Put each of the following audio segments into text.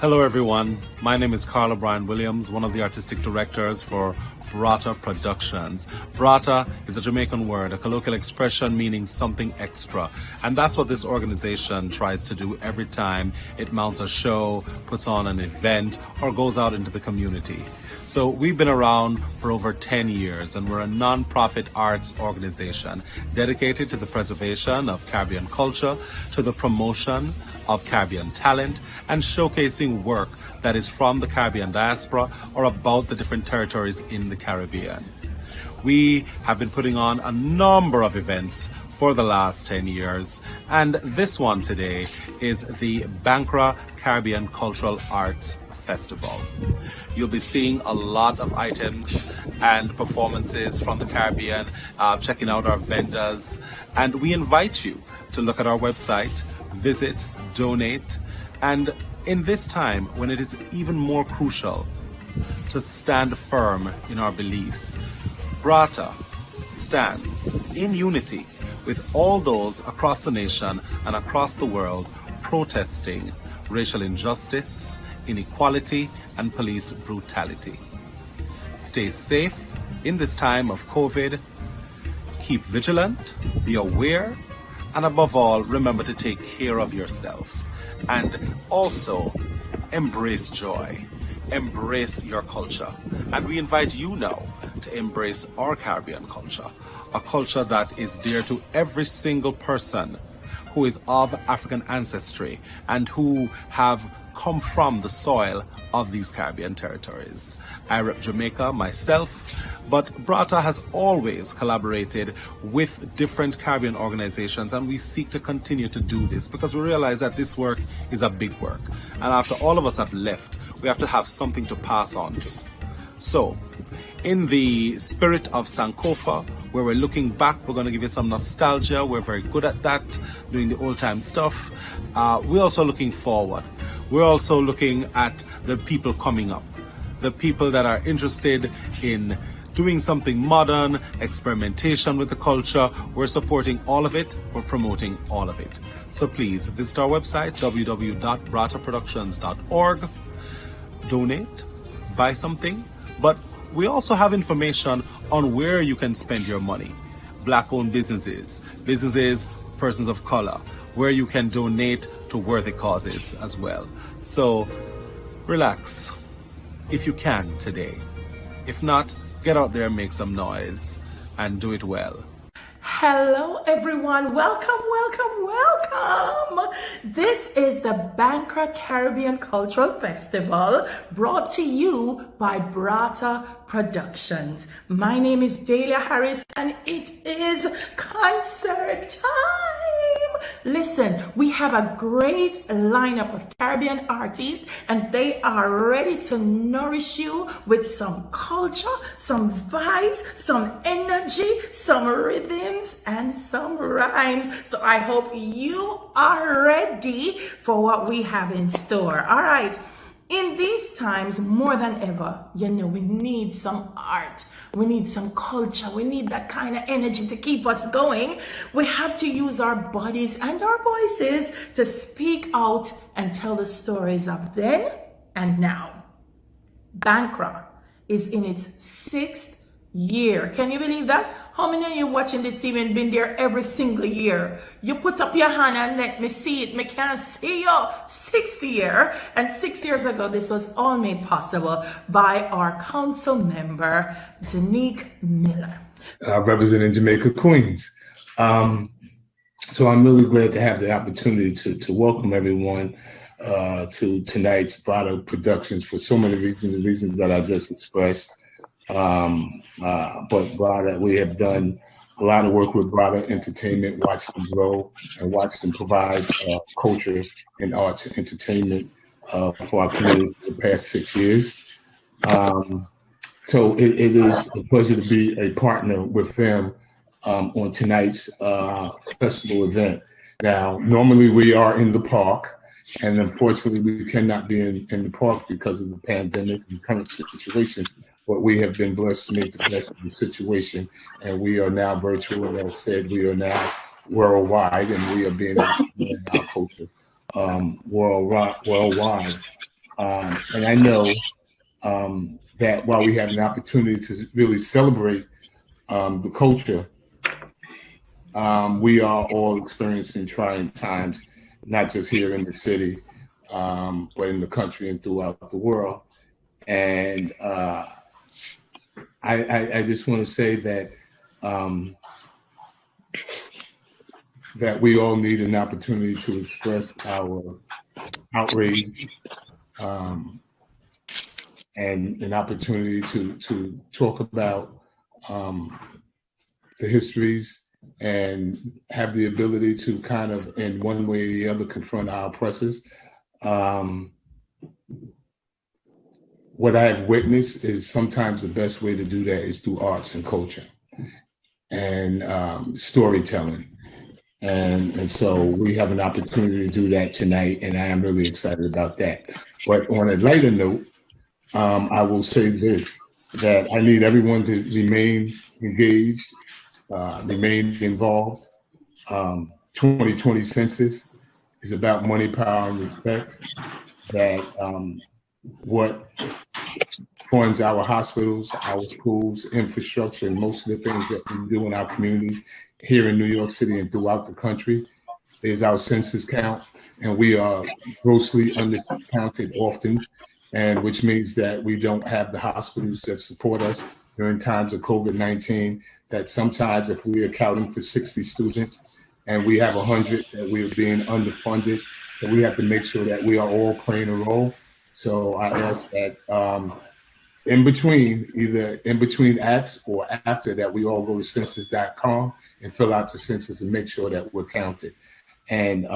Hello, everyone. My name is Carl O'Brien Williams, one of the artistic directors for Brata Productions. Brata is a Jamaican word, a colloquial expression meaning something extra. And that's what this organization tries to do every time it mounts a show, puts on an event, or goes out into the community. So we've been around for over 10 years, and we're a non-profit arts organization dedicated to the preservation of Caribbean culture, to the promotion of Caribbean talent, and showcasing work that is from the Caribbean diaspora or about the different territories in the Caribbean. We have been putting on a number of events for the last 10 years, and this one today is the Bankra Caribbean Cultural Arts Festival. You'll be seeing a lot of items and performances from the Caribbean, checking out our vendors, and we invite you to look at our website, visit, donate, and in this time when it is even more crucial to stand firm in our beliefs, Brata stands in unity with all those across the nation and across the world protesting racial injustice, inequality, and police brutality. Stay safe in this time of COVID. Keep vigilant, be aware, and above all, remember to take care of yourself. And also, embrace joy. Embrace your culture. And we invite you now to embrace our Caribbean culture, a culture that is dear to every single person who is of African ancestry and who have come from the soil of these Caribbean territories. I rep Jamaica myself, but Brata has always collaborated with different Caribbean organizations, and we seek to continue to do this because we realize that this work is a big work. And after all of us have left, we have to have something to pass on to. So, in the spirit of Sankofa, where we're looking back, we're going to give you some nostalgia. We're very good at that, doing the old time stuff. We're also looking forward. We're also looking at the people coming up, the people that are interested in doing something modern, experimentation with the culture. We're supporting all of it. We're promoting all of it. So please visit our website, www.brataproductions.org. Donate, buy something. But we also have information on where you can spend your money. Black-owned businesses, persons of color, where you can donate to worthy causes as well. So relax if you can today. If not, get out there and make some noise and do it well. Hello everyone, welcome. This is the Bankra Caribbean Cultural Festival brought to you by Brata Productions. My name is Delia Harris and it is concert time. Listen, we have a great lineup of Caribbean artists and they are ready to nourish you with some culture, some vibes, some energy, some rhythms, and some rhymes. So I hope you are ready for what we have in store. All right. In these times, more than ever, we need some art. We need some culture. We need that kind of energy to keep us going. We have to use our bodies and our voices to speak out and tell the stories of then and now. Bankra is in its 6th year. Can you believe that? How many of you watching this event been there every single year? You put up your hand and let me see it. Me can't see you. 6th year. And 6 years ago, this was all made possible by our council member, Danique Miller. Representing Jamaica, Queens. So I'm really glad to have the opportunity to welcome everyone to tonight's Brata Productions for so many reasons, the reasons that I just expressed. But Brata, we have done a lot of work with Brata Entertainment, watched them grow and watched them provide culture and arts and entertainment for our community for the past 6 years. So it is a pleasure to be a partner with them on tonight's festival event. Now, normally we are in the park, and unfortunately we cannot be in the park because of the pandemic and current situation. But we have been blessed to make the best of the situation, and we are now virtual. And as I said, we are now worldwide, and we are being able to our culture worldwide. And I know that while we have an opportunity to really celebrate the culture, we are all experiencing trying times, not just here in the city, but in the country and throughout the world. And I just want to say that that we all need an opportunity to express our outrage and an opportunity to talk about the histories and have the ability to kind of, in one way or the other, confront our oppressors. What I have witnessed is sometimes the best way to do that is through arts and culture and storytelling. And so we have an opportunity to do that tonight, and I am really excited about that. But on a lighter note, I will say this, that I need everyone to remain engaged, remain involved. 2020 census is about money, power, and respect. That what funds our hospitals, our schools, infrastructure, and most of the things that we do in our communities here in New York City and throughout the country is our census count. And we are grossly undercounted often, and which means that we don't have the hospitals that support us during times of COVID-19, that sometimes if we are counting for 60 students and we have 100, that we are being underfunded. So we have to make sure that we are all playing a role. So I ask that in between, either in between acts or after that, we all go to census.com and fill out the census and make sure that we're counted. And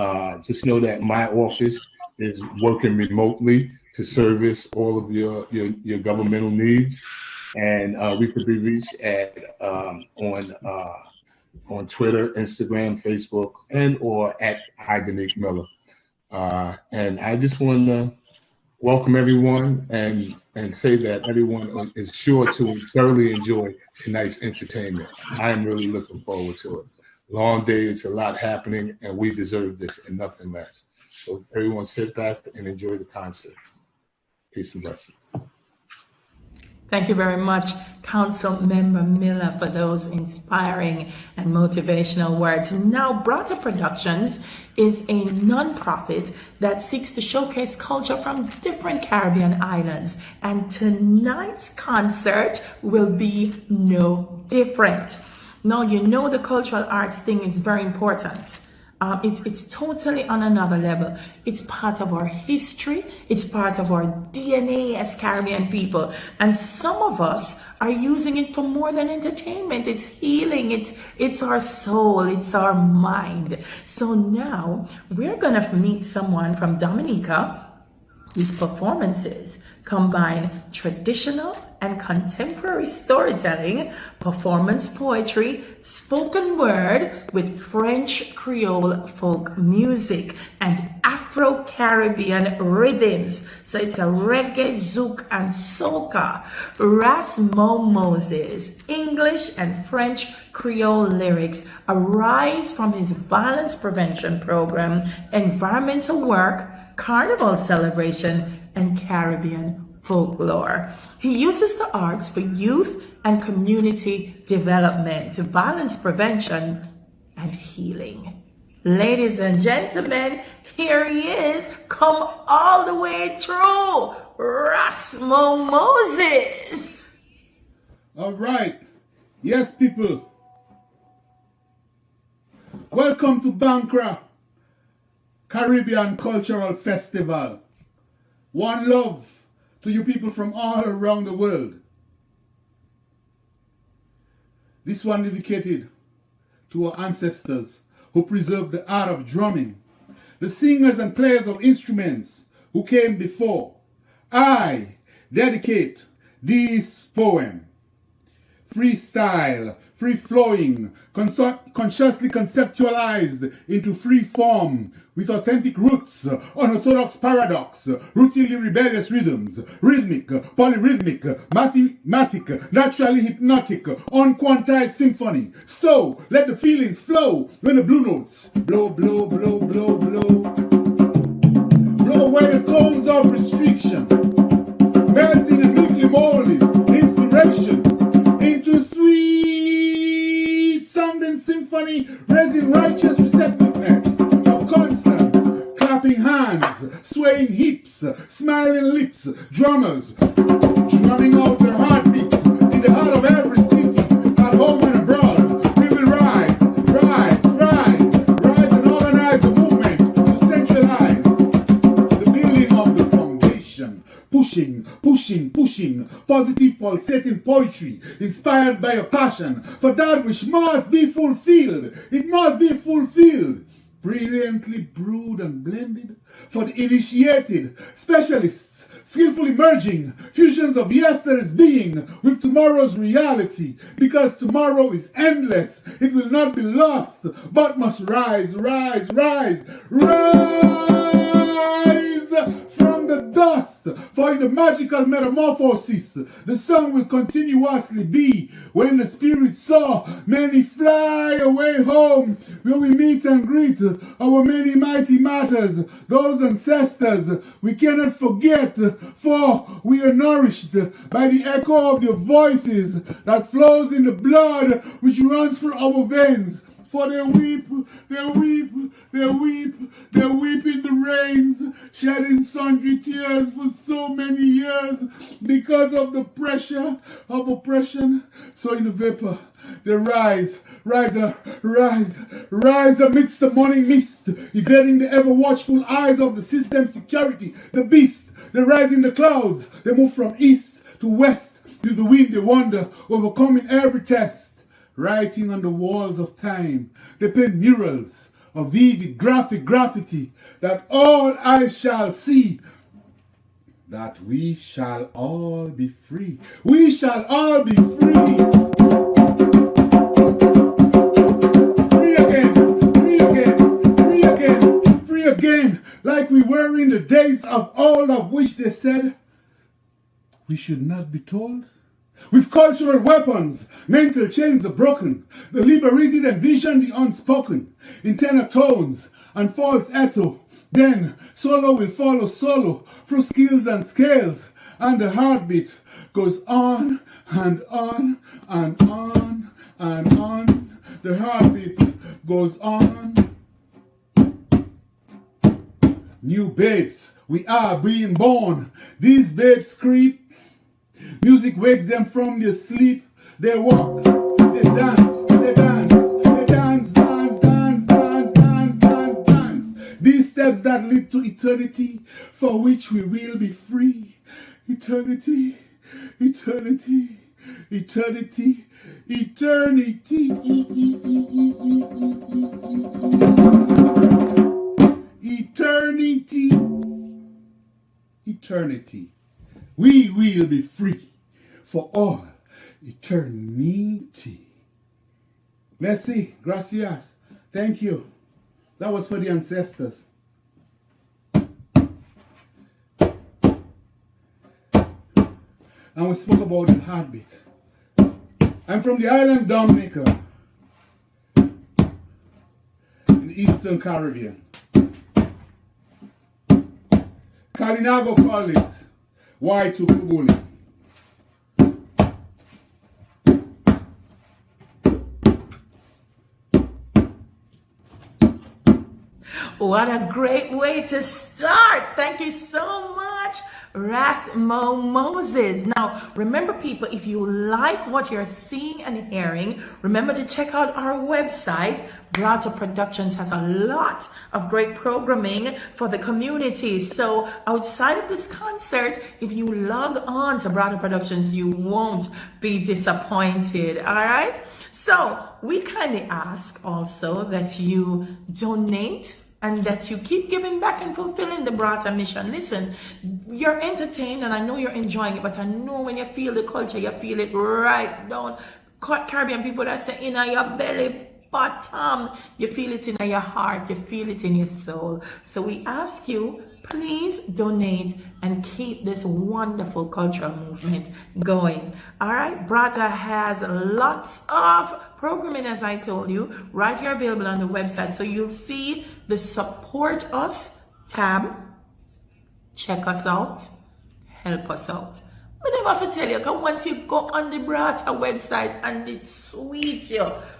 just know that my office is working remotely to service all of your governmental needs. And we could be reached at on Twitter, Instagram, Facebook, and or at Idenique Miller. And I just want to welcome everyone and say that everyone is sure to thoroughly enjoy tonight's entertainment. I am really looking forward to it. Long day, it's a lot happening, and we deserve this and nothing less. So everyone sit back and enjoy the concert. Peace and blessings. Thank you very much, Council Member Miller, for those inspiring and motivational words. Now, Brata Productions is a non-profit that seeks to showcase culture from different Caribbean islands, and tonight's concert will be no different. Now, you know the cultural arts thing is very important. It's totally on another level. It's part of our history. It's part of our DNA as Caribbean people. And some of us are using it for more than entertainment. It's healing. It's our soul. It's our mind. So now we're going to meet someone from Dominica whose performances combine traditional and contemporary storytelling, performance poetry, spoken word with French Creole folk music and Afro-Caribbean rhythms. So it's a reggae, zouk, and soca. Rasmo Moses, English and French Creole lyrics arise from his violence prevention program, environmental work, carnival celebration, and Caribbean folklore. He uses the arts for youth and community development, violence prevention, and healing. Ladies and gentlemen, here he is, come all the way through, Rasmo Moses. All right. Yes, people. Welcome to Bankra Caribbean Cultural Festival. One love to you people from all around the world. This one dedicated to our ancestors who preserved the art of drumming, the singers and players of instruments who came before. I dedicate this poem. Freestyle, free-flowing, consciously conceptualized into free form, with authentic roots, unorthodox paradox, routinely rebellious rhythms, rhythmic, polyrhythmic, mathematic, naturally hypnotic, unquantized symphony. So, let the feelings flow when the blue notes blow, blow, blow, blow, blow. Blow away the tones of restriction, melting and milky molding inspiration into sweet sounding symphony, raising righteous receptiveness of constant clapping hands, swaying hips, smiling lips, drummers drumming out their heartbeats in the heart of every city, at home and abroad. We will rise, rise, rise, rise and organize a movement to centralize the building of the foundation. Pushing, pushing, pushing, positive pulsating poetry, inspired by a passion for that which must be fulfilled. It must be fulfilled. Brilliantly brewed and blended for the initiated, specialists, skillfully merging fusions of yesterday's being with tomorrow's reality, because tomorrow is endless. It will not be lost, but must rise, rise, rise, rise from the dust. For in the magical metamorphosis, the sun will continuously be. When the spirit saw many fly away home, where we meet and greet our many mighty martyrs, those ancestors we cannot forget, for we are nourished by the echo of their voices that flows in the blood which runs through our veins. For they weep, they weep, they weep, they weep in the rains, shedding sundry tears for so many years because of the pressure of oppression. So in the vapor, they rise, rise amidst the morning mist, evading the ever-watchful eyes of the system security, the beast. They rise in the clouds, they move from east to west, with the wind they wander, overcoming every test. Writing on the walls of time, they paint murals of vivid graphic graffiti that all eyes shall see, that we shall all be free. We shall all be free. Free again, free again, free again, free again, like we were in the days of old, of which they said we should not be told. With cultural weapons, mental chains are broken, the liberated envision the unspoken, in tenor tones and false echo. Then solo will follow solo through skills and scales, and the heartbeat goes on and on and on and on. The heartbeat goes on. New babes, we are being born. These babes creep. Music wakes them from their sleep. They walk, they dance, they dance, they dance, dance, dance, dance, dance, dance, dance. These steps that lead to eternity, for which we will be free. Eternity, eternity, eternity, eternity. Eternity, eternity. We will be free for all eternity. Merci, gracias, thank you. That was for the ancestors. And we spoke about the heartbeat. I'm from the island Dominica, in the Eastern Caribbean. Kalinago call it Y2 Kubuli. What a great way to start. Thank you so much, Rasmo Moses. Now, remember people, if you like what you're seeing and hearing, remember to check out our website. Brata Productions has a lot of great programming for the community. So outside of this concert, if you log on to Brata Productions, you won't be disappointed. All right. So we kindly ask also that you donate and that you keep giving back and fulfilling the Brata mission. Listen, you're entertained and I know you're enjoying it, but I know when you feel the culture, you feel it right down. Caribbean people that say in your belly bottom, you feel it in your heart, you feel it in your soul. So we ask you, please donate and keep this wonderful cultural movement going. All right, Brata has lots of programming, as I told you, right here available on the website. So you'll see the support us tab. check us out, help us out. I never have to tell you, because once you go on the Brata website and it's sweet,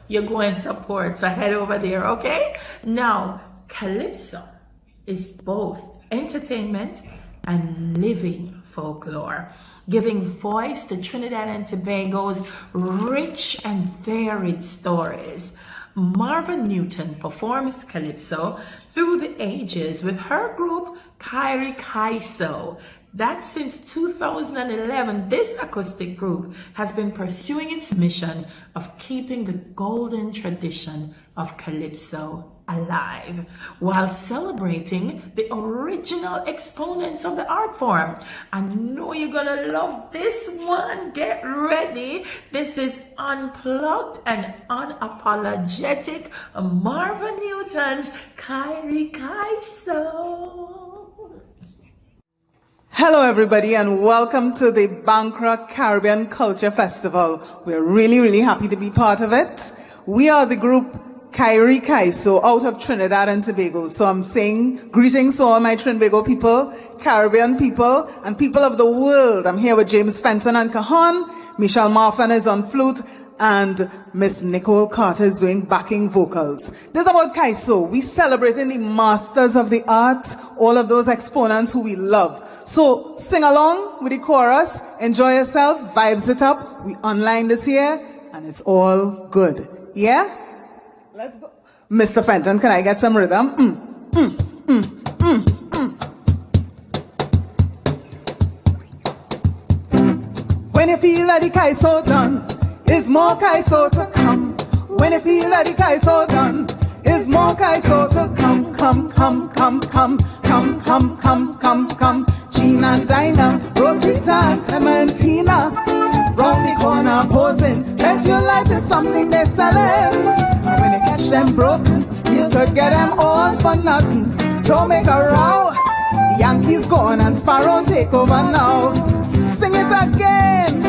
you go and support. So head over there, okay? Now, Calypso is both entertainment and living folklore, giving voice to Trinidad and Tobago's rich and varied stories. Marvin Newton performs Calypso through the ages with her group Kyrie Kaiso. That since 2011, this acoustic group has been pursuing its mission of keeping the golden tradition of Calypso alive while celebrating the original exponents of the art form. I know you're gonna love this one. Get ready. This is unplugged and unapologetic Marvin Newton's Kyrie Kaiso. Hello everybody and welcome to the Bankra Caribbean Culture Festival. We're really happy to be part of it. We are the group Kyrie Kaiso out of Trinidad and Tobago. So I'm saying greetings to all my Trinbago people, Caribbean people, and people of the world. I'm here with James Fenton and Cajon. Michelle Marfan is on flute and Miss Nicole Carter is doing backing vocals. This is about Kaiso. We celebrating the masters of the art, all of those exponents who we love. So sing along with the chorus, enjoy yourself, vibes it up. We online this year and it's all good. Yeah? Let's go. Mr. Fenton, can I get some rhythm? When you feel that the Kaiso done, is more Kaiso to come. When you feel that the Kaiso done, is more Kaiso to come. Come. Gina and Dinah, Rosita and Clementina, round the corner posing. Bet your life is something they're selling. When you catch them broke, you could get them all for nothing. Don't make a row. Yankees gone and Sparrow take over now. Sing it again.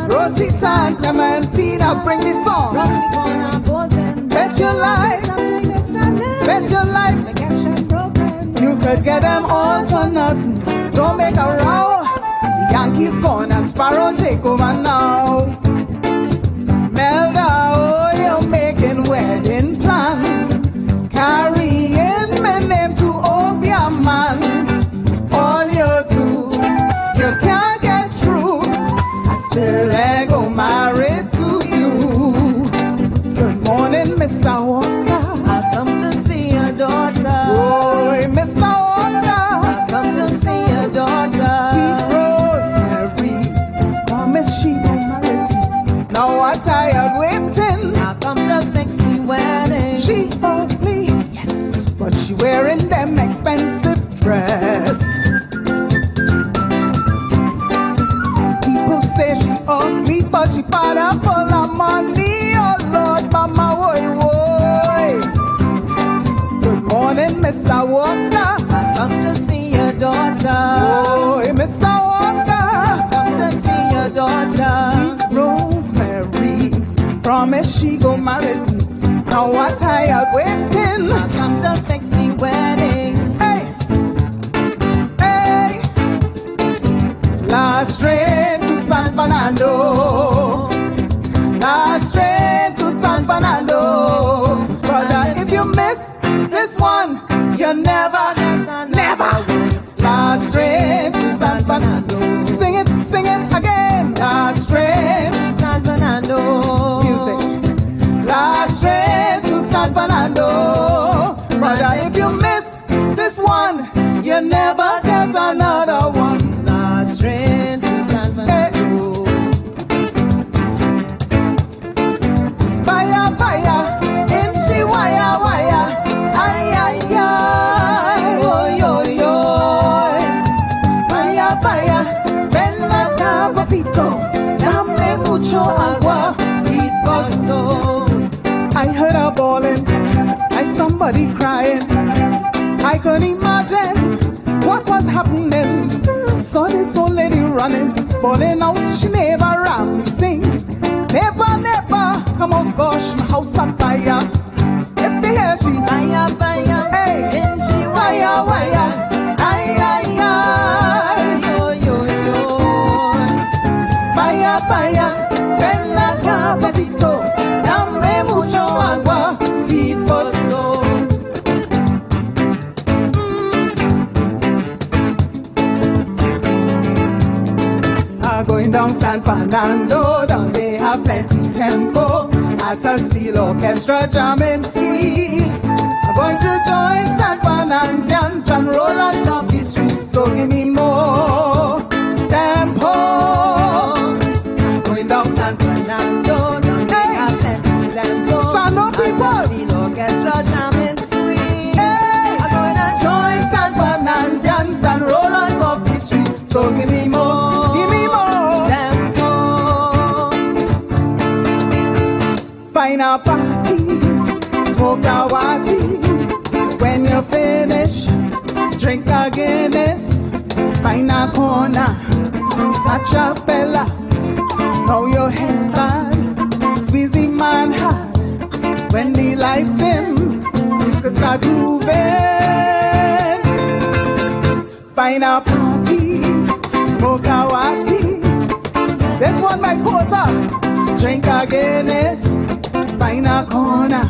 Rosita and Clementina, bring the song. Round the corner posing. Bet your life. Bet your life. You could get them all for nothing. Don't make a row. The Yankees gone and Sparrow take over now. Melda, oh, you're making wedding plans. Carrying my name to Obia man. All you do, you can't get through. I still I go married to you. Good morning, Mr. Walker. I've come to see your daughter. Oh, Mr. Walker. I've come to see your daughter. Sweet Rosemary, promise she will marry me. Now I'm tired waiting. I've come to fix the wedding. She's ugly, yes, but she wearing them expensive dress. People say she ugly, but she para full of money. Oh Lord, mama, woy. Good morning, Mr. Walker. I've come to see your daughter. Oh, Mr. Walker. I've come to see your daughter. Rosemary, promise she go marry me. Now I'm tired waiting. I've come to fix the wedding. Hey. Last train to San Fernando. Last train to San Fernando. Brother, if you miss this one, you never. Last train to San Fernando. Sing it again. Last train to San Fernando. Music. Last train to San Fernando. Brother, if you miss this one, you never get another one. Last train to San Fernando. Fire, into wire. Ay. Fire, ven acá, papito, dame mucho agua, it costo. I heard her bawling, like somebody crying. I could imagine what was happening. Saw this old lady running, bawling out, she never ran, sing. Never, come on, gosh, my house on fire. If they hear she, fire, hey, wire, ay. Fernando, down they have plenty tempo. At a steel orchestra jamming ski. I'm going to join San Juan and dance and roll on Coffee Street. So give me more tempo. I'm going down San Fernando, down they have plenty tempo. Sano people. At a steel orchestra jamming ski. Hey. I'm going to join San Juan and dance and roll on Coffee Street. So give me more. Give me more tempo. Find a party, smoke a watty. When you finish, drink a Guinness. Find a corner, snatch a fella. Now your head bad, squeezing man hard. When the lights dim, you could start grooving. Find a party, smoke a watty. This one my quota, drink a Guinness. Find a corner.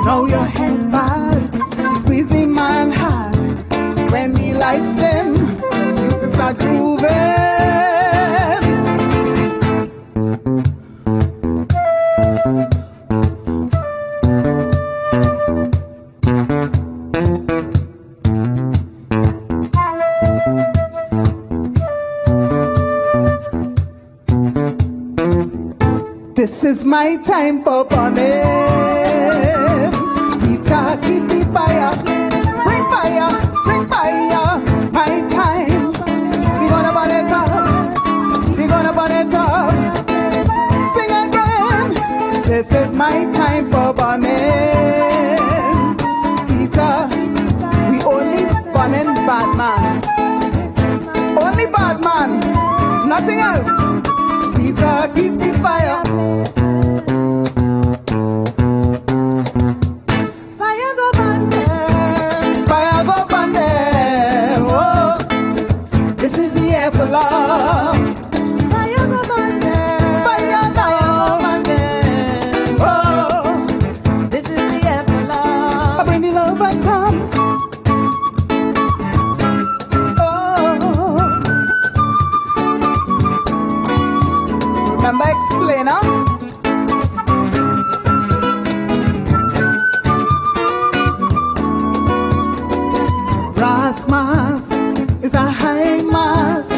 Now your head bad, squeezing man hard. When the lights dim, you can start grooving. This is my time for burning. Peter, keep the fire. Bring fire, bring fire. My time. We gonna burn it up. We gonna burn it up. Sing again. This is my time for burning. Peter, we only burning bad man. Only bad man. Nothing else. Peter, keep the fire. Fire go burn them. Fire go burn them. Oh, this is the air for love. Fire go burn them. Fire go burn them. Oh, this is the air for love. I bring the love and come. Remember explainer? Brass mass is a high mass,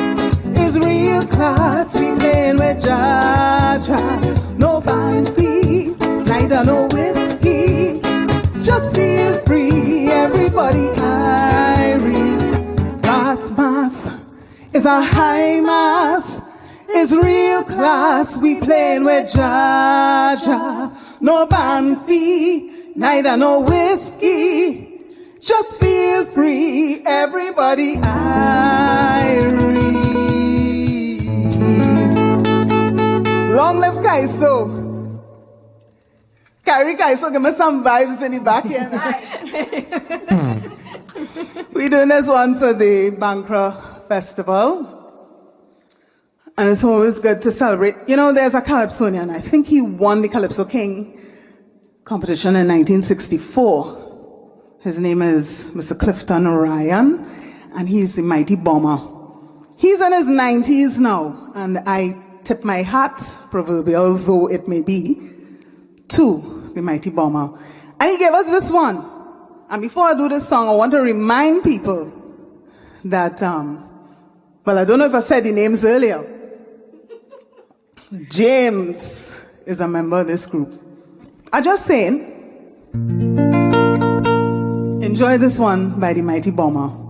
is real class. We playing with Jaja, no band fee, neither no whiskey. Just feel free, everybody. I read. Brass mass is a high mass. It's real class, we playing with Jaja. No band fee, neither no whiskey. Just feel free, everybody. I read. Long live Kaiso. Carrie Kaiso, give me some vibes in the back here. We're doing this one for the Bankra Festival. And it's always good to celebrate. You know, there's a Calypsonian. I think he won the Calypso King competition in 1964. His name is Mr. Clifton Ryan, and he's the Mighty Bomber. He's in his 90s now, and I tip my hat, proverbial though it may be, to the Mighty Bomber. And he gave us this one. And before I do this song, I want to remind people that, well, I don't know if I said the names earlier. James is a member of this group. I'm just saying, enjoy this one by the Mighty Bomber.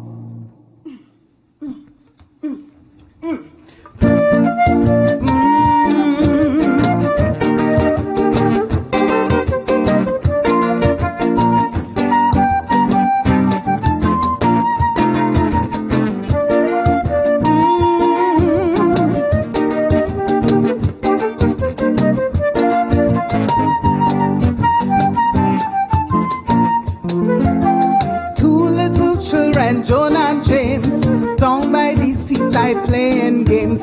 John and James, down by the seaside playing games.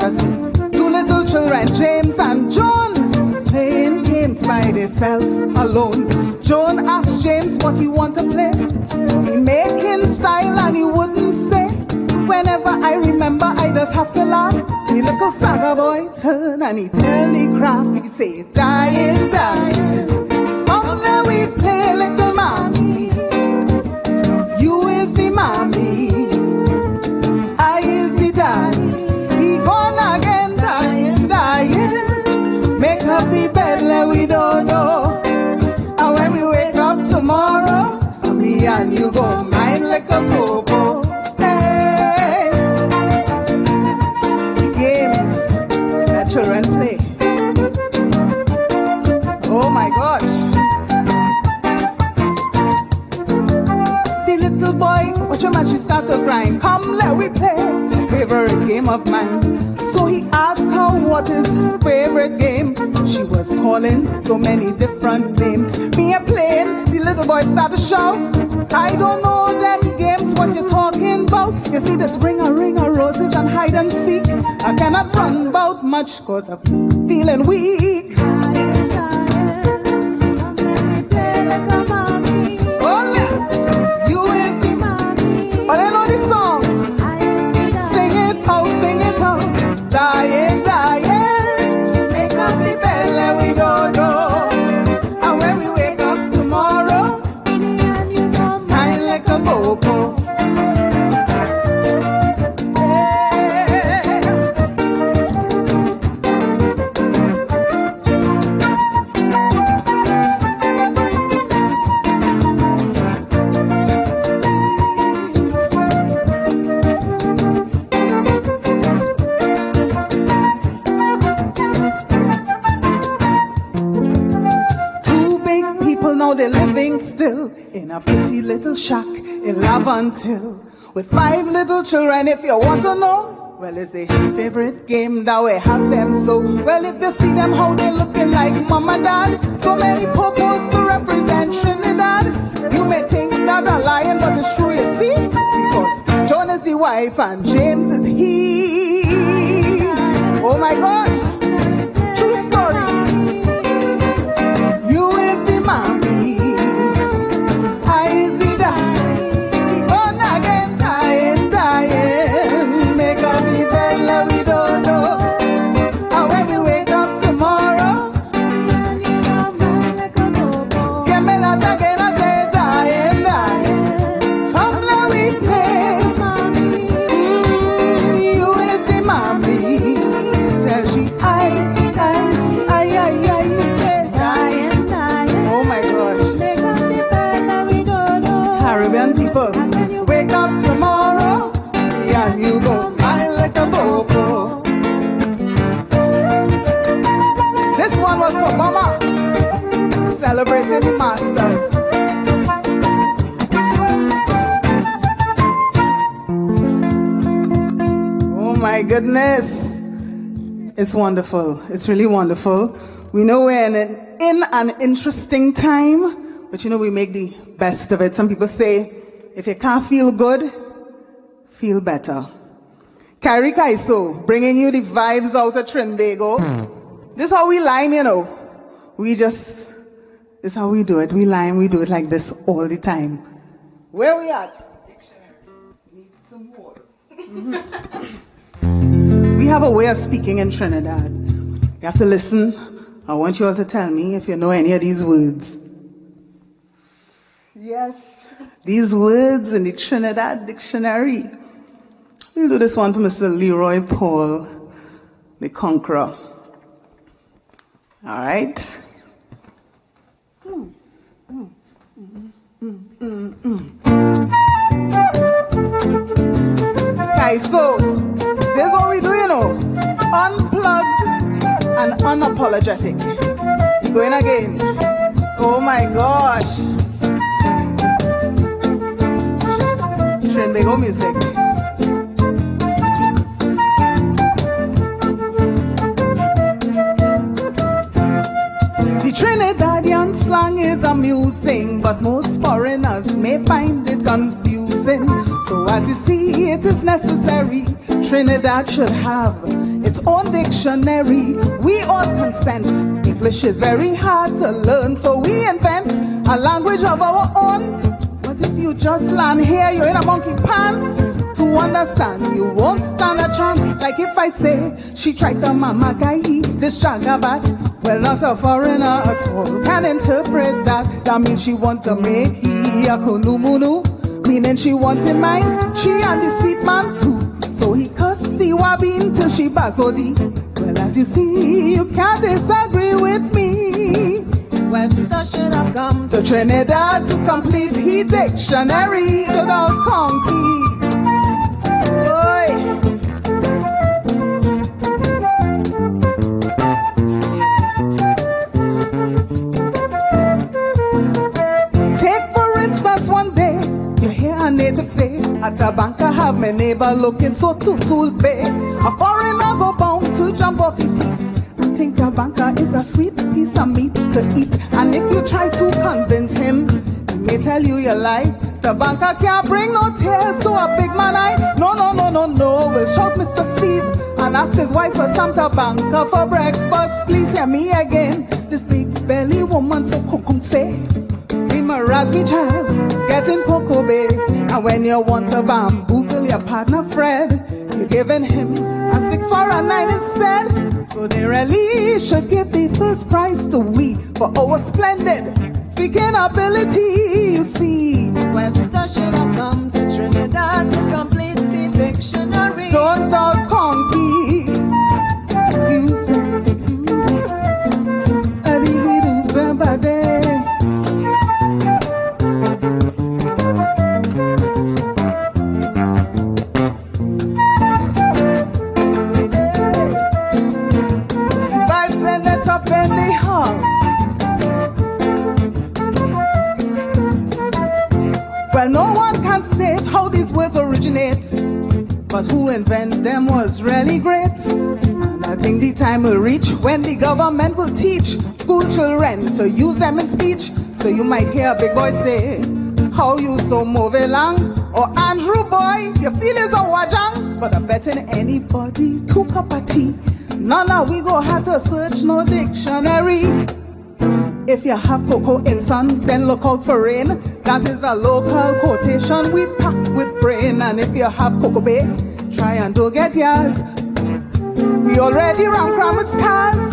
Two little children, James and John, playing games by themselves alone. John asked James what he want to play. He make him style and he wouldn't say. whenever I remember, I just have to laugh. The little saga boy turn and he tell the craft, he say, dying, dying. Come let we play little mommy. You is the mommy, I is the daddy. He gone again, dying, dying. Make up the bed, let we don't know. And when we wake up tomorrow, me and you go mine like a popo. Hey, games that children play. Oh my gosh. The little boy, watch your man, she start to cry. Come, let we play favorite game of mine. So he asked her what is favorite game. She was calling so many different names. Me a playing, the little boy started to shout, I don't know them games, what you talking about? You see this ring of roses and hide and seek. I cannot run about much cause I'm feeling weak. Oh yeah, you is the mommy. But I know this song. Sing it out, sing it out. Dying, dying. Make up the bed, let we don't know. And when we wake up tomorrow, kind like a popo. Now they're living still in a pretty little shack in Laventille with 5 little children. If you want to know, well, it's a favorite game that we have them. So, well, if you see them how they're looking like mom and dad, so many popos to represent Trinidad. You may think that a lion, but it's true, you see, because John is the wife and James is he. Oh my gosh, true story. You is the mommy. Celebrating the masters. Oh my goodness. It's wonderful. It's really wonderful. We know we're in an interesting time, but you know, we make the best of it. Some people say, if you can't feel good, feel better. Carrie Kaiso, bringing you the vibes out of Trinbago. This is how we lime, you know. This is how we do it. We lime, we do it like this all the time. Where we at? Need some water. We have a way of speaking in Trinidad. You have to listen. I want you all to tell me if you know any of these words. Yes, these words in the Trinidad dictionary. We'll do this one for Mr. Leroy Paul, the Conqueror. All right. Okay, so this is what we do, you know. Unplugged and unapologetic. Going again. Oh my gosh. Trinbago music. The Trinidadian slang is amusing, but most foreigners may find it confusing. So as you see, it is necessary. Trinidad should have its own dictionary. We all consent. English is very hard to learn, so we invent a language of our own. But if you just land here, you're in a monkey pants. To understand, you won't stand a chance. Like if I say, she tried to mama guy, this jagabat. Well, not a foreigner at all can interpret that. That means she want to make he a kunumunu. Meaning she wanted mine, she and the sweet man too. So he cussed the wabin till she basodi. Well, as you see, you can't disagree with me. Webster should have come to Trinidad to complete his dictionary without conky. Boy. Take for instance one day, you hear a native say, at a Bankra have my neighbor looking so tool bay. A foreigner go bound to jump off his feet. I think a Bankra is a sweet piece of meat to eat. And if you try to convince him, he may tell you you lie. The Bankra can't bring no tears to a big man eye. No. We'll shout Mr. Steve and ask his wife for some Bankra for breakfast. Please hear me again. This big belly woman so cuckoo say. Be my raspberry child, getting cocoa bay. And when you want to bamboozle your partner Fred, you're giving him a 6 for a 9 instead. So they really should give the first prize to we for our splendid speaking ability, you see. Webster should have come to Trinidad to complete the dictionary. Don't talk conky. Use it. Well, no one can state how these words originate, but who invented them was really great. And I think the time will reach when the government will teach school children to use them in speech. So you might hear a big boy say, how you so move along? Or Andrew boy, your feelings are wajang. But I bet in anybody 2 cup of tea. None we go have to search no dictionary. If you have cocoa in sun, then look out for rain. That is a local quotation we pack with brain. And if you have cocoa bay, try and do get yours. We already rank with stars.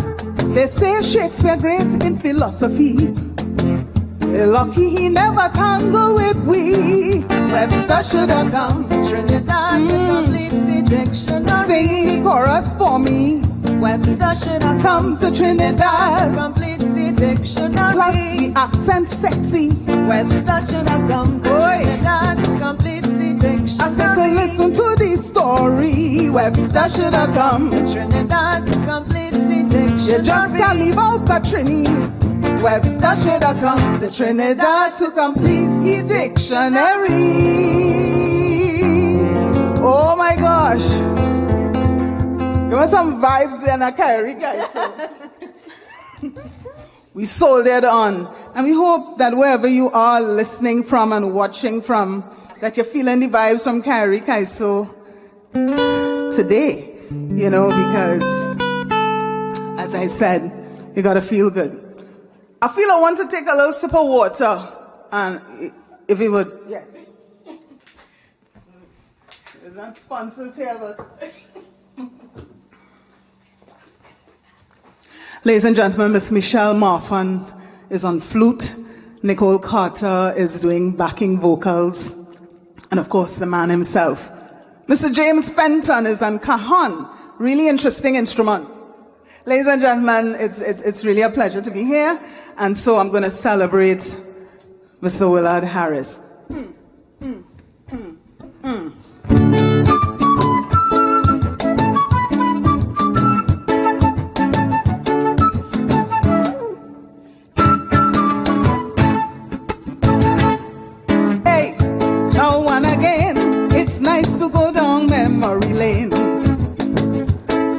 They say Shakespeare great in philosophy. We're lucky he never tangled with we. Webster should have come to Trinidad to complete the dictionary. Sing the chorus for me. Webster should have come to Trinidad to complete the dictionary. Plus the accent sexy. Webster should have come to Trinidad to complete the dictionary. I said to listen to the story. Webster should have come to Trinidad to complete the dictionary. You just can't leave out the Trini. Webster should have come to Trinidad to complete his dictionary. Oh my gosh. There were some vibes there in a Carrie, guys. We soldiered on. And we hope that wherever you are listening from and watching from, that you're feeling the vibes from Carrie Kaiso today. You know, because, as I said, you gotta feel good. I feel I want to take a little sip of water. And if it would, yes. There's not sponsors here, but... Ladies and gentlemen, Miss Michelle Marfan is on flute. Nicole Carter is doing backing vocals. And of course, the man himself. Mr. James Fenton is on cajon. Really interesting instrument. Ladies and gentlemen, it's really a pleasure to be here. And so I'm going to celebrate Mr. Willard Harris. Hey, now and again, it's nice to go down memory lane.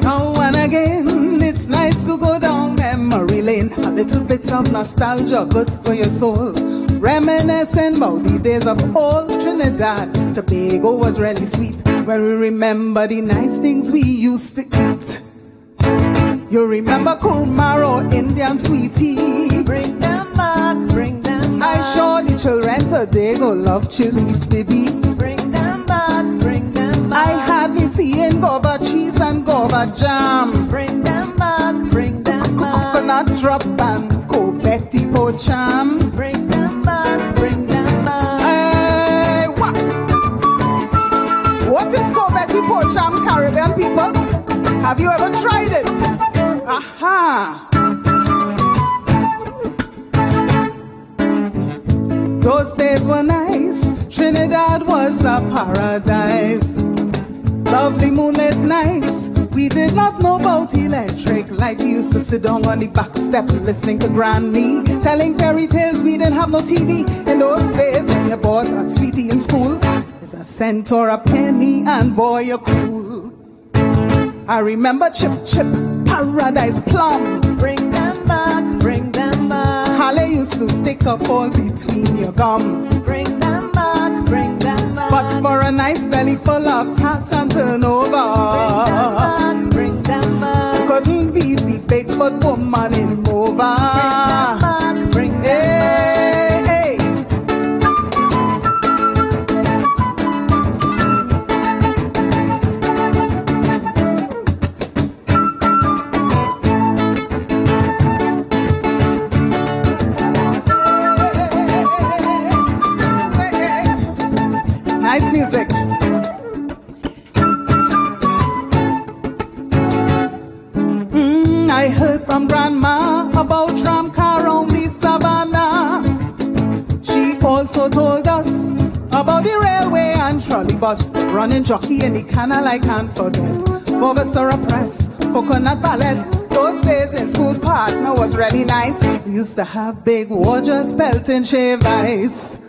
Now and again, it's nice to go down memory lane. A little bit of nostalgia, good for your soul. Reminiscing about the days of old Trinidad. Tobago was really sweet when we remember the nice things we used to eat. You remember Kumaro, Indian sweetie? Bring them back, bring them back. I'm sure the children today go love chili, baby. Bring them back, bring them guava jam. Bring them back, bring them back. Coconut drop and go Betty Pocham. Bring them back, bring them back. Hey, what is go Betty Pocham, Caribbean people? Have you ever tried it? Aha! Those days were nice. Trinidad was a paradise. Lovely moonlit nights. We did not know about electric light. We used to sit down on the back step listening to Granny telling fairy tales. We didn't have no TV in those days. When you bought a sweetie in school, it's a cent or a penny, and boy, you're cool. I remember Chip Chip, Paradise Plum. Bring them back, bring them back. Holly used to stick up all between your gum. Bring them back, bring them back. But for a nice belly full of cats and turnover, bring them back. Couldn't beat the Bigfoot woman in Mova. Bring them back, bring them back. Hey. Nice music. I heard from Grandma about tram car on the savannah. She also told us about the railway and trolley bus, running jockey in the canal I can't forget. Bogus or press, coconut ballet. Those days in school partner was really nice. We used to have big waters, belt and shave ice.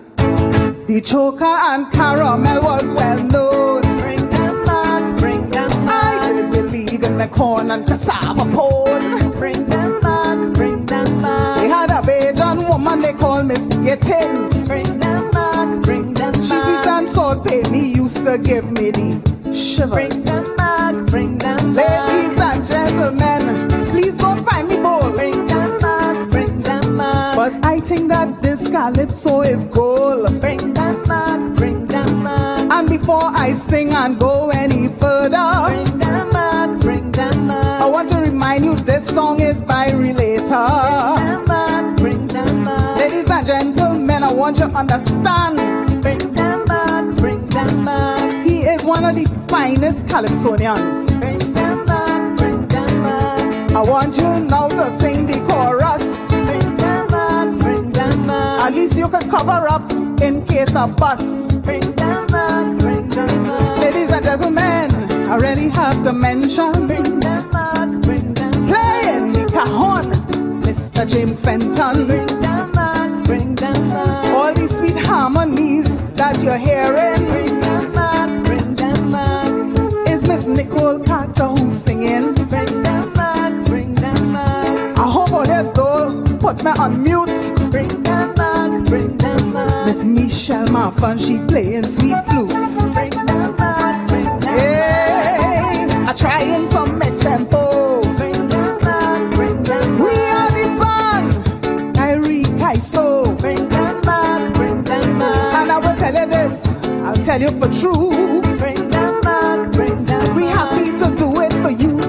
The choker and caramel was well known. Bring them back, bring them back. I did believe in the corn and cassava pole. Bring them back, bring them back. They had a Bajan woman they called Miss Gittins. Bring them back, bring them back. She sweet and salt pay me used to give me the shivers. Bring them back, bring them back. Ladies and gentlemen, please don't find me bold. Bring them back, bring them back. But I think that this calypso is gold. Bring them back, bring them back. And before I sing and go any further, Bring them back, bring them back. I want to remind you this song is by Relator. Bring them back, bring them back. Ladies and gentlemen, I want you to understand. Bring them back, bring them back. He is one of the finest Calypsonians. Bring them back, bring them back. I want you now to sing the chorus. Bring them back, bring them back. At least you can cover up in case of bust. Bring them back, bring them back. Ladies and gentlemen, I really have to mention. Bring them back, bring them back. Playing the cajon, Mr. James Fenton. Bring them back, bring them back. All these sweet harmonies that you're hearing Bring them back, bring them back. is Miss Nicole Carter who's singing. Bring them back, bring them back. I hope all that though put me on mute. Bring them back, bring them back. Miss Michelle Marfan, she playing sweet flutes. Bring them back, bring them back. Hey, I trying some mess tempo. Bring them back, bring them We back. are the band, Kyrie Kaiso. Bring them back, bring them back. And I will tell you this, I'll tell you for true. Bring them back, bring them back. We happy to do it for you.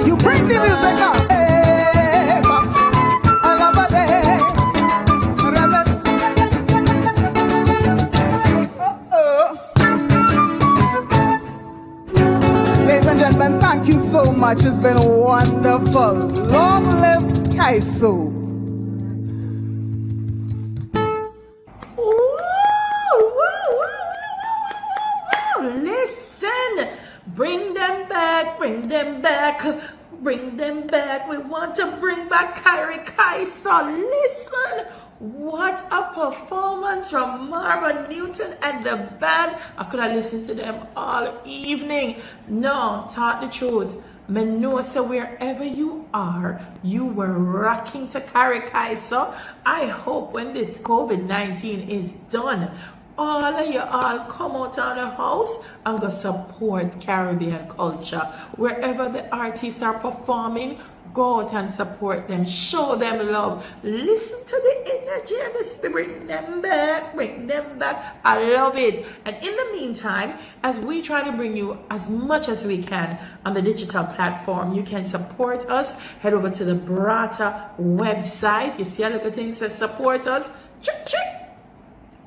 You bring the music up. Hey, another day. Ladies and gentlemen, thank you so much. It's been wonderful. Long live Kaiso. Listen, bring them back, bring them back, bring them back. We want to bring back Kyrie Kaisa. Listen, what a performance from Marvin Newton and the band. I could have listened to them all evening. No, talk the truth. Me know so wherever you are, you were rocking to Kyrie Kaisa. I hope when this COVID-19 is done, all of you all come out of the house and go support Caribbean culture. Wherever the artists are performing, Go out and support them. Show them love. Listen to the energy and the spirit. Bring them back. Bring them back. I love it. And in the meantime, as we try to bring you as much as we can on the digital platform, you can support us. Head over to the Brata website. You see a little thing that says support us. Check.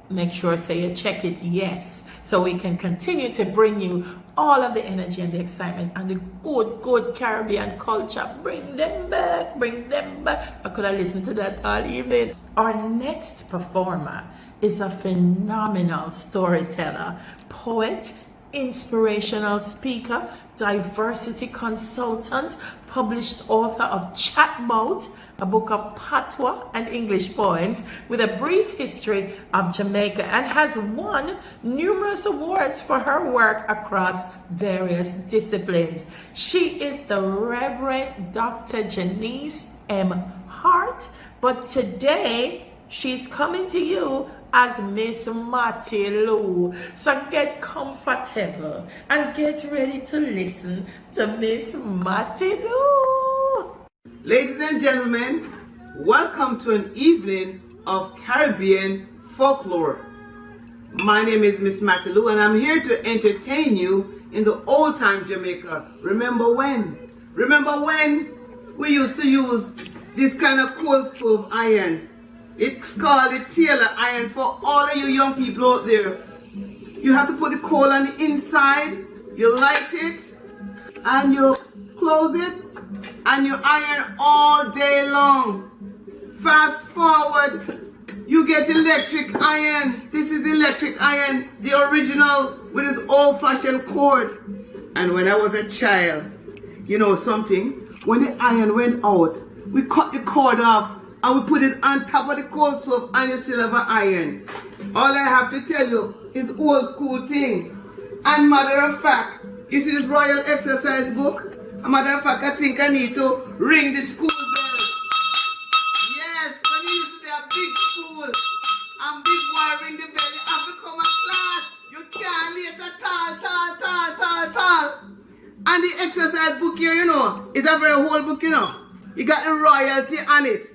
Make sure say you check it, yes, so we can continue to bring you all of the energy and the excitement and the good Caribbean culture. Bring them back. I could have listened to that all evening. Our next performer is a phenomenal storyteller, poet, inspirational speaker, diversity consultant, published author of Chatbout, a book of patois and English poems with a brief history of Jamaica, and has won numerous awards for her work across various disciplines. She is the Reverend Dr. Janice M. Hart, but today she's coming to you as Miss Matty Lou. So get comfortable and get ready to listen to Miss Matty Lou. Ladies and gentlemen, welcome to an evening of Caribbean folklore. My name is Miss Matty Lou, and I'm here to entertain you in the old time Jamaica. Remember when? Remember when we used to use this kind of coal stove iron? It's called the Taylor iron. For all of you young people out there, you have to put the coal on the inside, you light it, and you close it, and you iron all day long. Fast forward, you get electric iron. This is electric iron, the original with its old-fashioned cord. And when I was a child, you know something? When the iron went out, we cut the cord off and we put it on top of the coal stove and you still have an iron. All I have to tell you is old school thing. And matter of fact, you see this Royal Exercise book? A matter of fact, I think I need to ring the school bell. Yes, when you used to be a big school and big boy ring the bell, you have to come to class. You can't later tall. And the exercise book here, you know, is a very whole book, you know. You got the royalty on it.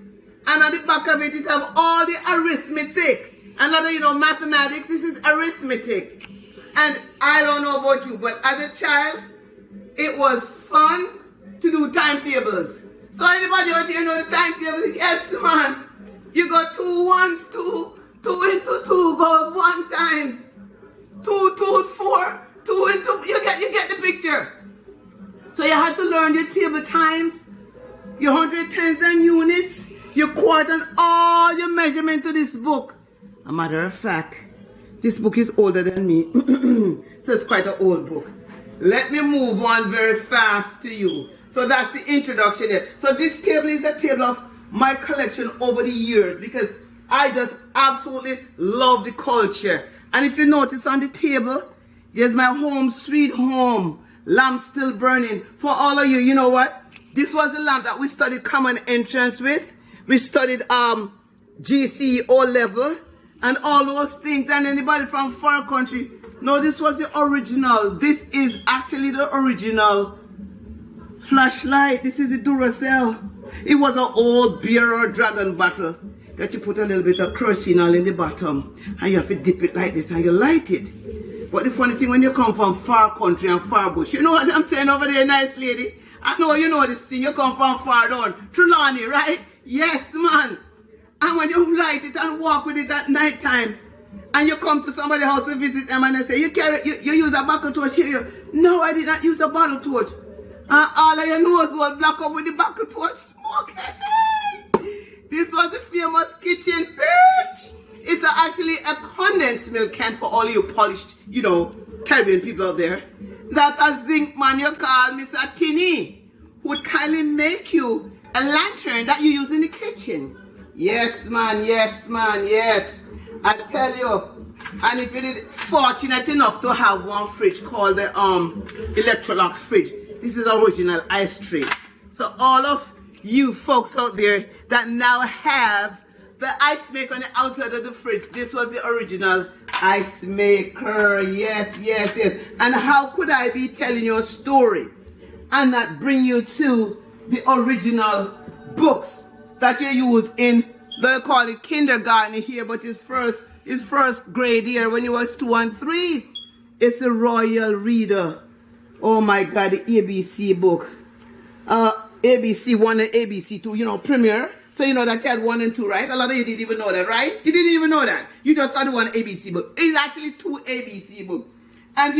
And on the back of it, it have all the arithmetic. And not, you know, mathematics, this is arithmetic. And I don't know about you, but as a child, it was fun to do timetables. So anybody out here know the timetable? Yes, man. You got 2 ones, 2 into 2 goes 1 times. 2 twos, 4, 2 into, you get the picture. So you had to learn your table times, your 100 tens and units, your quarter, and all your measurement to this book. A matter of fact, this book is older than me, so it's quite an old book. Let me move on very fast to you. So that's the introduction here. So this table is a table of my collection over the years because I just absolutely love the culture. And if you notice on the table, there's my home sweet home. Lamp still burning. For all of you, you know what? This was the lamp that we studied common entrance with. We studied GCE O level and all those things. And anybody from far country, no, this was the original. This is actually the original flashlight. This is the Duracell. It was an old beer or dragon bottle that you put a little bit of kerosene in the bottom and you have to dip it like this and you light it. But the funny thing, when you come from far country and far bush, you know what I'm saying over there, nice lady? I know you know this thing. You come from far down. Trelawney, right? Yes, man. And when you light it and walk with it at night time, and you come to somebody's house to visit them and they say, you use a buckle torch here. No, I did not use a bottle torch. And all of your nose was black up with the buckle torch smoking. This was the famous kitchen bitch. It's actually a condensed milk can for all you polished, you know, Caribbean people out there. That a zinc man you call Mr. Tinny would kindly make you a lantern that you use in the kitchen. Yes, man, yes, man, yes. I tell you, and if you're fortunate enough to have one fridge called the Electrolux fridge, this is original ice tray. So all of you folks out there that now have the ice maker on the outside of the fridge, this was the original ice maker. Yes, yes, yes. And how could I be telling you a story and not bring you to the original books that you use in, they call it kindergarten here, but it's first grade here when you was 2 and 3. It's a Royal Reader. Oh my God, the ABC book. ABC 1 and ABC 2, Premier. So you know that you had 1 and 2, right? A lot of you didn't even know that, right? You didn't even know that. You just thought one ABC book. It's actually 2 ABC books. And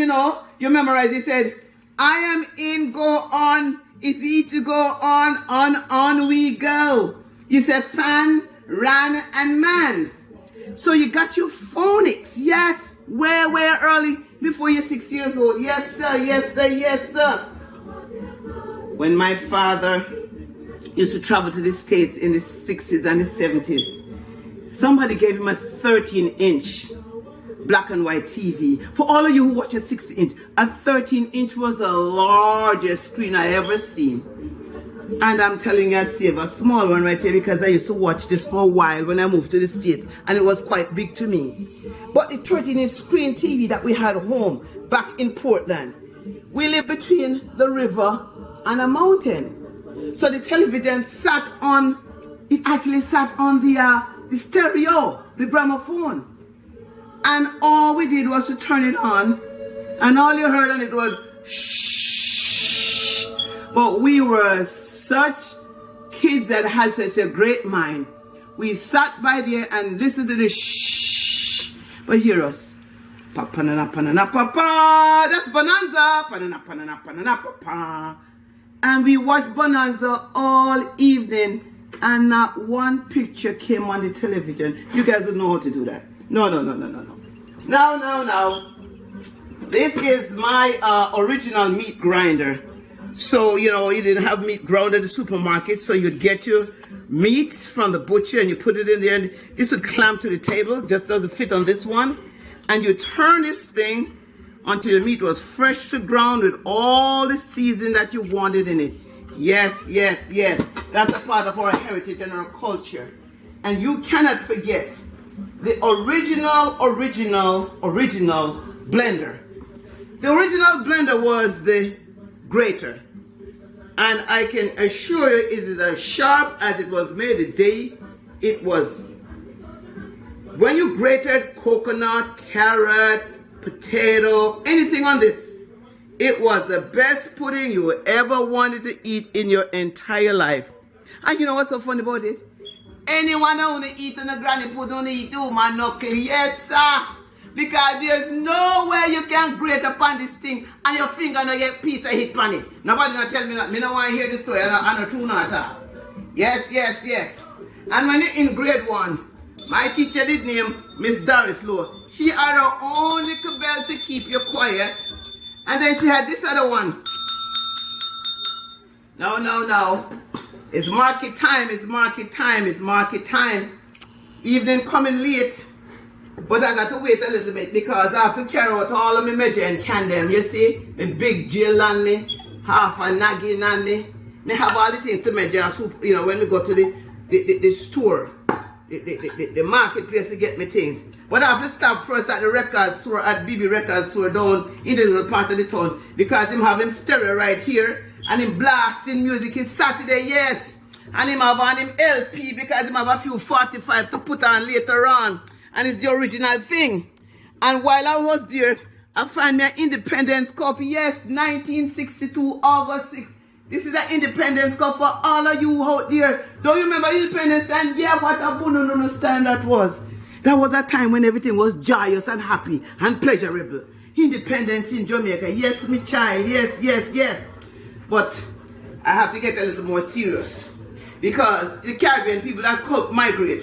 you memorize it. Said, I am in, go on. It's he to go on we go. You said fan, ran, and man. So you got your phonics. Yes. Where early? Before you're 6 years old. Yes, sir. Yes, sir. Yes, sir. When my father used to travel to the States in the 60s and the 70s, somebody gave him a 13-inch black and white TV. For all of you who watch a 60-inch, a 13-inch was the largest screen I ever seen. And I'm telling you, I saved a small one right here because I used to watch this for a while when I moved to the States, and it was quite big to me. But the 13-inch screen TV that we had home back in Portland, we lived between the river and a mountain. So the television actually sat on the stereo, the gramophone. And all we did was to turn it on, and all you heard on it was shh. But we were such kids that had such a great mind. We sat by there and listened to the shh. But hear us. Pa-pa-na-na, pa-na-na, pa-pa. That's Bonanza. Pa-na-na, pa-na-na, pa-na-na, pa-pa. And we watched Bonanza all evening, and not one picture came on the television. You guys don't know how to do that. No. Now. This is my original meat grinder. So, you didn't have meat ground at the supermarket, so you'd get your meat from the butcher and you put it in there, and this would clamp to the table, just doesn't fit on this one. And you turn this thing until the meat was fresh to ground with all the seasoning that you wanted in it. Yes. That's a part of our heritage and our culture. And you cannot forget the original blender. The original blender was the grater. And I can assure you, it is as sharp as it was made the day it was. When you grated coconut, carrot, potato, anything on this, it was the best pudding you ever wanted to eat in your entire life. And you know what's so funny about it? Anyone that want to eat on a granny pudding only eat my knuckle. Yes, sir. Because there's no way you can grate upon this thing and your finger no get piece of hit on it. Nobody not tell me that. Me no want to hear the story. I'm not true not at all. Yes. And when you're in grade 1, my teacher did name Miss Doris Lowe. She had her own little bell to keep you quiet. And then she had this other one. No. It's market time. Evening coming late. But I got to wait a little bit because I have to carry out all of my measuring can them. You see? My big jill on me, half a nagging on me. I have all the things to measure, when we go to the store, the marketplace to get me things. But I have to stop first at the record store, at BB Record store down in the little part of the town, because him have him stereo right here and him blasting music. It's Saturday, yes. And him have on him LP because him have a few 45 to put on later on. And it's the original thing. And while I was there, I found my Independence Cup. Yes, 1962, August 6th. This is an Independence Cup for all of you out there. Don't you remember Independence? And yeah, what a bonus stand that was. That was a time when everything was joyous and happy and pleasurable. Independence in Jamaica. Yes, my child. Yes. But I have to get a little more serious. Because the Caribbean people that could migrate,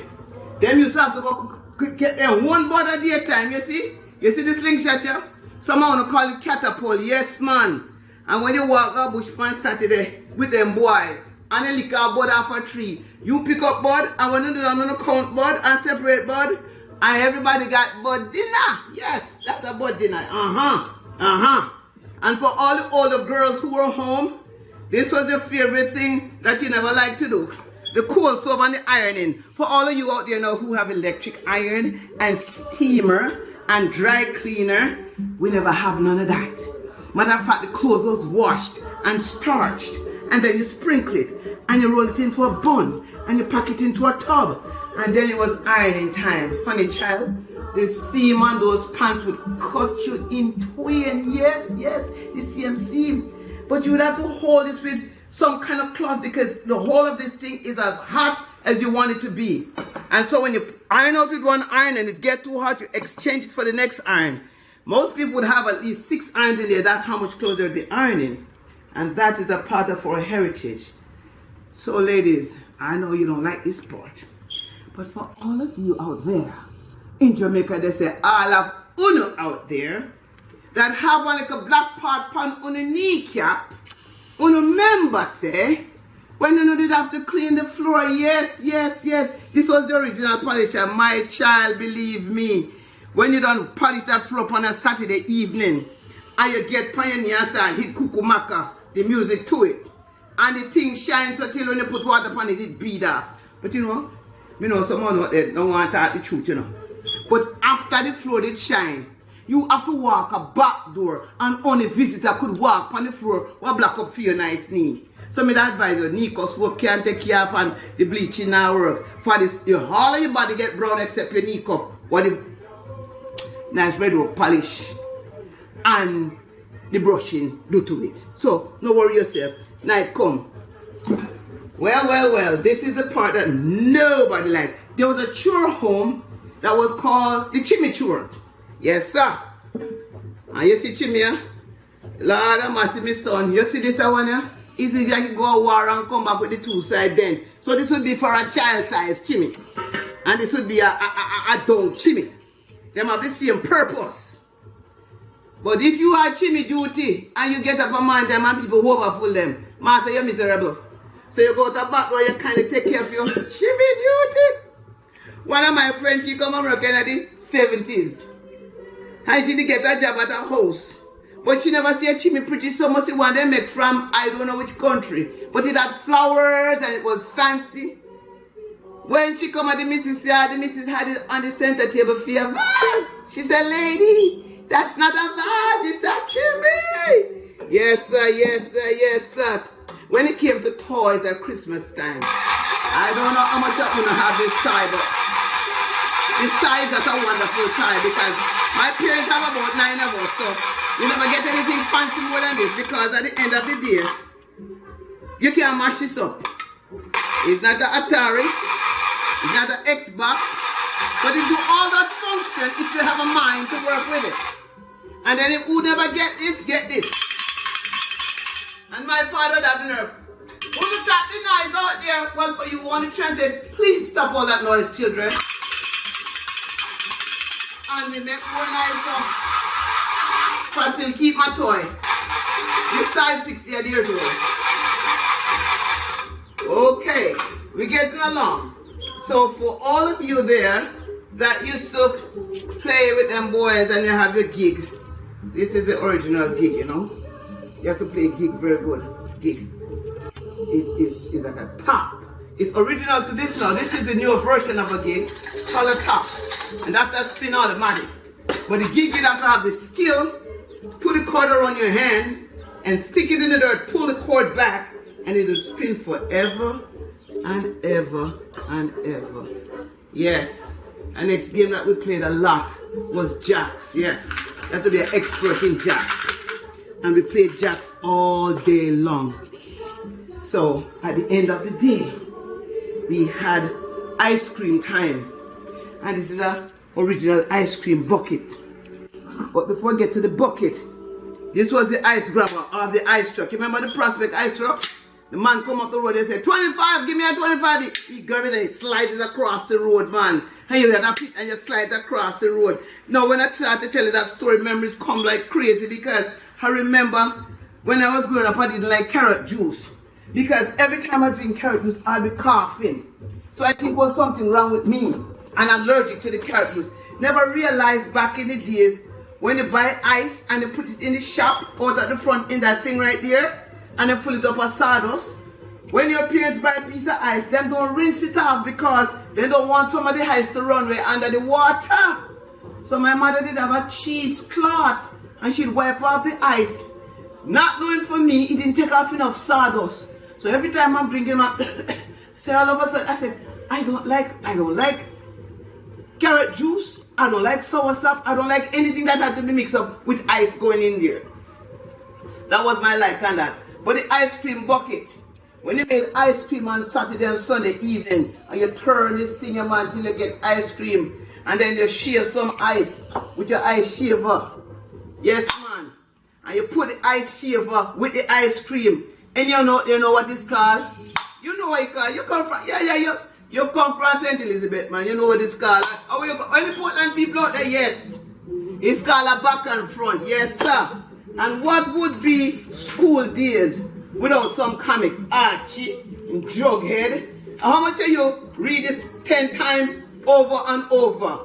them used to have to go get them one bird a day time, you see? You see the slingshot here? Someone want to call it catapult. Yes, man. And when you walk up bush on Saturday with them boy, and they lick a bird off a tree, you pick up bird, and when you do that, you count bird and separate bird, and everybody got bird dinner. Yes, that's a bird dinner. And for all the older girls who were home, this was the favorite thing that you never liked to do. The coal stove and the ironing. For all of you out there now who have electric iron and steamer and dry cleaner, we never have none of that. Matter of fact, the clothes was washed and starched and then you sprinkle it, and you roll it into a bun, and you pack it into a tub, and then it was ironing time. Honey child, the seam on those pants would cut you in twain. Yes, the same seam. But you would have to hold this with some kind of cloth because the whole of this thing is as hot as you want it to be. And so when you iron out with one iron and it gets too hot, you exchange it for the next iron. Most people would have at least 6 irons in there. That's how much clothes they'll be ironing. And that is a part of our heritage. So ladies, I know you don't like this part. But for all of you out there, in Jamaica they say, all of uno out there, that have one like a black part on uno kneecap, uno member say, when you know did have to clean the floor, yes. This was the original polisher, my child, believe me. When you don't polish that floor on a Saturday evening, and you get pioneer and start hit kukumaka, the music to it, and the thing shines until when you put water on it, it bead off. But you know someone out there don't want to talk the truth, you know. But after the floor did shine, you have to walk a back door, and only visitor could walk on the floor or block up for your nice knee. So me advise you, Nico Swoop can't take care of and the bleaching now work. For this, all of your body get brown except your knee cup. What the nice red rope polish and the brushing do to it. So no worry yourself. Night come. Well, this is the part that nobody liked. There was a chore home that was called the chimichurro. Yes, sir. And you see chimney, Lord have mercy, my son. You see this one here? It's like you go to war and come back with the 2 sides then. So this would be for a child-sized chimney. And this would be a adult chimney. Them have the same purpose. But if you have chimney duty and you get up a man them and people overfull them, master, you're miserable. So you go to the back where you kind of take care of your chimney duty. One of my friends, she come American in the 70s. And she did get a job at a house. But she never see a chimney pretty so much the one they make from I don't know which country. But it had flowers and it was fancy. When she come at the missus yard, the missus had it on the center table for a vase. She said, lady, that's not a vase, it's a chimney. Yes, sir. When it came to toys at Christmas time, I don't know how much I'm going to have this tie, but this tie is just a wonderful tie because my parents have about 9 of us, so you never get anything fancy more than this because at the end of the day, you can't mash this up. It's not an Atari, it's not an Xbox, but it do all that function if you have a mind to work with it. And then if you never get this. And my father that nerve. Who you tap the noise out there? Well, for you want to translate, please stop all that noise, children. And we make more noise up. So I still keep my toy. This size 60 years old. Okay, we're getting along. So for all of you there that used to play with them boys and you have your gig, this is the original gig, you know. You have to play gig very good. Gig. It's like a top. It's original to this now. This is the new version of a gig called a top. And that's that spin automatic. But the gig, you have to have the skill to put the cord around your hand and stick it in the dirt, pull the cord back, and it will spin forever and ever and ever. Yes. And next game that we played a lot was jacks. Yes. You have to be an expert in jacks. And we played jacks all day long. So at the end of the day, we had ice cream time. And this is a original ice cream bucket. But before we get to the bucket, this was the ice grabber of the ice truck. You remember the Prospect ice truck? The man come up the road and say, 25, give me a 25. He grab it and he slides it across the road, man. And you have it and you slide across the road. Now when I start to tell you that story, memories come like crazy because I remember when I was growing up, I didn't like carrot juice. Because every time I drink carrot juice, I'll be coughing. So I think it was something wrong with me. And I'm allergic to the carrot juice. Never realized back in the days, when you buy ice and you put it in the shop, out at the front in that thing right there, and you pull it up as sawdust. When your parents buy a piece of ice, them don't rinse it off because they don't want some of the ice to run way under the water. So my mother did have a cheesecloth and she'd wipe off the ice. Not knowing for me, it didn't take off enough sawdust. So every time I'm drinking my so all of a sudden I said, I don't like carrot juice, I don't like soursop, I don't like anything that had to be mixed up with ice going in there. That was my like on that. But the ice cream bucket, when you made ice cream on Saturday and Sunday evening, and you turn this thing man till you get ice cream, and then you shave some ice with your ice shaver. Yes, man. And you put the ice shaver with the ice cream, and you know what it's called? You know what it's called. You come from you come from St. Elizabeth, man. You know what it's called. Oh, any Portland people out there, yes. It's called a back and front, yes, sir. And what would be school days without some comic? Archie and Jughead. How much of you read this 10 times over and over?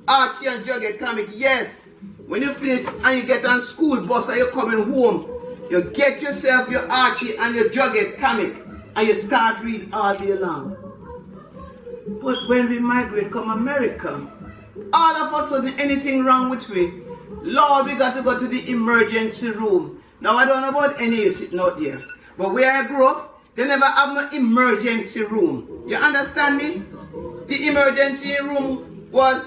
Archie and Jughead comic, yes. When you finish and you get on school bus and you're coming home, you get yourself your Archie and your Jughead comic and you start reading all day long. But when we migrate come America, all of a sudden anything wrong with me, Lord, we got to go to the emergency room. Now I don't know about any of you sitting out there, but where I grew up, they never have no emergency room. You understand me? The emergency room was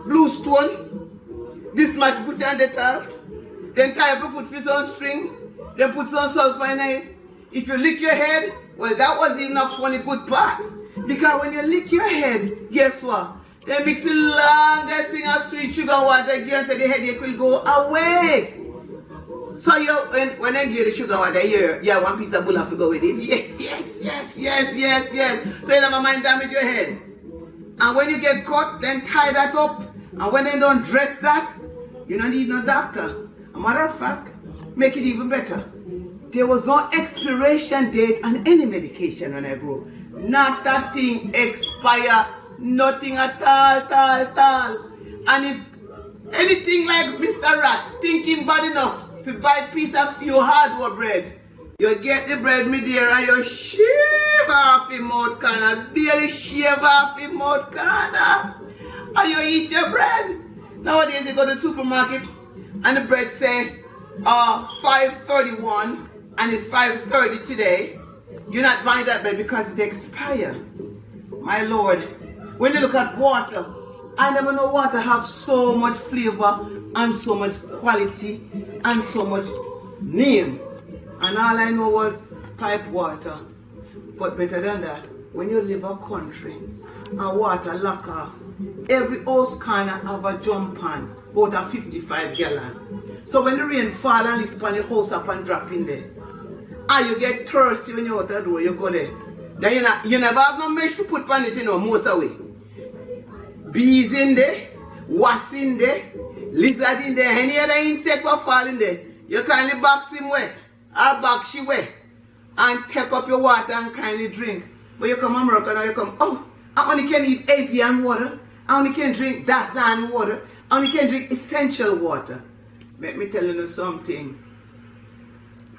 blue stone, this much put on the top, then tie up your foot on string, then put some sulfur in it. If you lick your head, well, that was enough for the good part. Because when you lick your head, guess what? They mix the longest thing of sweet sugar water again so the headache will go away. So when I give the sugar water, you have one piece of bull to go with it. Yes. So you never mind damage your head. And when you get caught, then tie that up. And when they don't dress that, you don't need no doctor. A matter of fact, make it even better. There was no expiration date on any medication when I grew up. Not that thing expire, nothing at all. And if anything like Mr. Rat thinking bad enough to buy a piece of your hardware bread, you get the bread me there and you shave off the mouth corner, barely shave off the mouth corner, and you eat your bread. Nowadays you go to the supermarket and the bread say 5.31 and it's 5.30 today. You're not buying that bread because it expires. My Lord, when you look at water, I never know water have so much flavor and so much quality and so much name. And all I know was pipe water. But better than that, when you live a country and water lock off, every house corner have a jump pan, about a 55 gallon. So when the rain fall and lick upon the house up and drop in there, and you get thirsty when you're out the door, you go there. Then you never have no mesh to put on it, most away. Bees in there, wasps in there, lizard in there, any other insect will fall in there. You kindly box him wet, or box you wet, and take up your water and kindly drink. But you come to America now, you come, I only can eat avian water, I only can drink Dazan water, I only can drink essential water. Let me tell you something.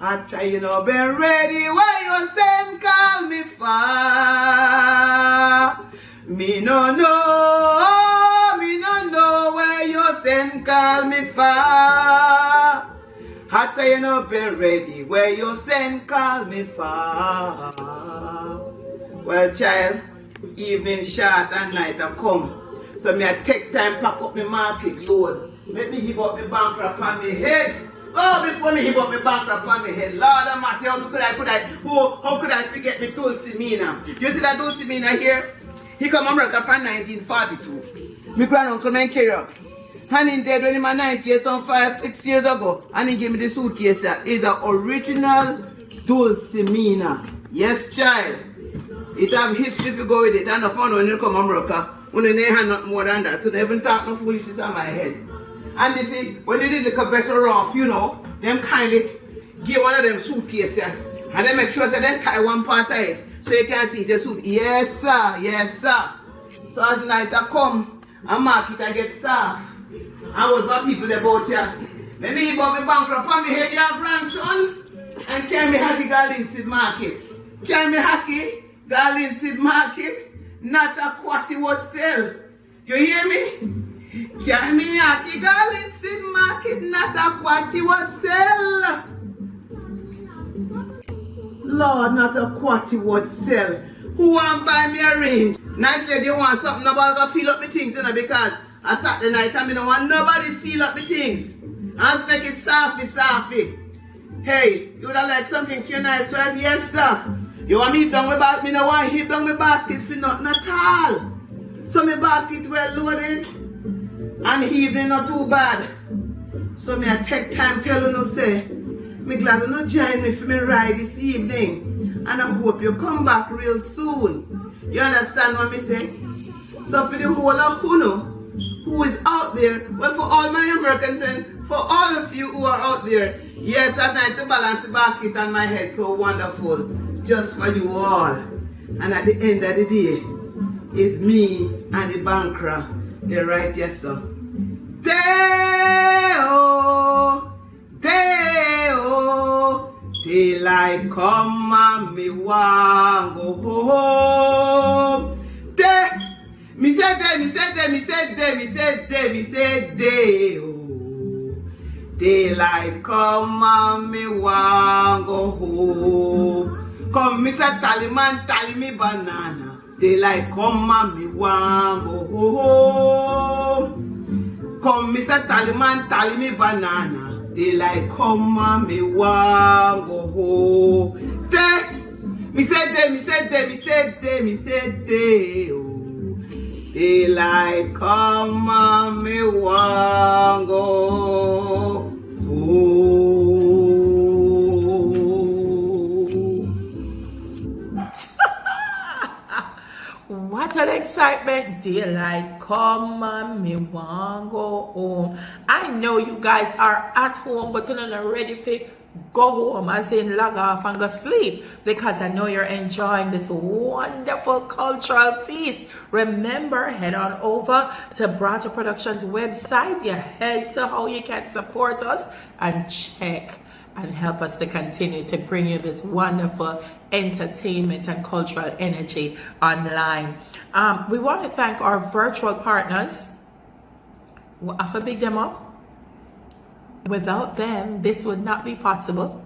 I try, be ready where you send, call me far. Me no know where you send, call me far. I try, be ready where you send, call me far. Well, child, evening short and night I come. So me I take time pack up my market load. Let me heap up my Bankra on my head. Oh, before me, he bought me Bankra on my head. Lord have mercy, how could I forget me Tulsi Mina? You see that Tulsi Mina here? He come to America from 1942. My granduncle man carry up. And he dead when he was 90 years, some 5-6 years ago. And he gave me the suitcase. It's the original Tulsi Mina. Yes, child. It have history to go with it. And I found when you come to America, when they have nothing more than that. So they haven't talked no foolishness on my head. And they see, when they did the better off, them kindly give one of them suitcases, and they make sure that they tie one part of it, so you can see the suit. Yes, sir. So as night I come, and market I get staff. I would got people about here. Let me about me Bankra on me head, your grandson, and carry me happy Garlinseed market. Carry me happy Garlinseed market, not a quality what sell. You hear me? Carry me happy Garlinseed market, not a quality what sell. Lord, not a quarter would sell. Who want buy me a range? Nice lady, you want something, nobody gonna feel up me things, you know, because I Saturday night and I don't want nobody feel up me things. I'll make it softly. Hey, you would have like something for your nice wife? Yes, sir. You want me down my basket? Me no want hit down my basket for nothing at all. So my basket well loaded and the evening not too bad. So me I take time tell you no say, me glad you no join me for me ride this evening. And I hope you come back real soon. You understand what me say? So for the whole of Uno who is out there, well for all my American friends, for all of you who are out there, yes, at night to balance the basket on my head, so wonderful. Just for you all. And at the end of the day, it's me and the Bankra. They're right, yes, sir. Day-oh, day-oh, daylight come and me want go home. Day, me said day-oh. Daylight come and me want go home. Come, Mr. Tallyman, tally me banana. Daylight come and me want go home. Come, Mr. Tallyman, tally me banana. Daylight come and me want go home. Day, me said day, oh. Daylight come and me want go home. What an excitement. Daylight come and me want go home. I know you guys are at home, but you're not ready for go home, as in log off and go sleep, because I know you're enjoying this wonderful cultural feast. Remember, head on over to Brata Productions website. You head to how you can support us and check and help us to continue to bring you this wonderful entertainment and cultural energy online. We want to thank our virtual partners. I have to big them up. Without them, this would not be possible.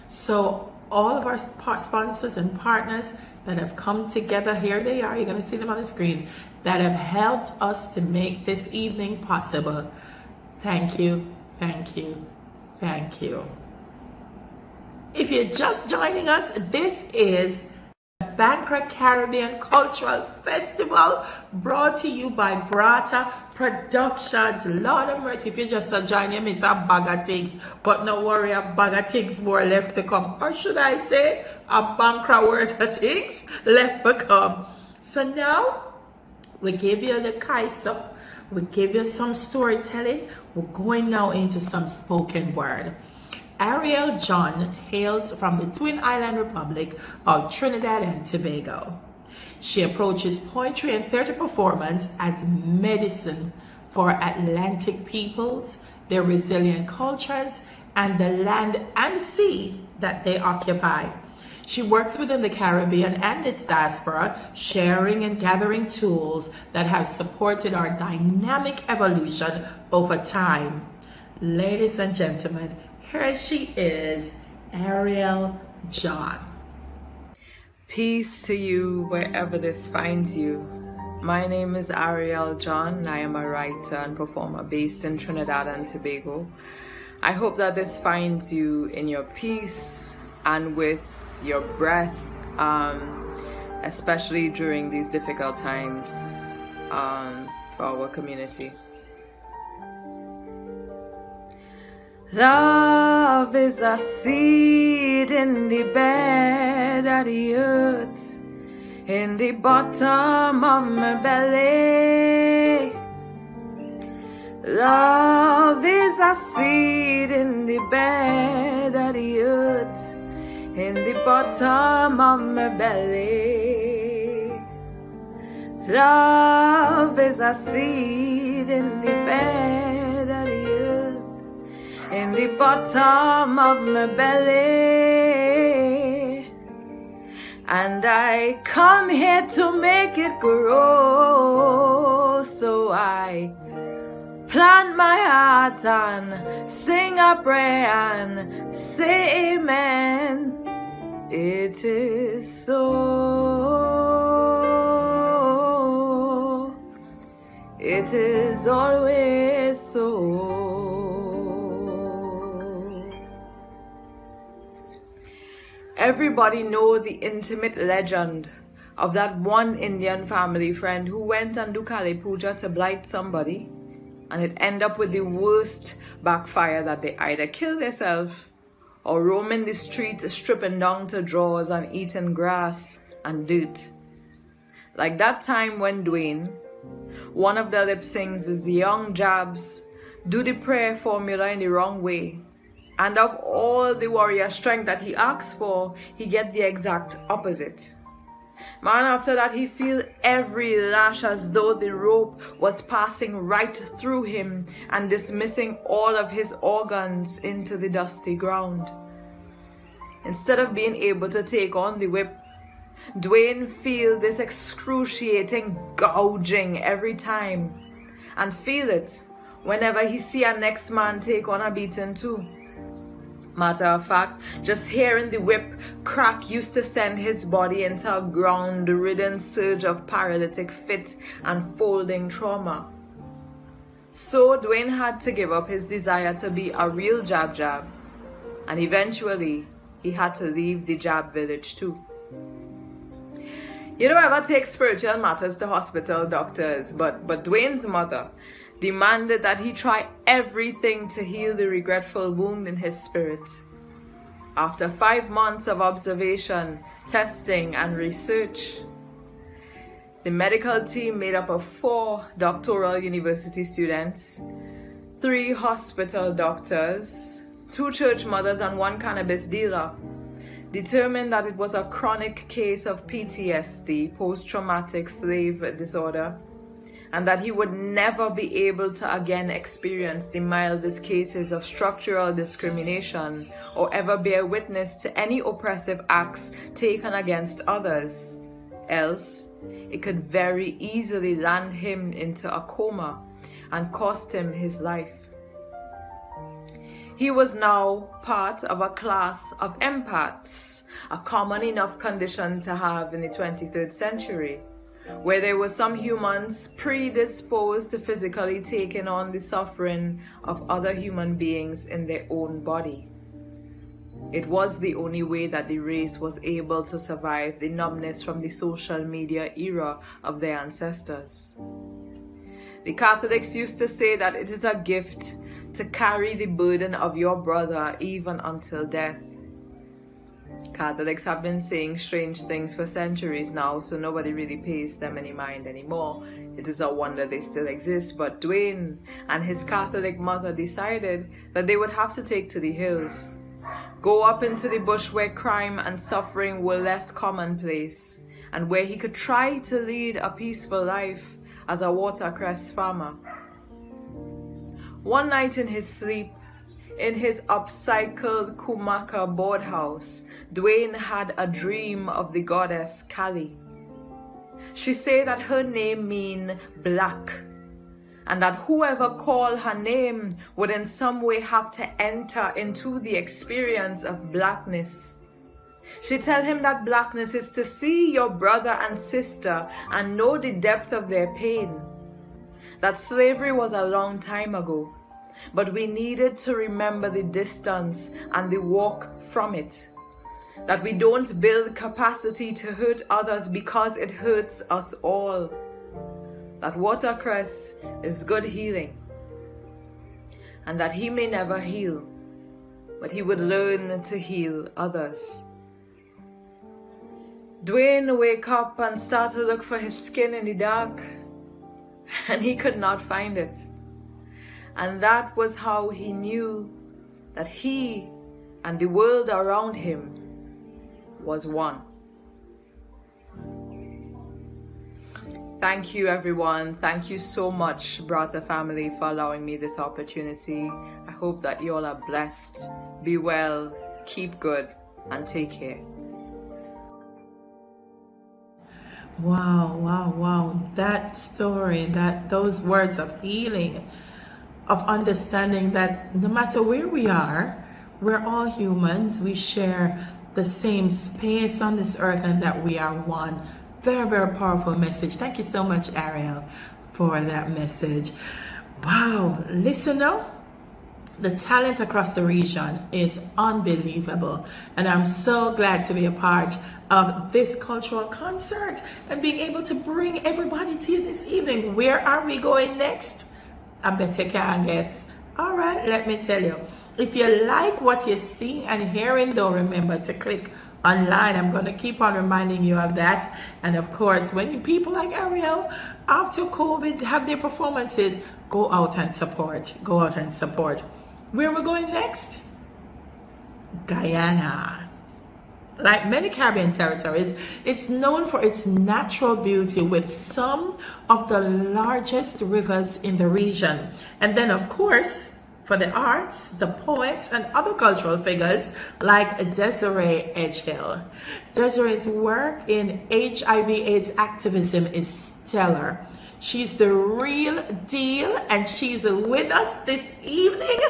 So all of our sponsors and partners that have come together, here they are, you're going to see them on the screen, that have helped us to make this evening possible. Thank you, thank you, thank you. If you're just joining us, this is the Bankra Caribbean Cultural Festival, brought to you by Brata Productions. Lord of mercy, if you just join you, miss a bag of things, but no worry, a bag of things more left to come. Or should I say, a Bankra worth of things left to come. So now, we give you the Kaiso, we give you some storytelling, we're going now into some spoken word. Ariel John hails from the Twin Island Republic of Trinidad and Tobago. She approaches poetry and theater performance as medicine for Atlantic peoples, their resilient cultures, and the land and sea that they occupy. She works within the Caribbean and its diaspora, sharing and gathering tools that have supported our dynamic evolution over time. Ladies and gentlemen, here she is, Ariel John. Peace to you wherever this finds you. My name is Ariel John. I am a writer and performer based in Trinidad and Tobago. I hope that this finds you in your peace and with your breath, especially during these difficult times for our community. Love is a seed in the bed of the earth, in the bottom of my belly. Love is a seed in the bed of the earth, in the bottom of my belly. Love is a seed in the bed of the earth, in the bottom of my belly. And I come here to make it grow, so I plant my heart and sing a prayer and say amen. It is so. It is always so. Everybody know the intimate legend of that one Indian family friend who went and do Kali Puja to blight somebody, and it end up with the worst backfire, that they either kill themselves or roaming the streets stripping down to drawers and eating grass and dirt. Like that time when Dwayne, one of the lip syncs is young jabs, do the prayer formula in the wrong way, and of all the warrior strength that he asks for, he get the exact opposite. Man, after that he feel every lash as though the rope was passing right through him and dismissing all of his organs into the dusty ground. Instead of being able to take on the whip, Dwayne feel this excruciating gouging every time, and feel it whenever he see a next man take on a beating too. Matter of fact, just hearing the whip crack used to send his body into a ground-ridden surge of paralytic fit and folding trauma. So Dwayne had to give up his desire to be a real jab, and eventually he had to leave the jab village too. You don't ever take spiritual matters to hospital doctors, but Dwayne's mother demanded that he try everything to heal the regretful wound in his spirit. After 5 months of observation, testing, and research, the medical team made up of 4 doctoral university students, 3 hospital doctors, 2 church mothers, and 1 cannabis dealer, determined that it was a chronic case of PTSD, post-traumatic slave disorder, and that he would never be able to again experience the mildest cases of structural discrimination or ever bear witness to any oppressive acts taken against others. Else, it could very easily land him into a coma and cost him his life. He was now part of a class of empaths, a common enough condition to have in the 23rd century, where there were some humans predisposed to physically taking on the suffering of other human beings in their own body. It was the only way that the race was able to survive the numbness from the social media era of their ancestors. The Catholics used to say that it is a gift to carry the burden of your brother even until death. Catholics have been saying strange things for centuries now, so nobody really pays them any mind anymore. It is a wonder they still exist, but Dwayne and his Catholic mother decided that they would have to take to the hills, go up into the bush where crime and suffering were less commonplace, and where he could try to lead a peaceful life as a watercress farmer. One night in his sleep, in his upcycled Kumaka board house, Dwayne had a dream of the goddess Kali. She said that her name mean black, and that whoever called her name would in some way have to enter into the experience of blackness. She tell him that blackness is to see your brother and sister and know the depth of their pain. That slavery was a long time ago, but we needed to remember the distance and the walk from it. That we don't build capacity to hurt others because it hurts us all. That watercress is good healing, and that he may never heal, but he would learn to heal others. Dwayne wake up and start to look for his skin in the dark, and he could not find it. And that was how he knew that he and the world around him was one. Thank you, everyone. Thank you so much, Brata family, for allowing me this opportunity. I hope that you all are blessed. Be well, keep good, and take care. Wow, wow, wow. That story, those words of healing, of understanding that no matter where we are, we're all humans. We share the same space on this earth and that we are one. Very, very powerful message. Thank you so much, Ariel, for that message. Wow, listen now. The talent across the region is unbelievable, and I'm so glad to be a part of this cultural concert and being able to bring everybody to you this evening. Where are we going next? I bet you can't guess. All right, let me tell you. If you like what you're seeing and hearing, don't remember to click online. I'm going to keep on reminding you of that. And of course, when people like Ariel, after COVID, have their performances, go out and support. Go out and support. Where are we going next? Guyana. Like many Caribbean territories, it's known for its natural beauty with some of the largest rivers in the region. And then, of course, for the arts, the poets, and other cultural figures like Desiree Edgehill. Desiree's work in HIV/AIDS activism is stellar. She's the real deal, and she's with us this evening.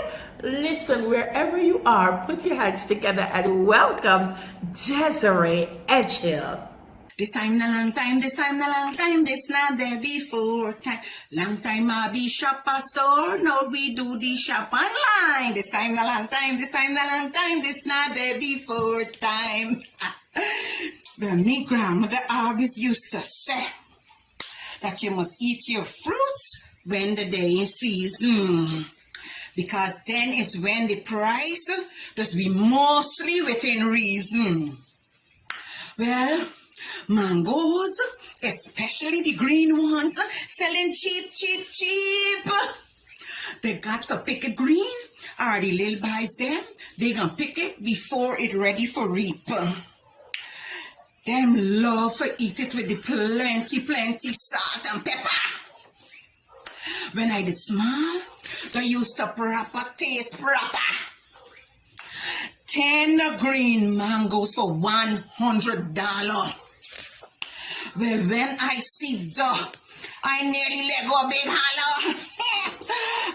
Listen, wherever you are, put your hands together and welcome Desiree Edgehill. This time, no long time, this time, no long time, this not there before time. Long time I be shop a store, now we do the shop online. This time, no long time, this time, no long time, this not there before time. Well, me grandmother always used to say that you must eat your fruits when the day is season. Because then is when the price does be mostly within reason. Well, mangoes, especially the green ones, selling cheap, cheap, cheap. They got to pick it green, or the little boys them, they gonna pick it before it ready for reap. Them love to eat it with the plenty salt and pepper. When I did small, they used to proper taste proper. 10 green mangoes for $100. Well, when I see I nearly let go a big hollow.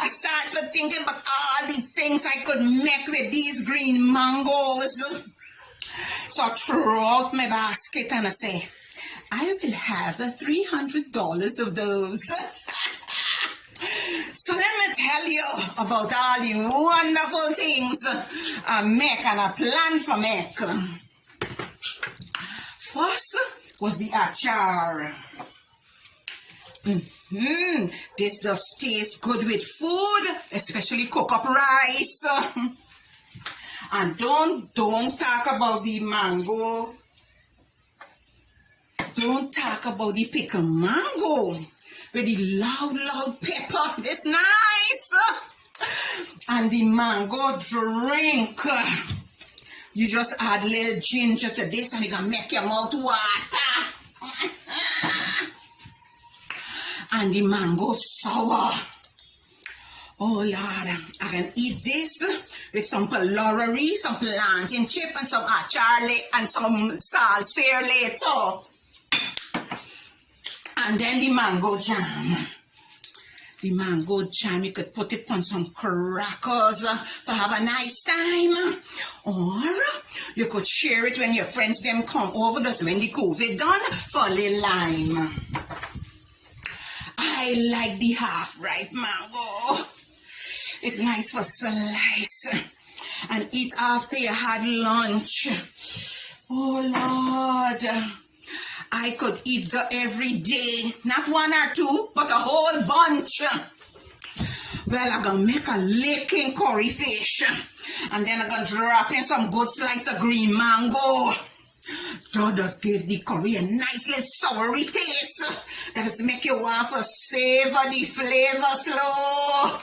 I started to thinking about all the things I could make with these green mangoes. So I throw out my basket and I say, I will have $300 of those. So let me tell you about all the wonderful things I make and I plan for make. First was the achar. This does taste good with food, especially cook up rice. And don't talk about the mango. Don't talk about the pickled mango with the loud pepper. It's nice. And the mango drink. You just add a little ginger to this and it can make your mouth water. And the mango sour. Oh Lord, I can eat this with some pylori, some plantain chip, and some achar and some salsa later. And then the mango jam. The mango jam, you could put it on some crackers to have a nice time. Or you could share it when your friends them come over, just when the COVID done, for a little lime. I like the half-ripe mango. It's nice for slice and eat after you had lunch. Oh Lord, I could eat that every day, not one or two, but a whole bunch. Well, I'm gonna make a licking curry fish, and then I'm gonna drop in some good slice of green mango. That just give the curry a nice little soury taste. That just make you want to savor the flavor slow.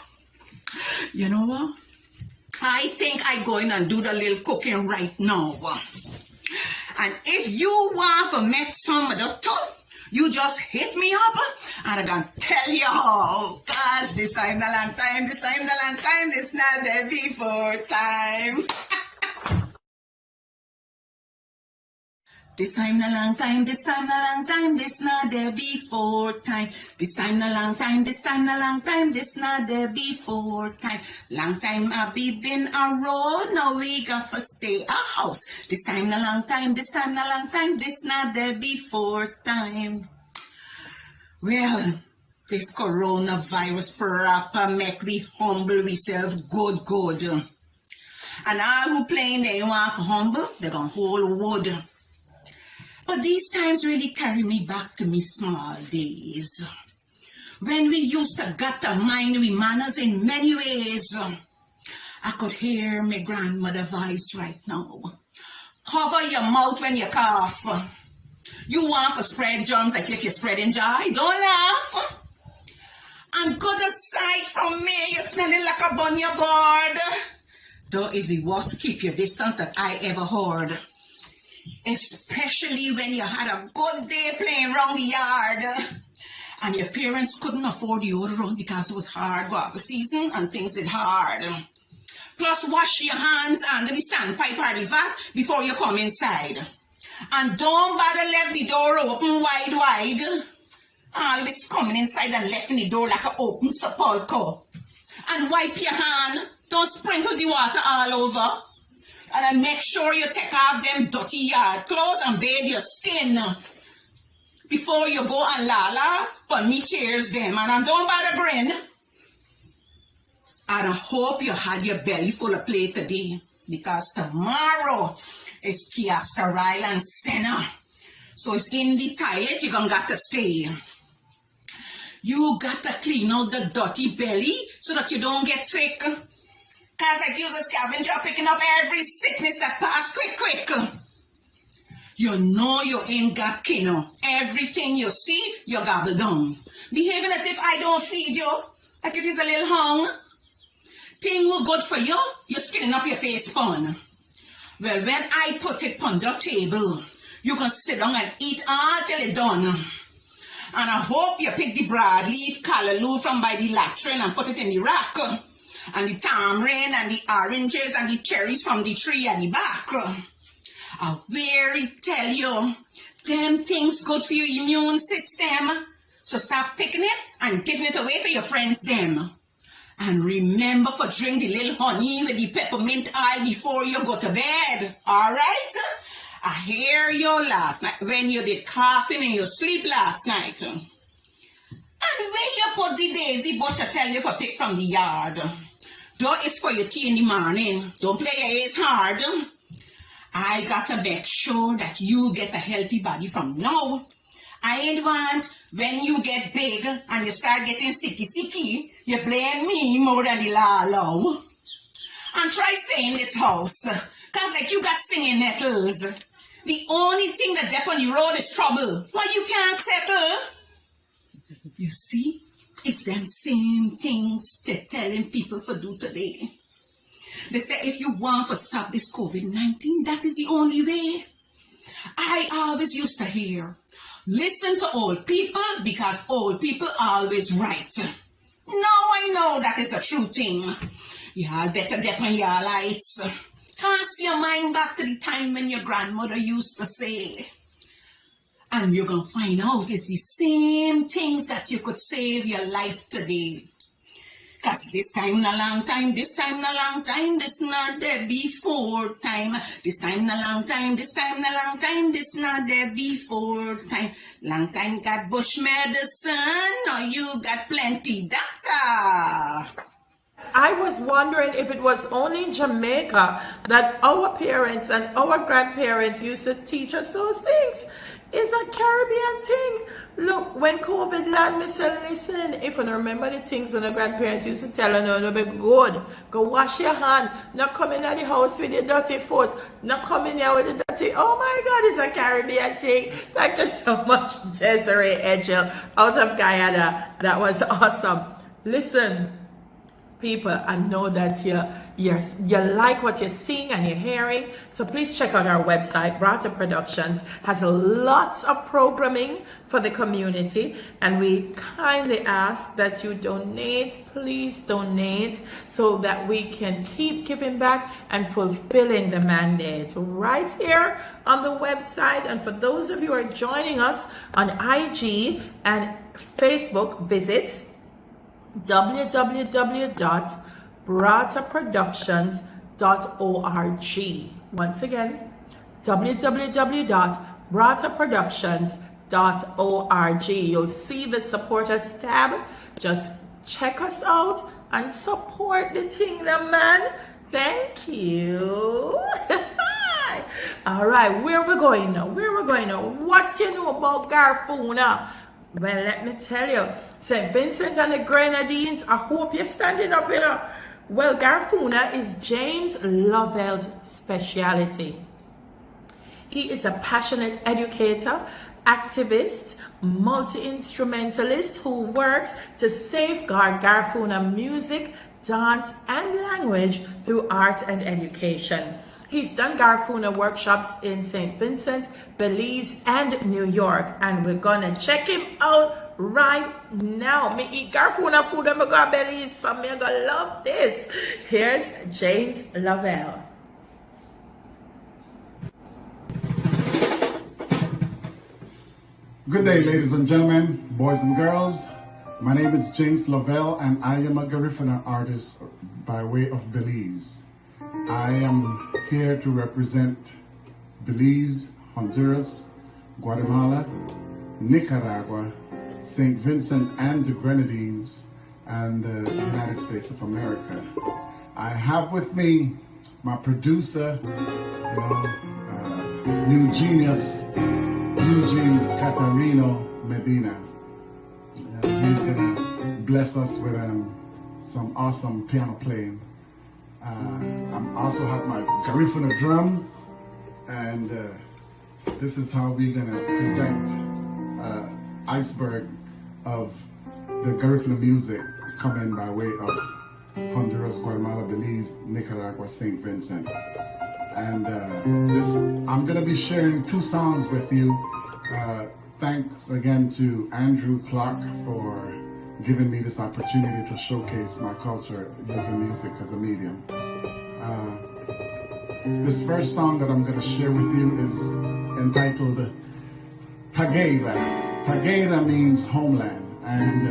You know what? I think I'm going and do the little cooking right now. And if you want to make some of the too, you just hit me up and I can tell you how. Cause this time the long time, this time the long time, this not the before time. This time a long time, this time a long time, this not there before time. This time a long time, this time a long time, this not there before time. Long time I be been a road, now we got to stay a house. This time a long time, this time a long time, this not there before time. Well, this coronavirus proper make we humble ourselves good. And all who playing they want for humble, they gonna hold wood. But these times really carry me back to me small days, when we used to got to mind we manners in many ways. I could hear my grandmother voice right now. Cover your mouth when you cough. You want to spread germs like if you're spreading joy. Don't laugh. And good aside from me, you're smelling like a bunya board. Though is the worst keep your distance that I ever heard. Especially when you had a good day playing around the yard and your parents couldn't afford you to run because it was hard water season and things did hard. Plus wash your hands under the standpipe or the vat before you come inside. And don't bother left the door open wide. Always coming inside and left the door like an open sepulchre. And wipe your hand. Don't sprinkle the water all over. And then make sure you take off them dirty yard clothes and bathe your skin before you go and la but me cheers them. And don't bother grin. And I hope you had your belly full of play today, because tomorrow is Kiasta and Senna. So it's in the toilet you're gonna got to stay. You got to clean out the dirty belly so that you don't get sick. Cause like you're a scavenger picking up every sickness that pass quick. You know you ain't got kino. Everything you see, you gobble down. Behaving as if I don't feed you, like if it's a little hung. Thing will good for you, you're skinning up your face pun. Well, when I put it on the table, you can sit down and eat all till it's done. And I hope you pick the broadleaf callaloo from by the latrine and put it in the rack. And the tamarind and the oranges and the cherries from the tree at the back. I very tell you, them things good for your immune system. So stop picking it and giving it away to your friends them. And remember for drink the little honey with the peppermint oil before you go to bed. Alright? I hear you last night when you did coughing in your sleep last night. And where you put the daisy bush I tell you for pick from the yard. Though it's for your tea in the morning. Don't play your ace hard. I got to make sure that you get a healthy body from now. I ain't want when you get big and you start getting sicky, you blame me more than the law allow. And try staying in this house. Cause like you got stinging nettles. The only thing that dep on the road is trouble. Why you can't settle? You see? It's them same things they're telling people to do today. They say if you want to stop this COVID-19, that is the only way. I always used to hear, listen to old people because old people always right. Now I know that is a true thing. Y'all better dep on your lights. Cast your mind back to the time when your grandmother used to say. And you're going to find out it's the same things that you could save your life today. Because this time in a long time, this time in a long time, this not there before time. This time in a long time, this time in a long time, this not there before time. Long time got bush medicine, now you got plenty doctor. I was wondering if it was only in Jamaica that our parents and our grandparents used to teach us those things. It's a Caribbean thing. Look, when COVID land, me said, listen, if you remember the things that our grandparents used to tell us, no, be good. Go wash your hand. Not come in the house with your dirty foot. Not come in here with the dirty. Oh my God, it's a Caribbean thing. Thank you so much, Desiree Edgel, out of Guyana. That was awesome. Listen, people and know that you like what you're seeing and you're hearing. So please check out our website. Brata Productions has lots of programming for the community, and we kindly ask that you donate. Please donate so that we can keep giving back and fulfilling the mandate right here on the website. And for those of you who are joining us on IG and Facebook, visit www.brataproductions.org. Once again, www.brataproductions.org. You'll see the support us tab. Just check us out and support the thing, man. Thank you. All right, where we going now? What you know about Garfuna? Well, let me tell you, St. Vincent and the Grenadines, I hope you're standing up here. Well, Garfuna is James Lovell's speciality. He is a passionate educator, activist, multi-instrumentalist who works to safeguard Garfuna music, dance, and language through art and education. He's done Garfuna workshops in St. Vincent, Belize, and New York, and we're gonna check him out right now. Me eat Garfuna food and me go to Belize, so me gonna love this. Here's James Lovell. Good day, ladies and gentlemen, boys and girls. My name is James Lovell, and I am a Garifuna artist by way of Belize. I am here to represent Belize, Honduras, Guatemala, Nicaragua, St. Vincent and the Grenadines, and the United States of America. I have with me my producer, new genius, Eugene Catarino Medina. He's gonna bless us with some awesome piano playing. I also have my Garifuna drums, and this is how we're gonna present iceberg of the Garifuna music coming by way of Honduras, Guatemala, Belize, Nicaragua, St. Vincent. And I'm gonna be sharing 2 songs with you. Thanks again to Andrew Clark for giving me this opportunity to showcase my culture using music as a medium. This first song that I'm going to share with you is entitled Tagueira. Tagueira means homeland, and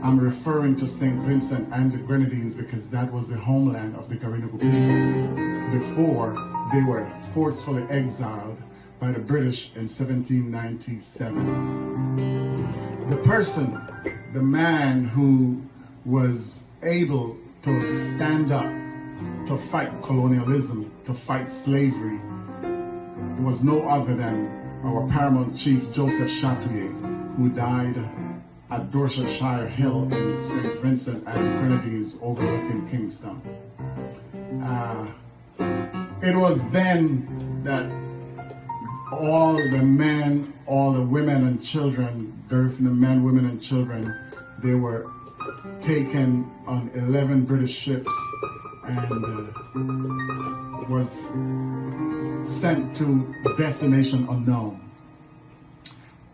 I'm referring to St. Vincent and the Grenadines because that was the homeland of the Garinagu people before they were forcefully exiled by the British in 1797. The man who was able to stand up to fight colonialism, to fight slavery, was no other than our paramount chief Joseph Chatouillet, who died at Dorsetshire Hill in St. Vincent and the Grenadines overlooking Kingston. It was then that all the men, all the women and children, Garifuna men, women and children, they were taken on 11 British ships and was sent to a destination unknown.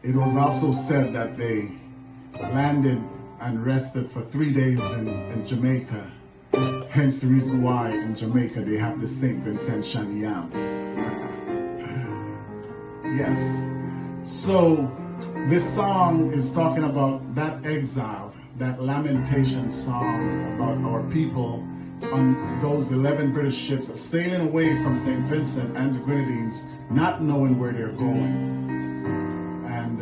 It was also said that they landed and rested for 3 days in Jamaica, hence the reason why in Jamaica they have the St. Vincent Shaniyam. Yes. So this song is talking about that exile, that lamentation song about our people on those 11 British ships sailing away from St. Vincent and the Grenadines, not knowing where they're going. And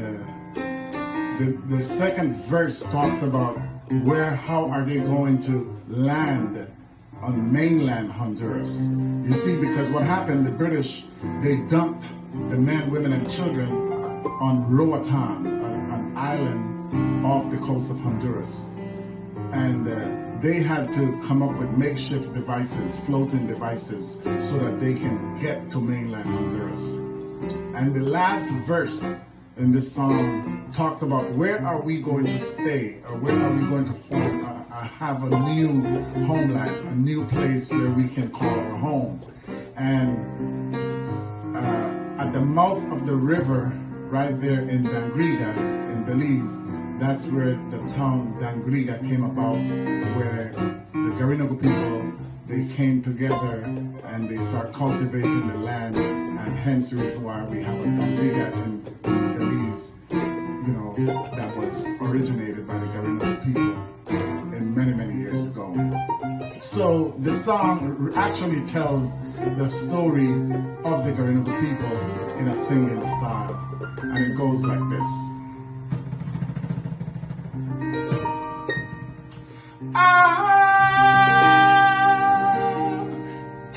the second verse talks about how are they going to land on mainland Honduras. You see, because what happened, the British, they dumped the men, women, and children on Roatan, an island off the coast of Honduras. And they had to come up with makeshift devices, floating devices, so that they can get to mainland Honduras. And the last verse in this song talks about where are we going to stay, or where are we going to have a new homeland, a new place where we can call our home. And at the mouth of the river, right there in Dangriga, in Belize, that's where the town Dangriga came about, where the Garinagu people, they came together and they start cultivating the land, and hence the reason why we have a Dangriga in Belize, you know, that was originated by the Garinagu people in many, many years ago. So the song actually tells the story of the Garinagu people in a singing style, and it goes like this.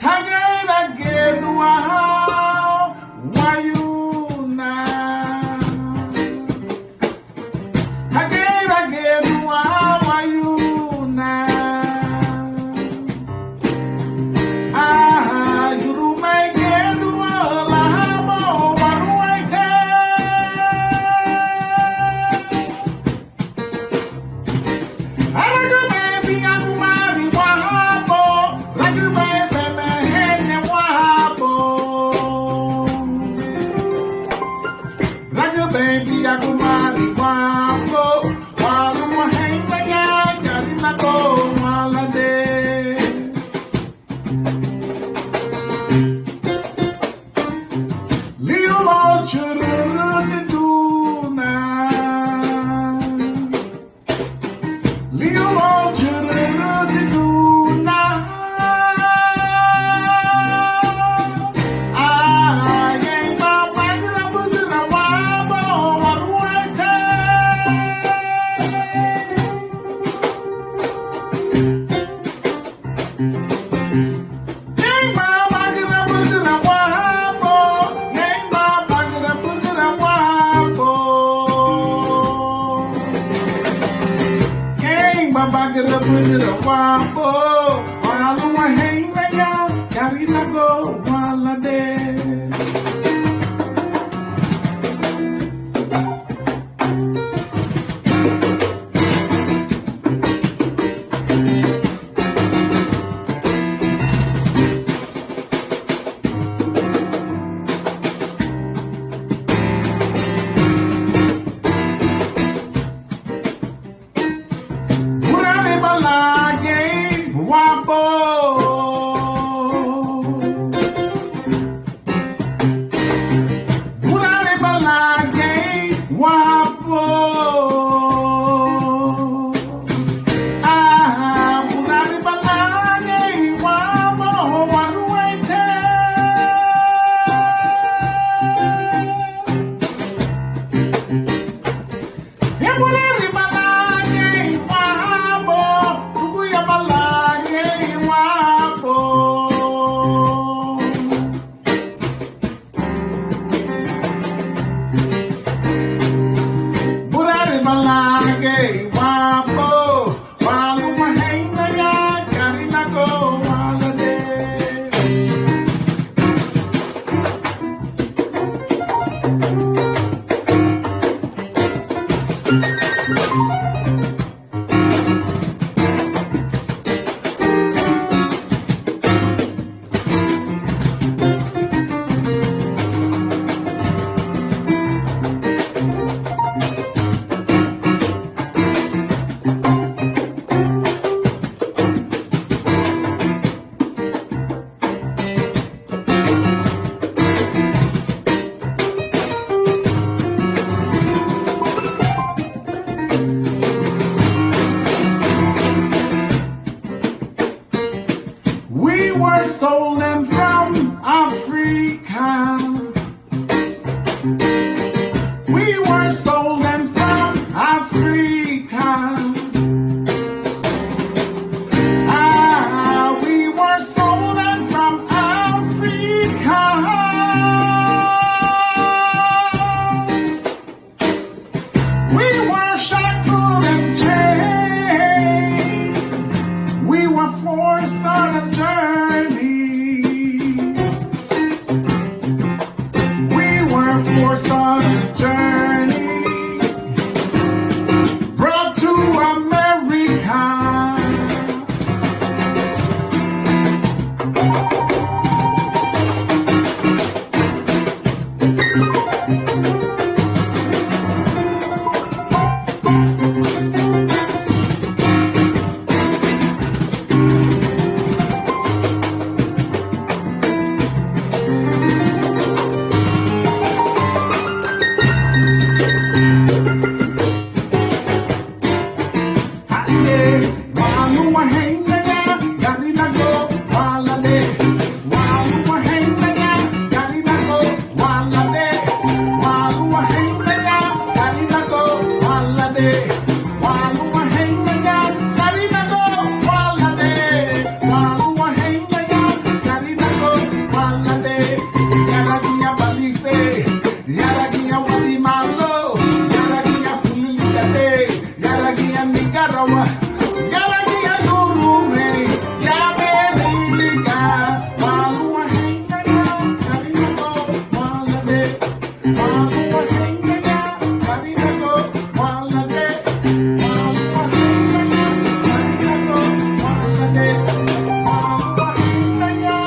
Tagada gedwa wayuna. Tagada gedwa wayuna. Yurumai gedwa lahabo waruaite. Walua hengaya, garina go, walade. Walua hengaya, garina go, walade. Walua hengaya, garina go, walade. Walua hengaya, garina go, walade. Walua hengaya, garina go, walade. Yaragiya balise, yaragiya wali malo, yaragiya pulilikate, yaragiya Nicaragua, yaragiya Yurume, yamerika. Walua hengaya, garina go, walade. Walua hengaya, garina go, walade. Walua hengaya, garina go, walade. Walua hengaya.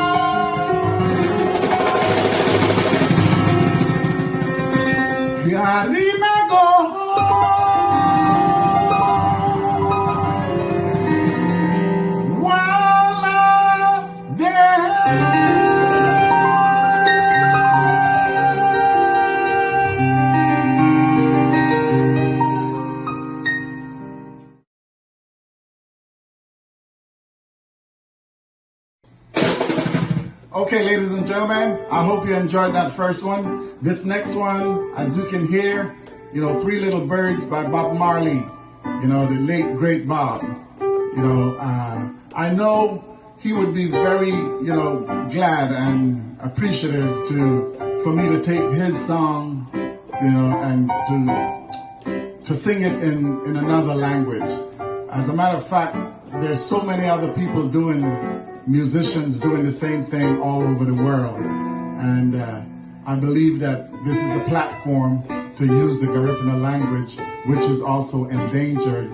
Garina go. Okay, ladies and gentlemen, I hope you enjoyed that first one. This next one, as you can hear, Three Little Birds by Bob Marley, the late great Bob. I know he would be very, glad and appreciative for me to take his song, and to sing it in another language. As a matter of fact, there's so many other people musicians doing the same thing all over the world. And I believe that this is a platform to use the Garifuna language, which is also endangered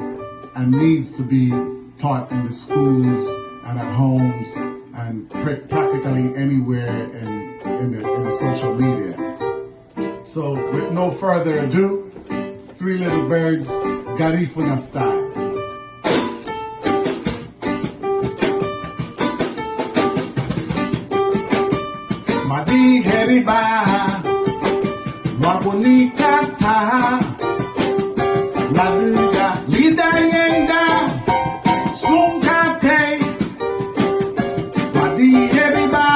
and needs to be taught in the schools and at homes and practically anywhere in the social media. So with no further ado, Three Little Birds, Garifuna style. Madi heriba, wabunika ta, laduga lida yenda, sunkate. Madi heriba,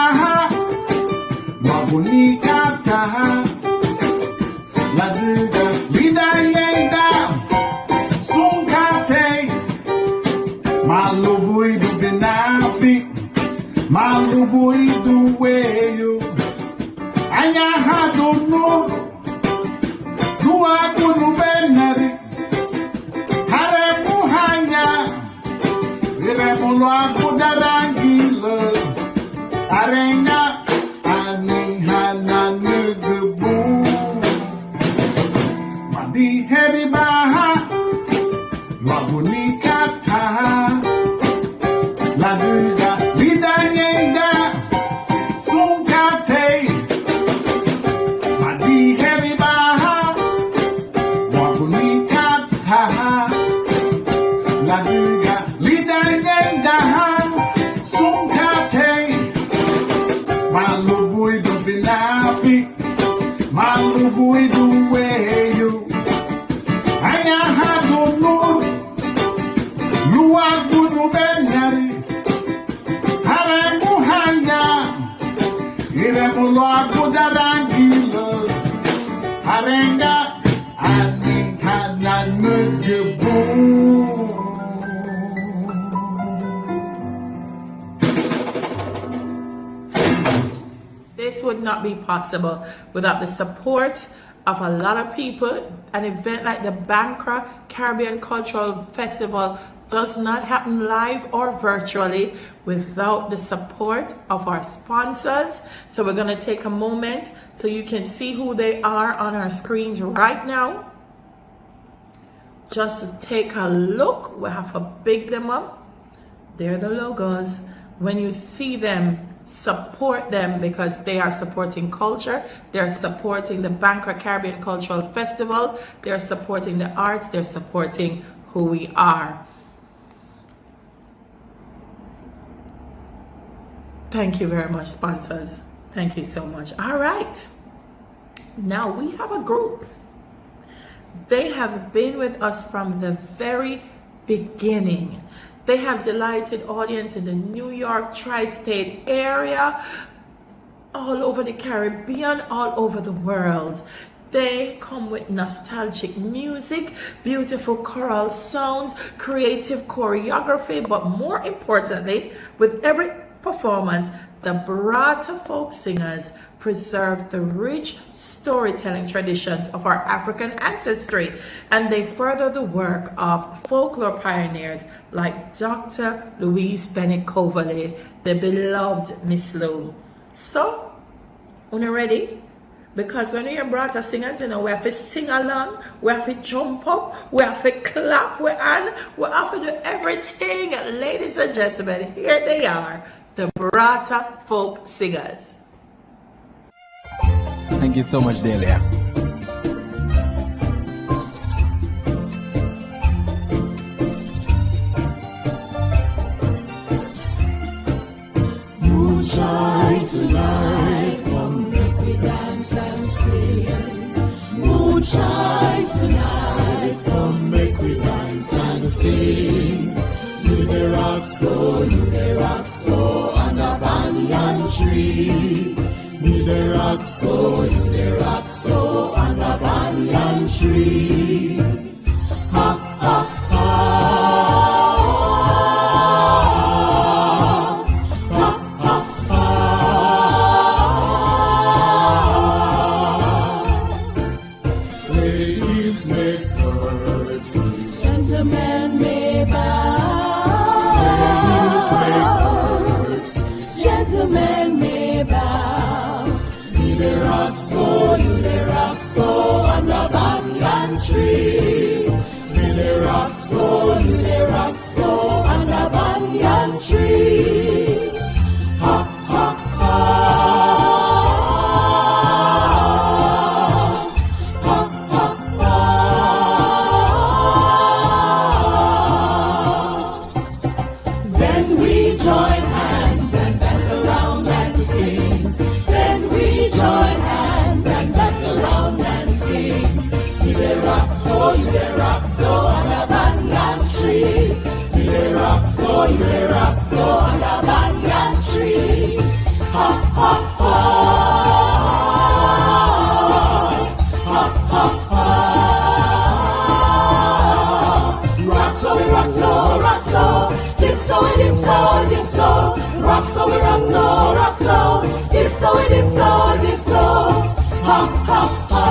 wabunika ta, laduga lida yenda, sunkate. Malubui du benafi, malubui du weyu. Anya haduno, dua kunu benari, hare muhanya, vire mulwa kudarangila, arenga ani hana nugubu, madi heribaha, wabunika taha, laduga vidanyenda, sunkate. Malubui du weyu, anya haduno, luwa gunu benyari, hare muhanya, ire mulwa kudarangila, harenga anikana nujubu. This would not be possible without the support of a lot of people. An event like the Bankra Caribbean Cultural Festival does not happen live or virtually without the support of our sponsors. So we're going to take a moment so you can see who they are on our screens right now. Just take a look. We have to big them up. They're the logos. When you see them, support them because they are supporting culture. They're supporting the Bankra Caribbean Cultural Festival. They're supporting the arts. They're supporting who we are. Thank you very much, sponsors. Thank you so much. All right. Now we have a group. They have been with us from the very beginning. They have delighted audience in the New York tri-state area, all over the Caribbean, all over the world. They come with nostalgic music, beautiful choral sounds, creative choreography, but more importantly, with every performance, the Barata folk singers preserve the rich storytelling traditions of our African ancestry, and they further the work of folklore pioneers like Dr. Louise Bennett Coverley, the beloved Miss Lou. So, are ready? Because when we are Barata singers, you know, we have to sing along, we have to jump up, we have to clap, we have to do everything. Ladies and gentlemen, here they are, the Barata folk singers. Thank you so much, Delia. Moonshine tonight, come make we dance and sing. Moonshine tonight, come make we dance and sing. You the rock slow on a banyan tree. You the rock slow on a banyan tree. Ha ha ha. Gentlemen may bow. You the rock slow on the banyan tree. You the rock slow on the banyan tree. Ha ha ha. You the rock slow on the banyan tree. You the rock slow on the banyan tree. Ha ha ha. Ha ha ha. Rock so, dip so. Rock so, dip so. Ha ha ha.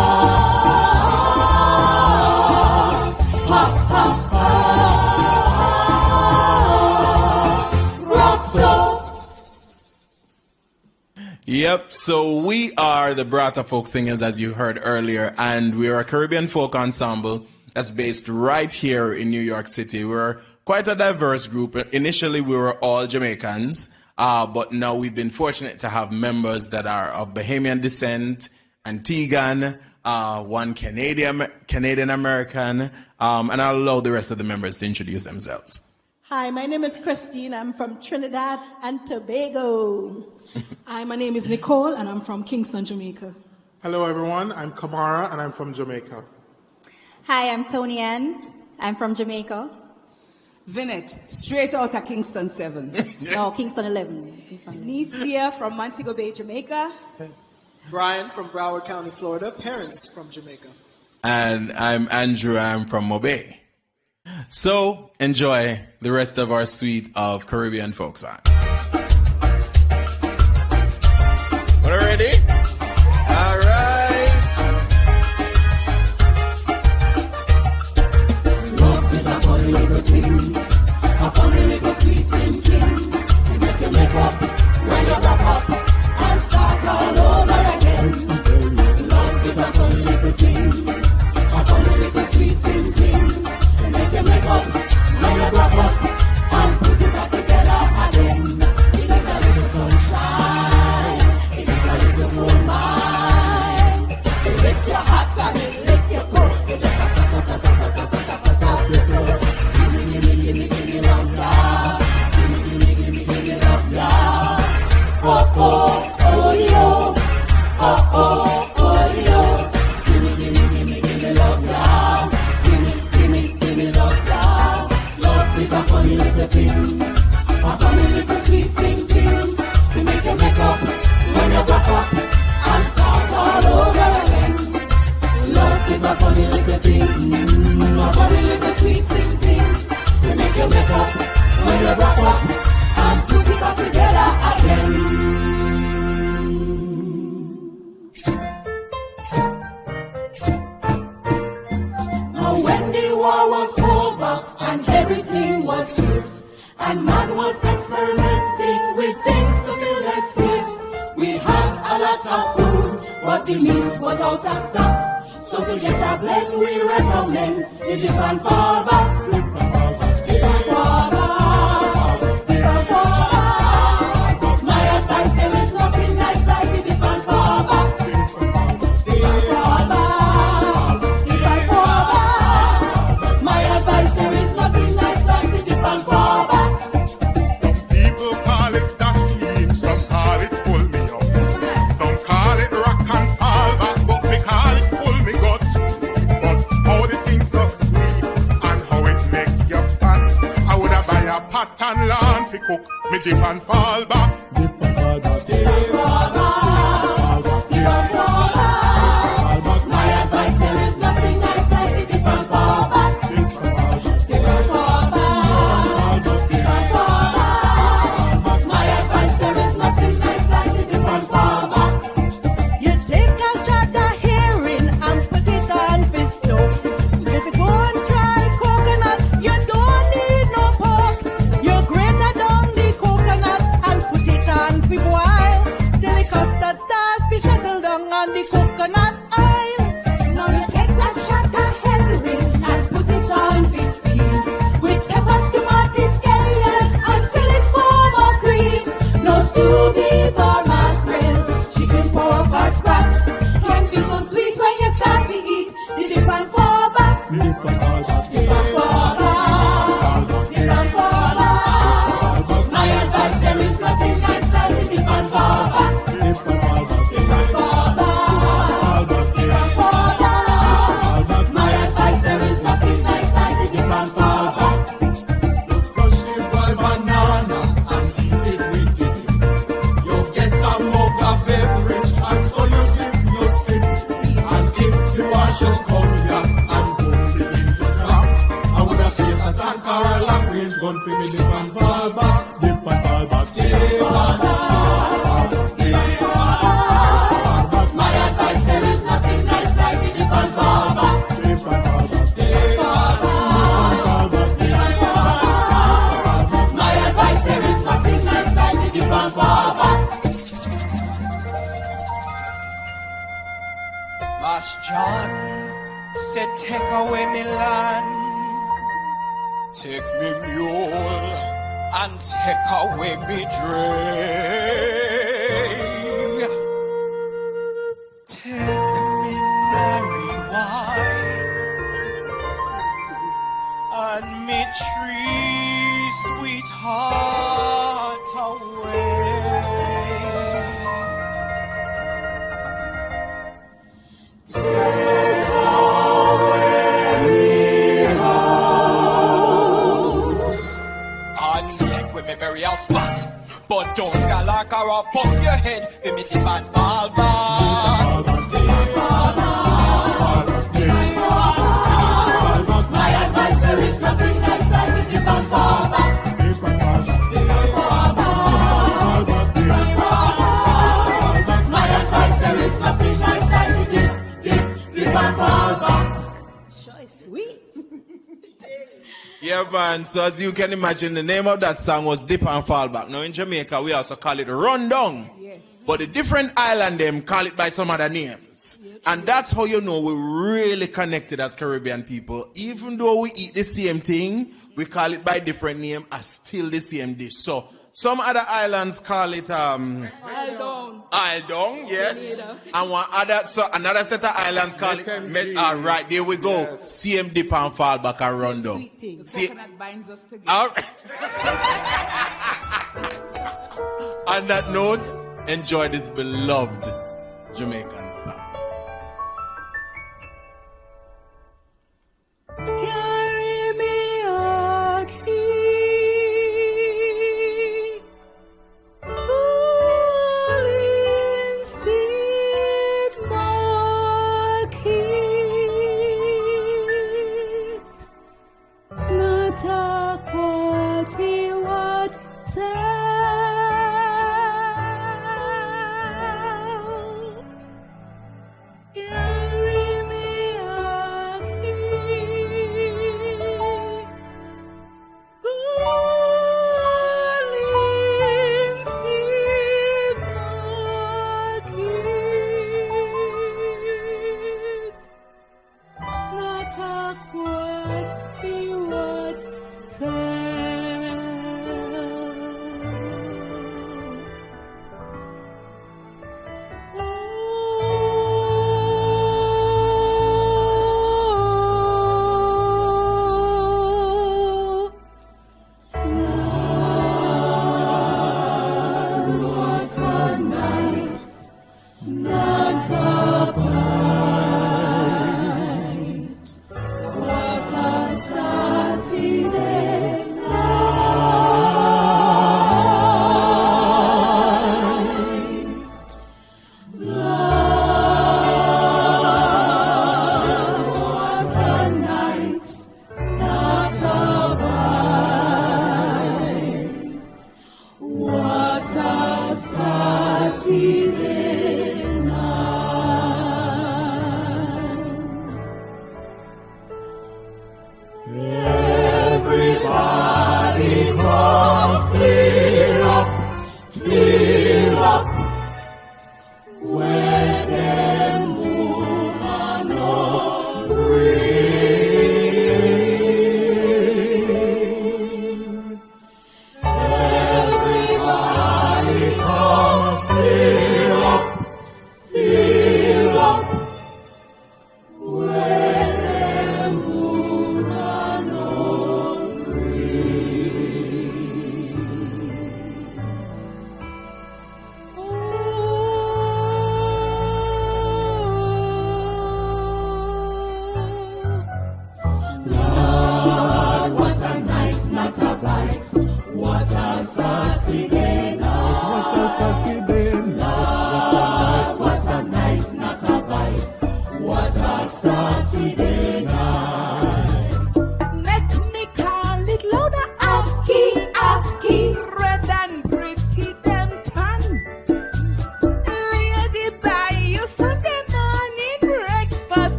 Yep, so we are the Barata Folk Singers, as you heard earlier, and we are a Caribbean folk ensemble that's based right here in New York City. We're quite a diverse group. Initially, we were all Jamaicans, but now we've been fortunate to have members that are of Bahamian descent, Antiguan, one Canadian American, and I'll allow the rest of the members to introduce themselves. Hi, my name is Christine. I'm from Trinidad and Tobago. Hi, my name is Nicole, and I'm from Kingston, Jamaica. Hello, everyone. I'm Kamara, and I'm from Jamaica. Hi, I'm Tony Ann. I'm from Jamaica. Vinette, straight out of Kingston 7. No, Kingston 11. Nicia from Montego Bay, Jamaica. Brian from Broward County, Florida. Parents from Jamaica. And I'm Andrew. I'm from Mobay. So enjoy the rest of our suite of Caribbean folk songs. We're ready? All right. Love is a funny little thing, a funny little sweet sing. You make you make up when you wrap up and start all over again. Love is a funny little thing, a funny little sweet sing. You make up when you wrap up and put it back together again. It is a little sunshine. It is a little is a funny little thing, a funny little sweet sing thing. We make you make up when you back up and start all over again. Love is a funny little thing, a funny little sweet sing thing. We make you make up when you back up and put it back together again. Now when the war was over and everything was fierce, and man was experimenting with things to fill their space, we had a lot of food, but the meat was out of stock. So to get a blend, we recommend the dip and fall back. Dip and fall back. Dip and fall back. My advice, there is nothing nice like the dip and fall back. Dip and fall back. Dip and fall back. My advice, there is nothing nice like the dip and fall back. People call it dashing, some call it pull me up, some call it rock and fall back, but me call it pull me gut. But how the things so sweet and how it make you fat, I woulda buy a pot and lawn to cook me dip and fall back. Dip and fall back. Dip and fall back. Dip and fall back. My advice, there is nothing nice like the dip and fall back. Dip and fall back. Dip and fall back. Dip and fall back. My advice, there is nothing nice like the dip and fall back. You take a shot of herring and put it on the stove. If you go and try coconut, you don't need no pork. You grate down the coconut and put it on the boil till the custard starts to settle down on the coconut oil. Now you take that shot of herring and put it on the steam with peppers, tomatoes, scallion until it form a cream. No stew, beef or mackerel, chicken, pork or scratch can be so sweet when you start to eat. The dip and fall back. Dip and fall back. Dip and fall back. Dip and fall back. My advice, there is nothing nice like the dip and fall back. Dip and fall back. Dip and fall back. Dip and fall back. My advice, there is nothing nice like the dip and fall back. You crush the boiled banana and eat it with the dip. You get a mug of beverage and so you dip your sip. And if you wash your cognac and go begin to clap, I would have faced a tank or a long range gun for me dip and fall back. Dip and fall back. Dip and fall back. Dip and fall back. My advice, there is nothing nice like the dip and fall back. Dip and fall back. Dip and fall back. Dip and fall back. My advice, there is nothing nice like the dip and fall back. Master John said, take away me land, take me mule, and take away me drink. Take me merry wife, and me tree sweetheart away. Take away me house. And take with me burial spot, but don't scalak or bust your head, for me dip and fall back. My advice, there is nothing nice like the dip and fall back. Dip and fall back. Dip and fall back. My advice, there is nothing nice like the dip and fall back. Sure is sweet. Yeah, man. So as you can imagine, the name of that song was Dip and Fall Back. Now in Jamaica, we also call it Rundown. Yes. But the different island them call it by some other names. And that's how you know we're really connected as Caribbean people. Even though we eat the same thing, we call it by different name as still the same dish. So some other islands call it Aldong, yes. And one other, so another set of islands call it right, there we go. Yes. Same dip and fall back and run down. Coconut binds us together. On that note, enjoy this beloved Jamaican song. Carry me, oh,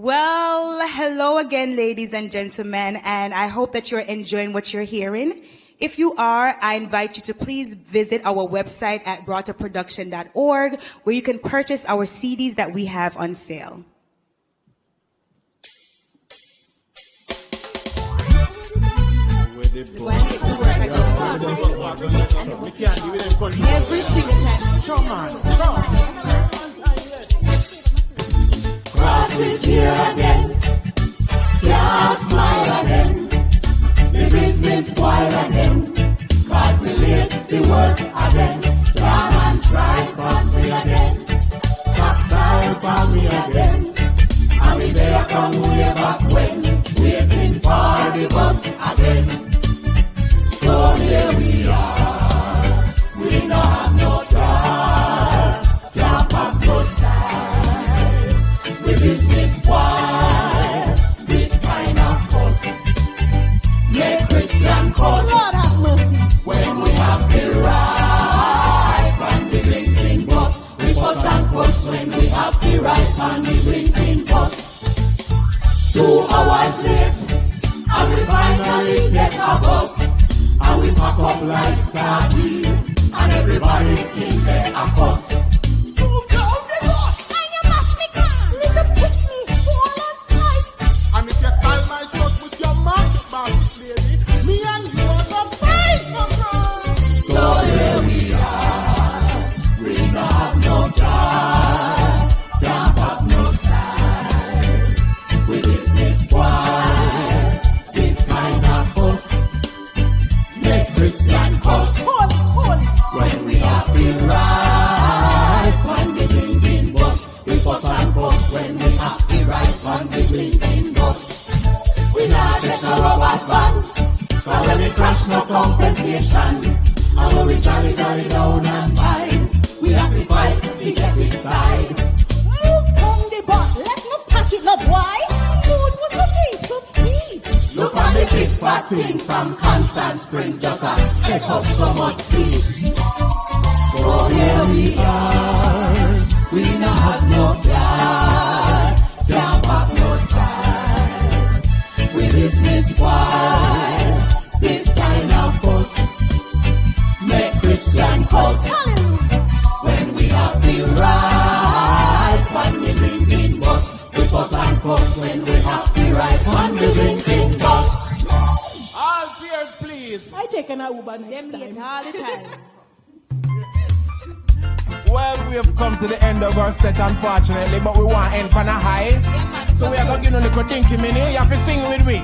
Well, hello again, ladies and gentlemen, and I hope that you're enjoying what you're hearing. If you are, I invite you to please visit our website at broughtupproduction.org, where you can purchase our CDs that we have on sale. With We can't give them country. Every single time. Show man. Show. Grass is here again. Can't smile again. The business spoil again. Cause me late the work again. Come and try cross me again. Style for me again. And we there come way back when, waiting for the bus again. So here we are. We no have no car, can't have no style. We business spoil, this kind of fuss. Make Christian cause. Lord have mercy. When we have the right and the blinking bus. Bus and bus when we have the right and the blinking bus. 2 hours late, and we finally get a bus, and we pack up like sardine, and everybody in there a fuss. Move down the bus! And you mash me car, little pussy, full of tight. And if you style my shot with your mouth, lady, me and you are the fight. So here we are. We don't have no car, can't have no style. We business spoil, this kind of fuss. Make Christian cuss. When we have the right, when the blinking bus. We fuss and cuss when we have the right, when the blinking bus. We not get a rubber band, cause when we crash no compensation. And when we jolly down and buy. We have to fight to get inside. Move from the bus, let me pack it up, why? Food with a piece of meat. Look at the big fat thing from Constant Spring, just a take up so much seat. So here we are, we not have no car, can't have no style. We business wild, this kind of fuss. Make Christian cuss. When we have the right, when we blinking bus, we fuss and cuss. When we have the right, when we blinking bus. All cheers, please. I take an Uber next time. All the time. Well, we have come to the end of our set, unfortunately, but we want to end on a high. So we are going to give you a little dinky minute. You have to sing with me.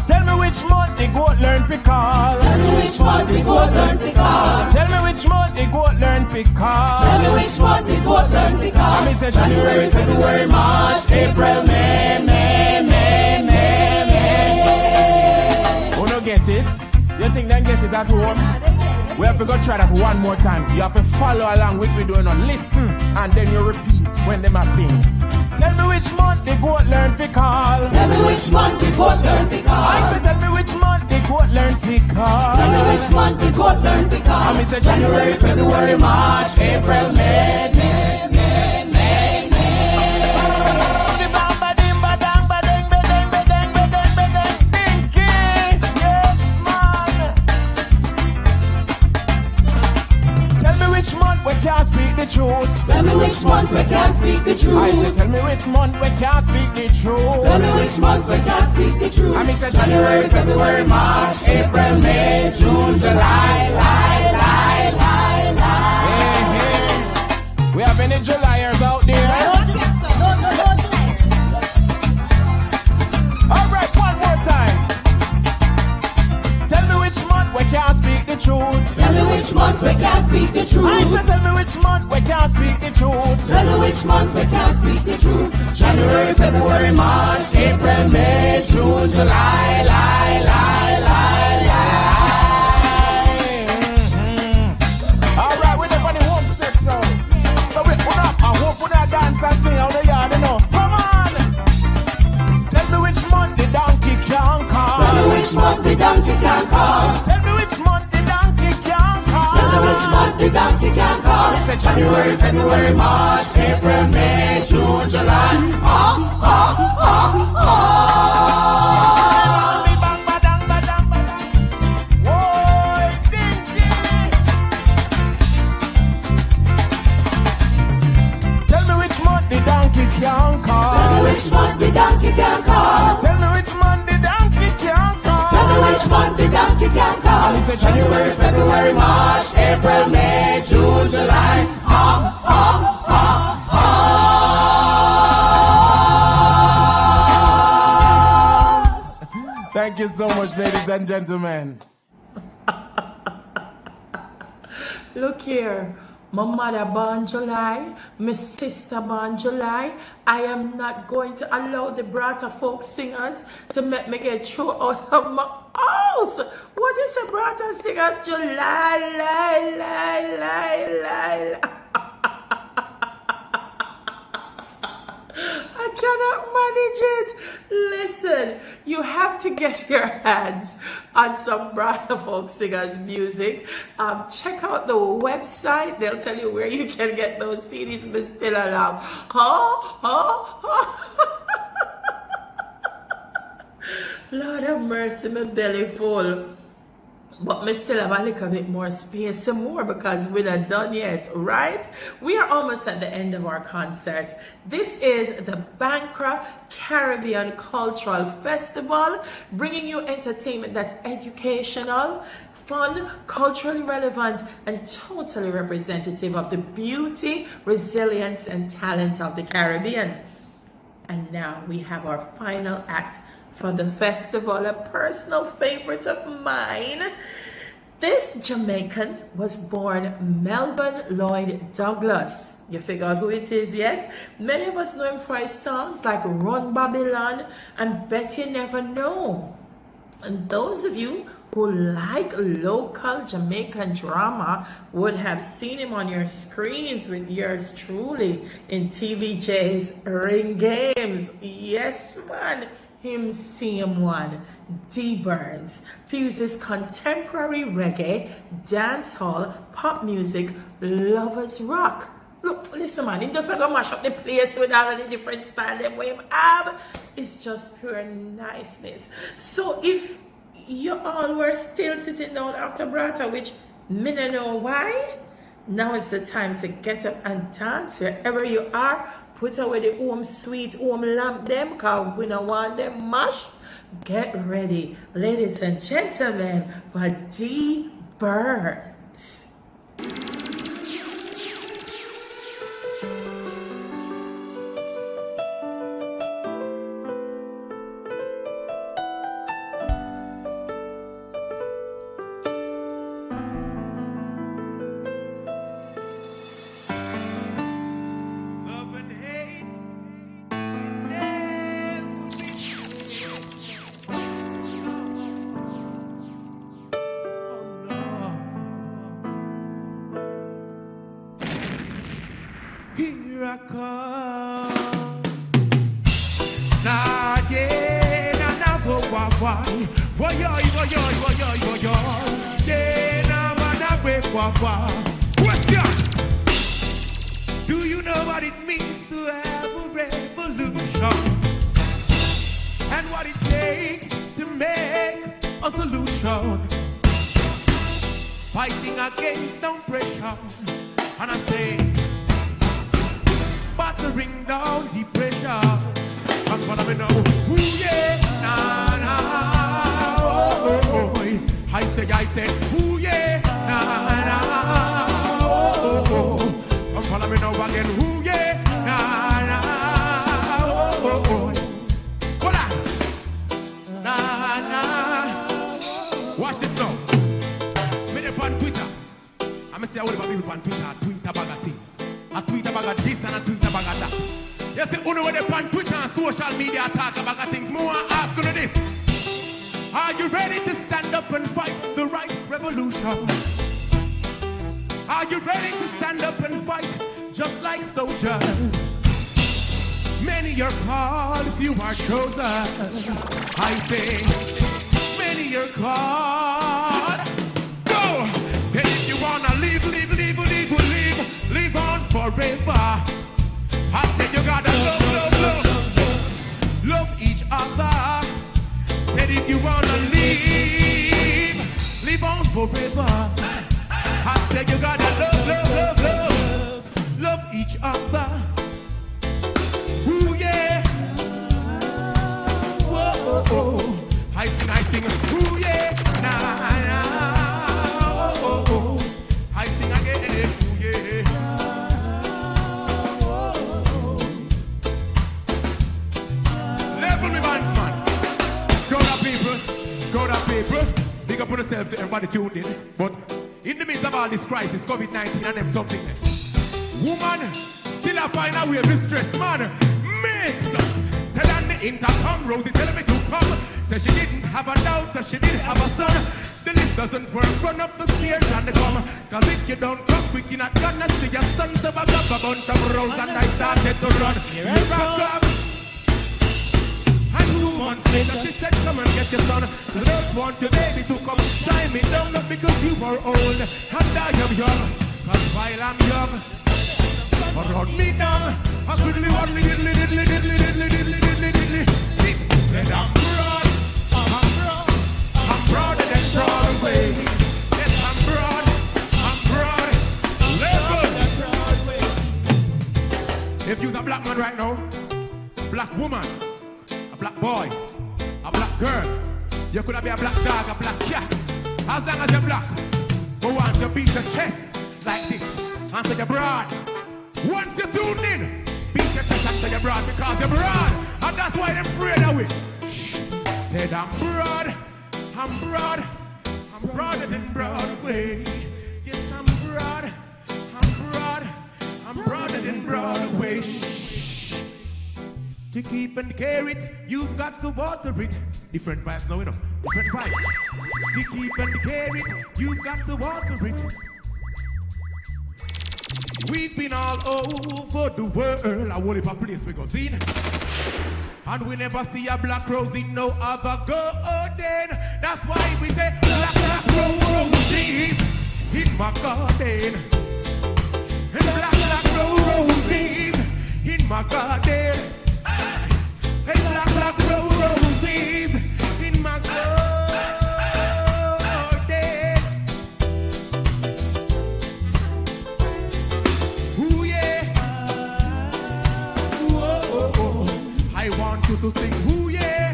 Tell me which month the goat learn to call. Tell me which month the goat learn to call. Tell me which month the goat learn to call. Tell me which month the goat learn to call. I mean, January, February, March, April, May. Who don't get it? You think they get it at home? We have to go try that one more time. You have to follow along with me doing on listen, and then you repeat when they must sing. Tell me which month the goat learn to call. Tell me which month the goat learn to call. I say tell me which month the goat learn to call. Tell me which month the goat learn to call. I mean say January, February, March, April, May. We can't speak the truth. Tell me which month we can't speak the truth. I say tell me which month we can't speak the truth. Tell me which month we can't speak the truth. I mean say January, February, March, April, May, June, July, Hey. We have any Julyers out there? Alright, one more time. Tell me which month we can't speak the truth. Tell me which month we can't speak the truth. I said tell me which month we can't speak the truth. Tell me which month we can't speak the truth. January, February, March, April, May, June, July, Alright, we're up on the home stretch now. So we put up, I hope we not dance and sing out the yard, you know. Come on! Tell me which month the donkey can call. Tell me which month the donkey can call. Tell me which month the donkey can call. Tell me which month the donkey can call. It's January, February, March, April, May, June, July. Tell me which month the donkey can call. Tell me which month the donkey can call. Tell me which month the donkey can call. Tell me which donkey can come. And it's a January, February, March, April, May, June, July. Ha, ha, ha, ha. Thank you so much, ladies and gentlemen. Look here. My mother born July, my sister born July. I am not going to allow the Brata folk singers to make me get thrown out of my house. What is a Brata singer? July, lie. I cannot manage it. Listen, you have to get your hands on some Brata folk singers music. Check out the website. They'll tell you where you can get those CDs if they're still alive. Lord have mercy, my belly full. But me still have a little bit more space, some more, because we're not done yet, right? We are almost at the end of our concert. This is the Bankra Caribbean Cultural Festival, bringing you entertainment that's educational, fun, culturally relevant, and totally representative of the beauty, resilience, and talent of the Caribbean. And now we have our final act for the festival, a personal favorite of mine. This Jamaican was born Melbourne Lloyd Douglas. You figure out who it is yet? Many of us know him for his songs like Run Babylon and Bet You Never Know. And those of you who like local Jamaican drama would have seen him on your screens with yours truly in TVJ's Ring Games. Yes, man. Him same one, D Burns, fuses contemporary reggae, dancehall, pop music, lovers rock. Look, listen man, he doesn't go mash up the place with all of the different styles that we have. It's just pure niceness. So if you all were still sitting down after Brata, which me don't know why, now is the time to get up and dance wherever you are. Put away the home sweet home lamp them, cause we don't want them mash. Get ready, ladies and gentlemen, for D Burns. Here I come. Nah, yeah, nah, nah, wah. Yeah, nah, wah. Question. Do you know what it means to have a revolution? And what it takes to make a solution? Fighting against oppression. And I say, battering down depression. And follow me now. Ooh yeah, nah, nah, oh. I say, ooh yeah, nah, nah, oh. And follow me now again. Ooh yeah, nah, nah, oh. Hold on. Nah. Watch this now. Me up on Twitter. I'm say I will people on Twitter, tweet about things. I tweet about this and I tweet about that. You see, you know when they on Twitter and social media talk about things, more ask you this. Are you ready to stand up and fight the right revolution? Are you ready to stand up and fight just like soldiers? Many are called, few are chosen. I say, many are called. Go! Say if you wanna live on forever. I said you gotta love each other. Said if you wanna live on forever. I said you gotta love each other. Ooh yeah. Whoa. I sing. Ooh yeah. Nah. yourself to everybody tuned in. But in the midst of all this crisis, COVID-19 and them something there. Woman, still I find a way to stress, man. Mixed up. Said on the intercom, Rosie telling me to come. Said she didn't have a doubt, so she did have a son. The lift doesn't work, run up the stairs and they come. Cause if you don't come quick, you're not gonna see your son. So I got a bunch of rolls and I started to run. Here I come. And 2 months later, she said, come and get your son. You don't want your baby to come tie me down, not because you are old and I am young. Cause while I'm young, run me down. I quickly want diddly. And I'm broad. I'm broader than Broadway. Yes, I'm broad. Level. If you're a black man right now, black woman, a black boy, a black girl, you could be a black dog, a black cat. As long as you're black, but once you beat your chest like this, and say you're broad. Once you tune in, beat your chest and say you're broad because you're broad. And that's why they're afraid of it. Said I'm broad. I'm broader than Broadway. Yes, I'm broader than Broadway. To keep and carry it, you've got to water it. Different vibes now, you know. Different vibes. To keep and carry it, you've got to water it. We've been all over the world. I won't leave a place we go see. And we never see a black rose in no other garden. That's why we say black roses in my garden. And black roses in my garden. And black roses in my garden. Ooh yeah. Whoa. I want you to sing, ooh yeah.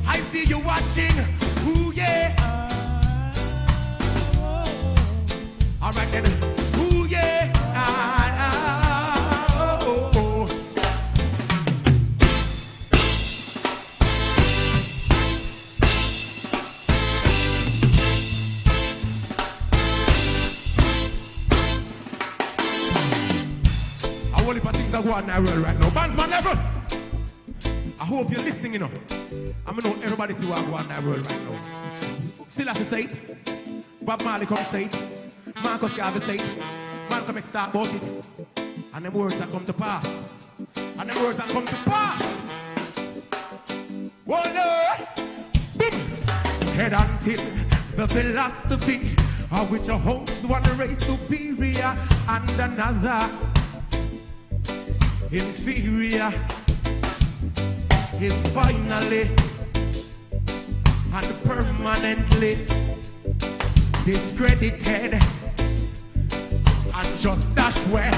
I see you watching, ooh yeah. All right then, ooh yeah. Only for things that go on in our world right now. Bandsman level. I hope you're listening, you know. I know everybody see what go on in our world right now. Still have to say it. Bob Marley come say it. Marcus Garvey say it. Malcolm X talk about it. And them words that come to pass. Oh Lord. Head until the philosophy of which a holds one race superior and another inferior is finally and permanently discredited and just dash where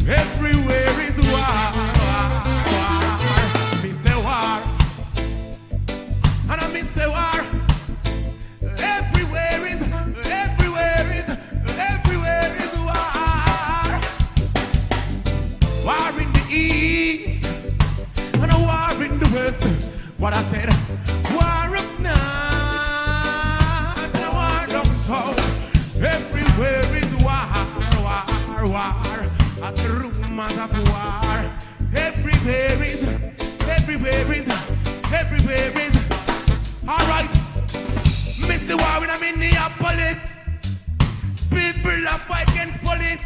everywhere is war. Me say war and I me say war. Everywhere is war. War in the east and a war in the west. What I said, war up north and a war down south. Everywhere is war. As the rumors of war. Everywhere is. All right, Mr. War in Minneapolis. People are fighting against police.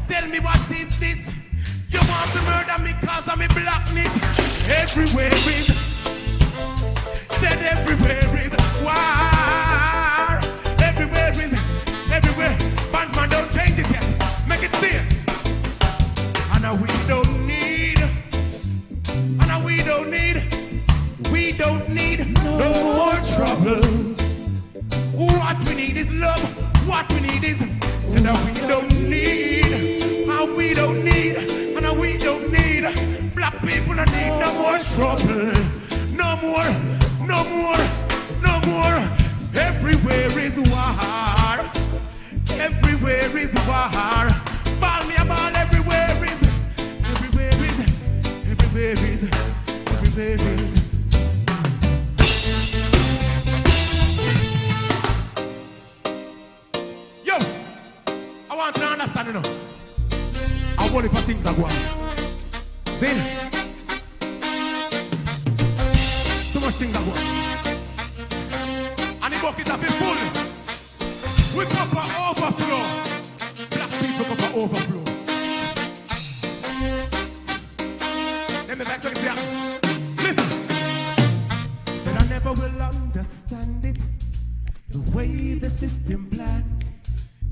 Tell me what is this? You want to murder me cause of me blackness? Everywhere is. Said everywhere is war. Everywhere is. Bandsman, don't change it yet. Make it clear. And we don't need no more troubles. What we need is love. What we need is. And we don't need. Black people don't need no more trouble. No more. Everywhere is war. Ball me a ball. Everywhere is. want to understand, you know. I want it for things are going. See? Too much things are going. And the bucket have been full. We come for overflow. Black people come for overflow. Let me back to the piano. Listen. Said I never will understand it. The way the system plans.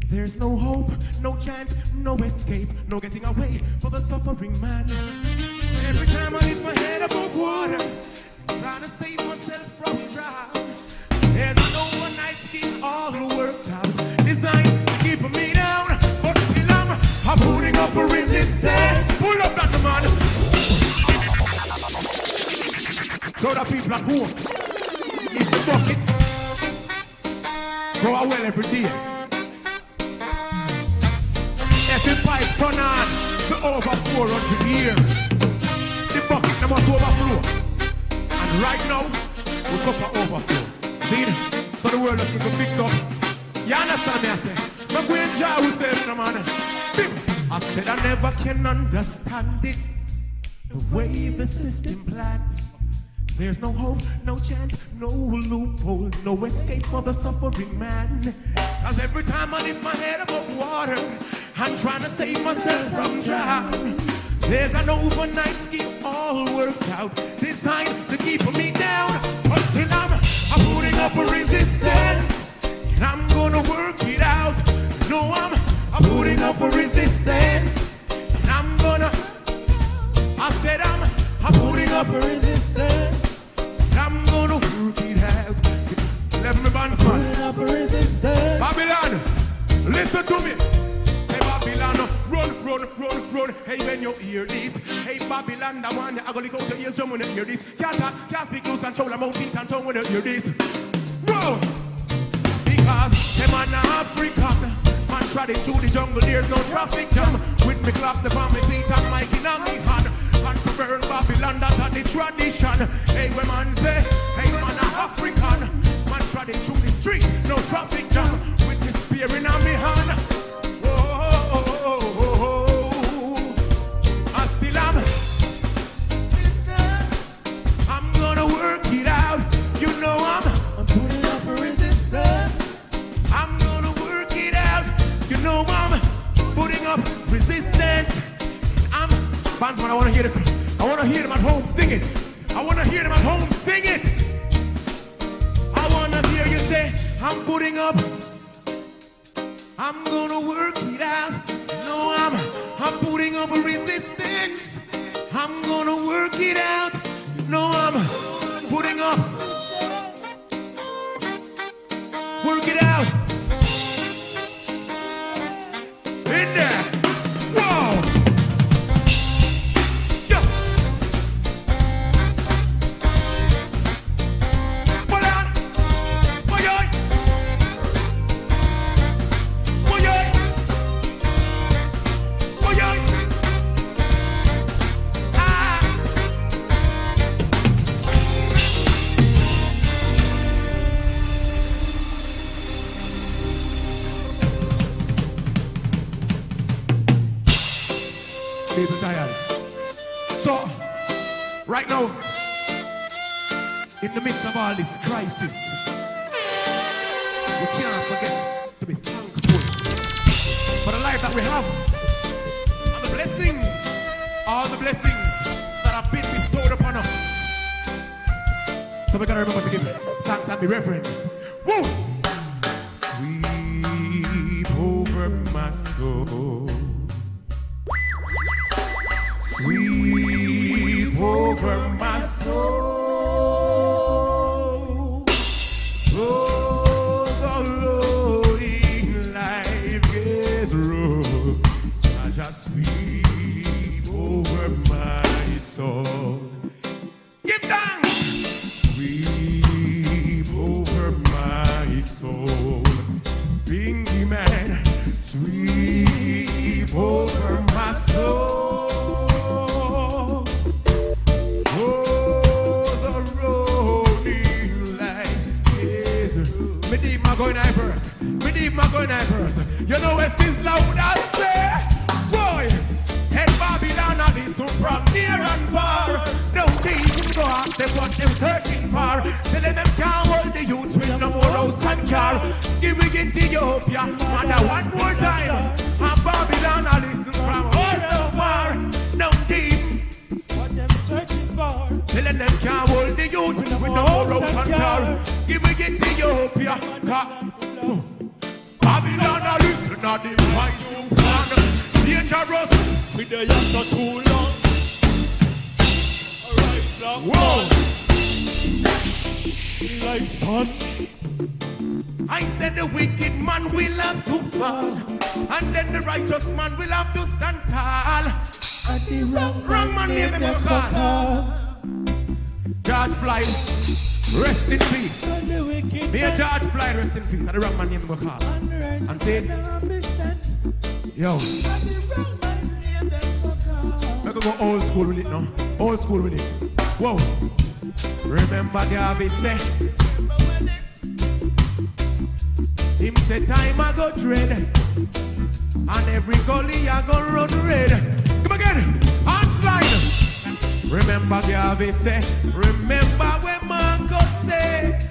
There's no hope, no chance, no escape, no getting away for the suffering man. Every time I lift my head above water, trying to save myself from drown. There's an overnight scheme all worked out, designed to keep me down. But still I'm putting up a resistance. Pull up that man. So the people are poor. It's the bucket. Go out well every day. Every pipe turn on to over 400 years. The bucket now must overflow. And right now, we come for overflow. See? So the world has to be fixed up. You understand me, I say? My great job will say, no man. I said I never can understand it. The way the system plans. There's no hope, no chance, no loophole, no escape for the suffering man. Cause every time I lift my head above water, I'm trying to save myself from drown. There's an overnight scheme all worked out, designed to keep me down. But still I'm putting up a resistance, and I'm gonna work it out. No, I'm putting up a resistance, and I'm gonna, I said I'm putting up a resistance. I'm gonna work it out. Let me bounce, man. Babylon, listen to me. Hey, Babylon, run. Hey, when you hear this. Hey, Babylon, the one I gotta go to ears when you hear this. Can't speak, lose control, I'm out, feet and tongue when you hear this. Bro, because them an African. Man, trotting through the jungle, there's no traffic jam. With me claps, the palm, my feet and my in on me hand. And to burn Babylon, that's the tradition. Hey, when man say, hey, man, African. Man, trotting through the street, no traffic jam. With the spear in on me hand. I still am. I'm gonna work it out. You know I'm putting up a resistance. I'm gonna work it out. You know I'm putting up resistance. Bandsman, I want to hear them. I want to hear them at home sing it. I want to hear them at home sing it. I want to hear you say, I'm putting up. I'm gonna work it out. No, I'm putting up a resistance. I'm gonna work it out. No, I'm putting up. Work it out. In there. Whoa. People tired. So, right now, in the midst of all this crisis, we cannot forget to be thankful for the life that we have and the blessings, all the blessings that have been bestowed upon us. So we gotta remember to give thanks and be reverent. Woo! Sweep over my soul. Sweep over my soul. Oh, the road in life gets rough. I just sweep over my soul. Give thanks. Sweep over my soul. Bingy man, sweep over my soul. Oh, deep, my going on person. You know West is loud as say, boy. Head Babylon and listen from near and far. Don't even go ask them what they're searching for. Telling them can't hold the youth with no more house and car. Give it Ethiopia, mother one more time. And Babylon and listen from all the far. Don't even what they're searching for. Telling them can't hold the youth with no more house and car. Give it Ethiopia. Babylon and listen at the fight you plan. Dangerous. With the young for too long. Alright, black whoa. Like sun. I said the wicked man will have to fall, and then the righteous man will have to stand tall. And the wrong man name him call. George Floyd, rest in peace. Me a George Floyd, rest in peace. And the wrong man name him call. And say, yo. I can go old school with it now. Old school with it. Whoa. Remember David said, him say time I go dread, and every gully I go run red. Come again, on slide. Remember David said, remember when Marcus said,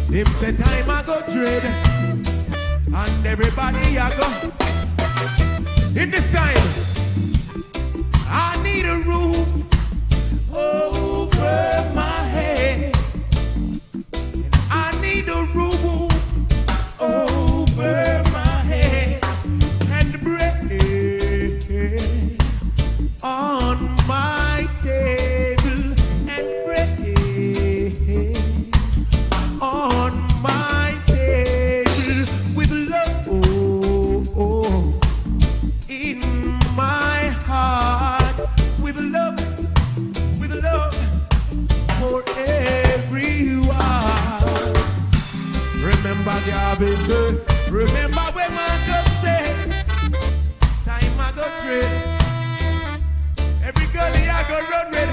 him say time I go dread, and everybody I go. In this time, I need a roof over my head. I need a roof over my head and bread on my table and bread on my table with love in my heart, with love for everyone. Remember Gavin, remember when Marcus said, time I go trade, every gully I go run with.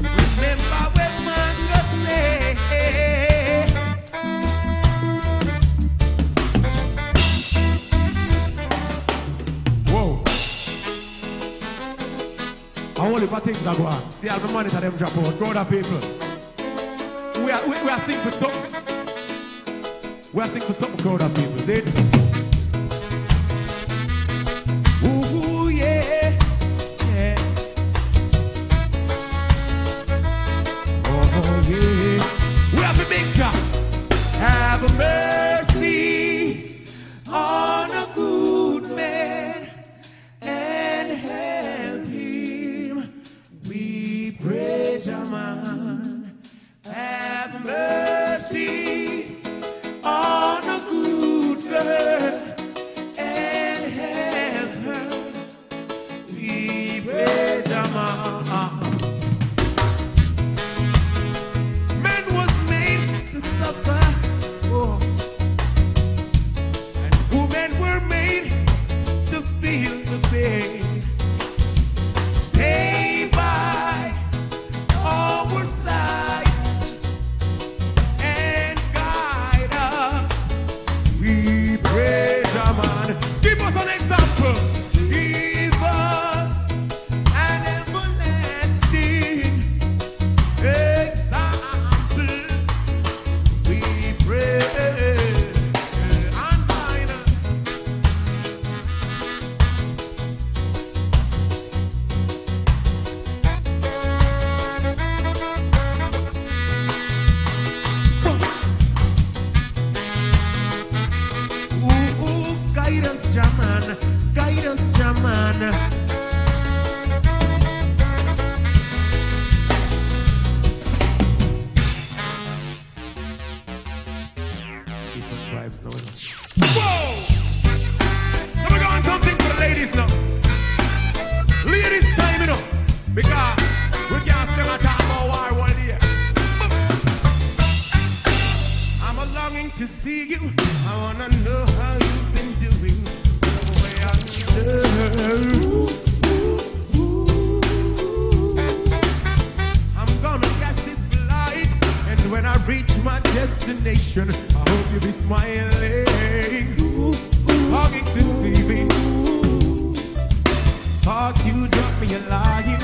Remember when Marcus said, whoa. I only for things that go on. See how the money that them drop out. Crowd of people. We are thinking for something. We are thinking for something, crowd of people. See? Ooh, yeah. Yeah. Oh, yeah. We have a big job. Have a mercy on a good man and help him. We praise your man. Have mercy on a good girl and help her. We praise your man. Man was made to suffer, oh. And women were made to feel the pain. Stay by our side and guide us. We praise our man. Give us an example. Give us an everlasting example. We praise and sign us. Ooh, guidance, Jaman. Guidance, Jaman. Decent vibes now. Whoa! So we're going something for the ladies now. Ladies time, you know. Because we can't spend our time about war one day. I'm a longing to see you. I wanna know how you've been doing. I'm gonna catch this flight, and when I reach my destination. I hope you be smiling, longing to see me. Thought you dropped me a line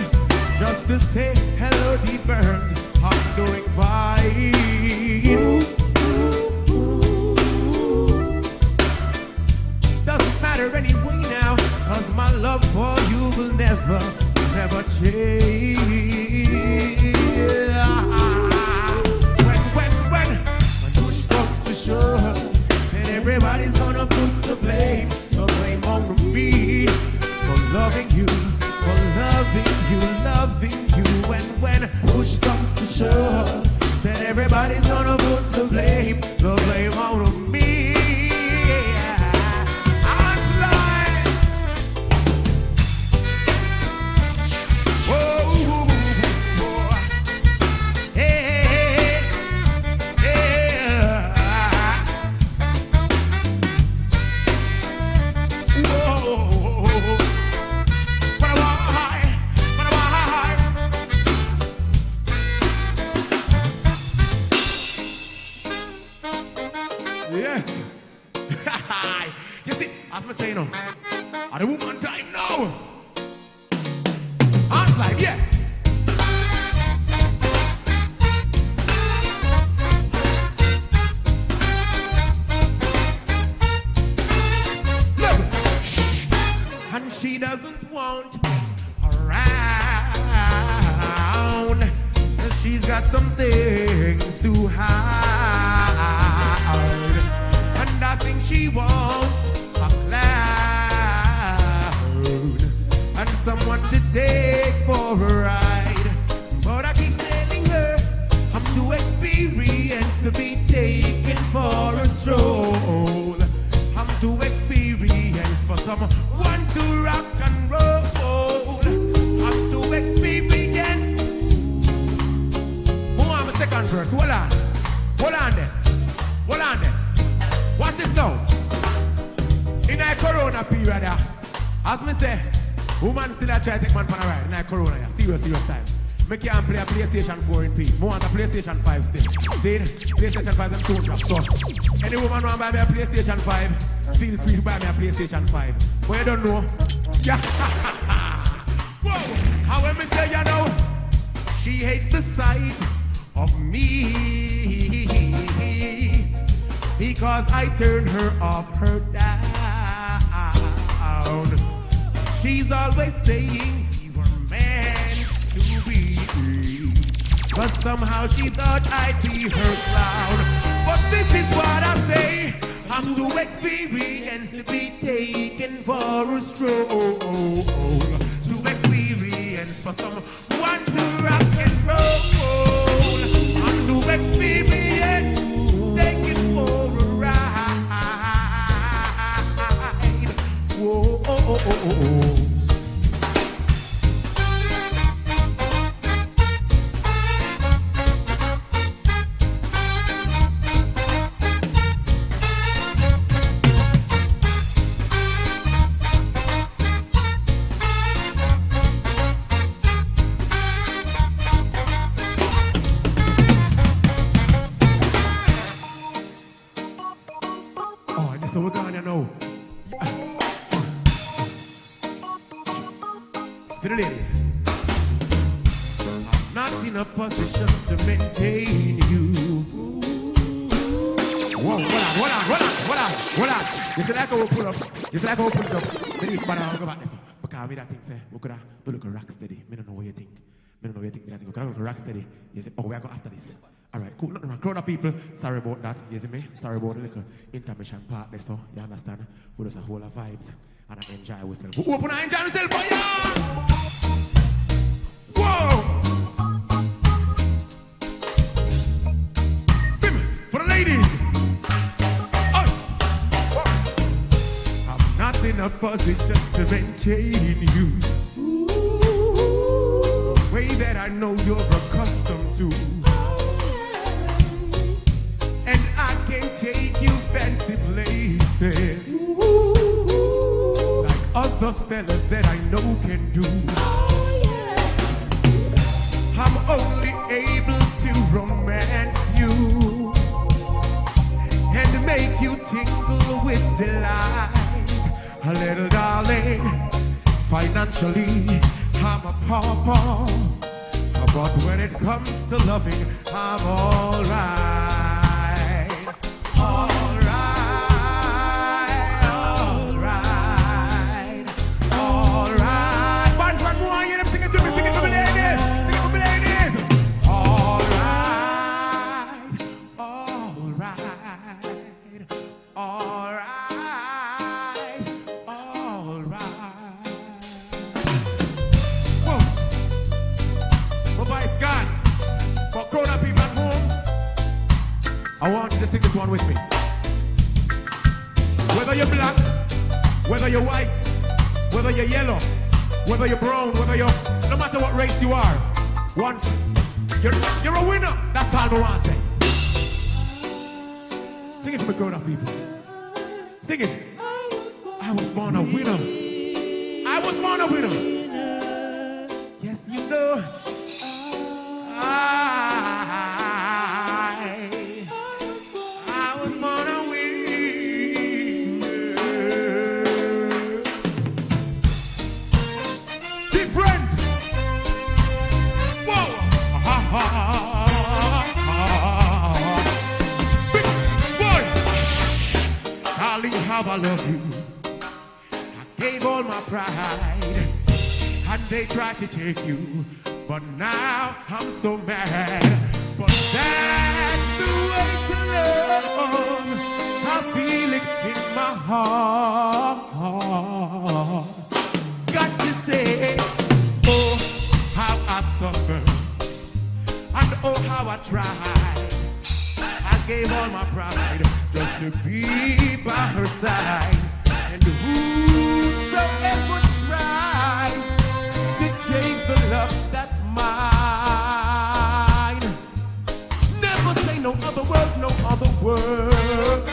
just to say hello, deep burns. I'm doing fine. Doesn't matter anyway now, 'cause my love for you will never change. When push comes to shove, then everybody's gonna put the blame on me for loving you, loving you. When push comes to shove, then everybody's gonna put the blame on me. The woman time now. Hands like, yeah. Look. And she doesn't want around. She's got some things to hide. And I think she wants a cloud and someone to take for a ride. But I keep telling her I'm too experienced to be taken for a stroll. I'm too experienced for someone to rock and roll. I'm too experienced. Who am the second verse? Hold on then. Watch this now. In a corona period, as me say, woman still a try to take man for a ride in a corona, serious time. Me can't play a PlayStation 4 in peace. I want a PlayStation 5 still. See, PlayStation 5 is soon drop. So, any woman want to buy me a PlayStation 5, feel free to buy me a PlayStation 5. But you don't know. Whoa! How let me tell you now, she hates the sight of me because I turned her off her down. She's always saying you were meant to be, but somehow she thought I'd be her clown. But this is what I say, I'm too experienced to be taken for a stroll. Too experienced for someone to rock and roll. I'm too experienced, taken for a ride. Whoa, oh, oh, oh, oh, oh. So we're gonna know. To the ladies. I'm not in a position to maintain you. Whoa, hold on. You said I go pull up. Me need to go back this. Because me that thing say, we could do look a rock steady. Me don't know what you think. Me don't know what you think. Me that thing. We could look a rock steady. You say, oh, we are going after this. Alright, cool. Nothing wrong. Crowd of people, sorry about that. You see me? Sorry about the little intermission part there, so you understand? We just a whole of vibes and I enjoy ourselves. We open and enjoy ourselves for ya! Whoa! For the ladies! Oh. I'm not in a position to maintain you. Way that I know you're accustomed to. And I can take you fancy places like other fellas that I know can do. I'm only able to romance you Financially, I'm a pauper, but when it comes to loving, I'm alright. Alright. Bunch one more, you know, sing it to me, ladies. Sing it for me, ladies. Alright. Whoa. Bye-bye, Scott. For grown-up people at home, I want you to sing this one with me. Whether you're black, whether you're white, whether you're yellow, whether you're brown, whether you're, no matter what race you are, once you're a winner. That's all I want to say. Sing it for the grown-up people. Sing it. I was born a winner. I was born a winner. Yes, you know. I was born a winner. Different. Whoa. Big boy. Darling, how I love you. I gave all my pride, and they tried to take you. But now I'm so mad. But that's the way to love. I feel it in my heart. Got to say, oh, how I suffer, and oh, how I tried. I gave all my pride just to be by her side. And whosoever tried to take the love that's mine, never say no other word, no other word.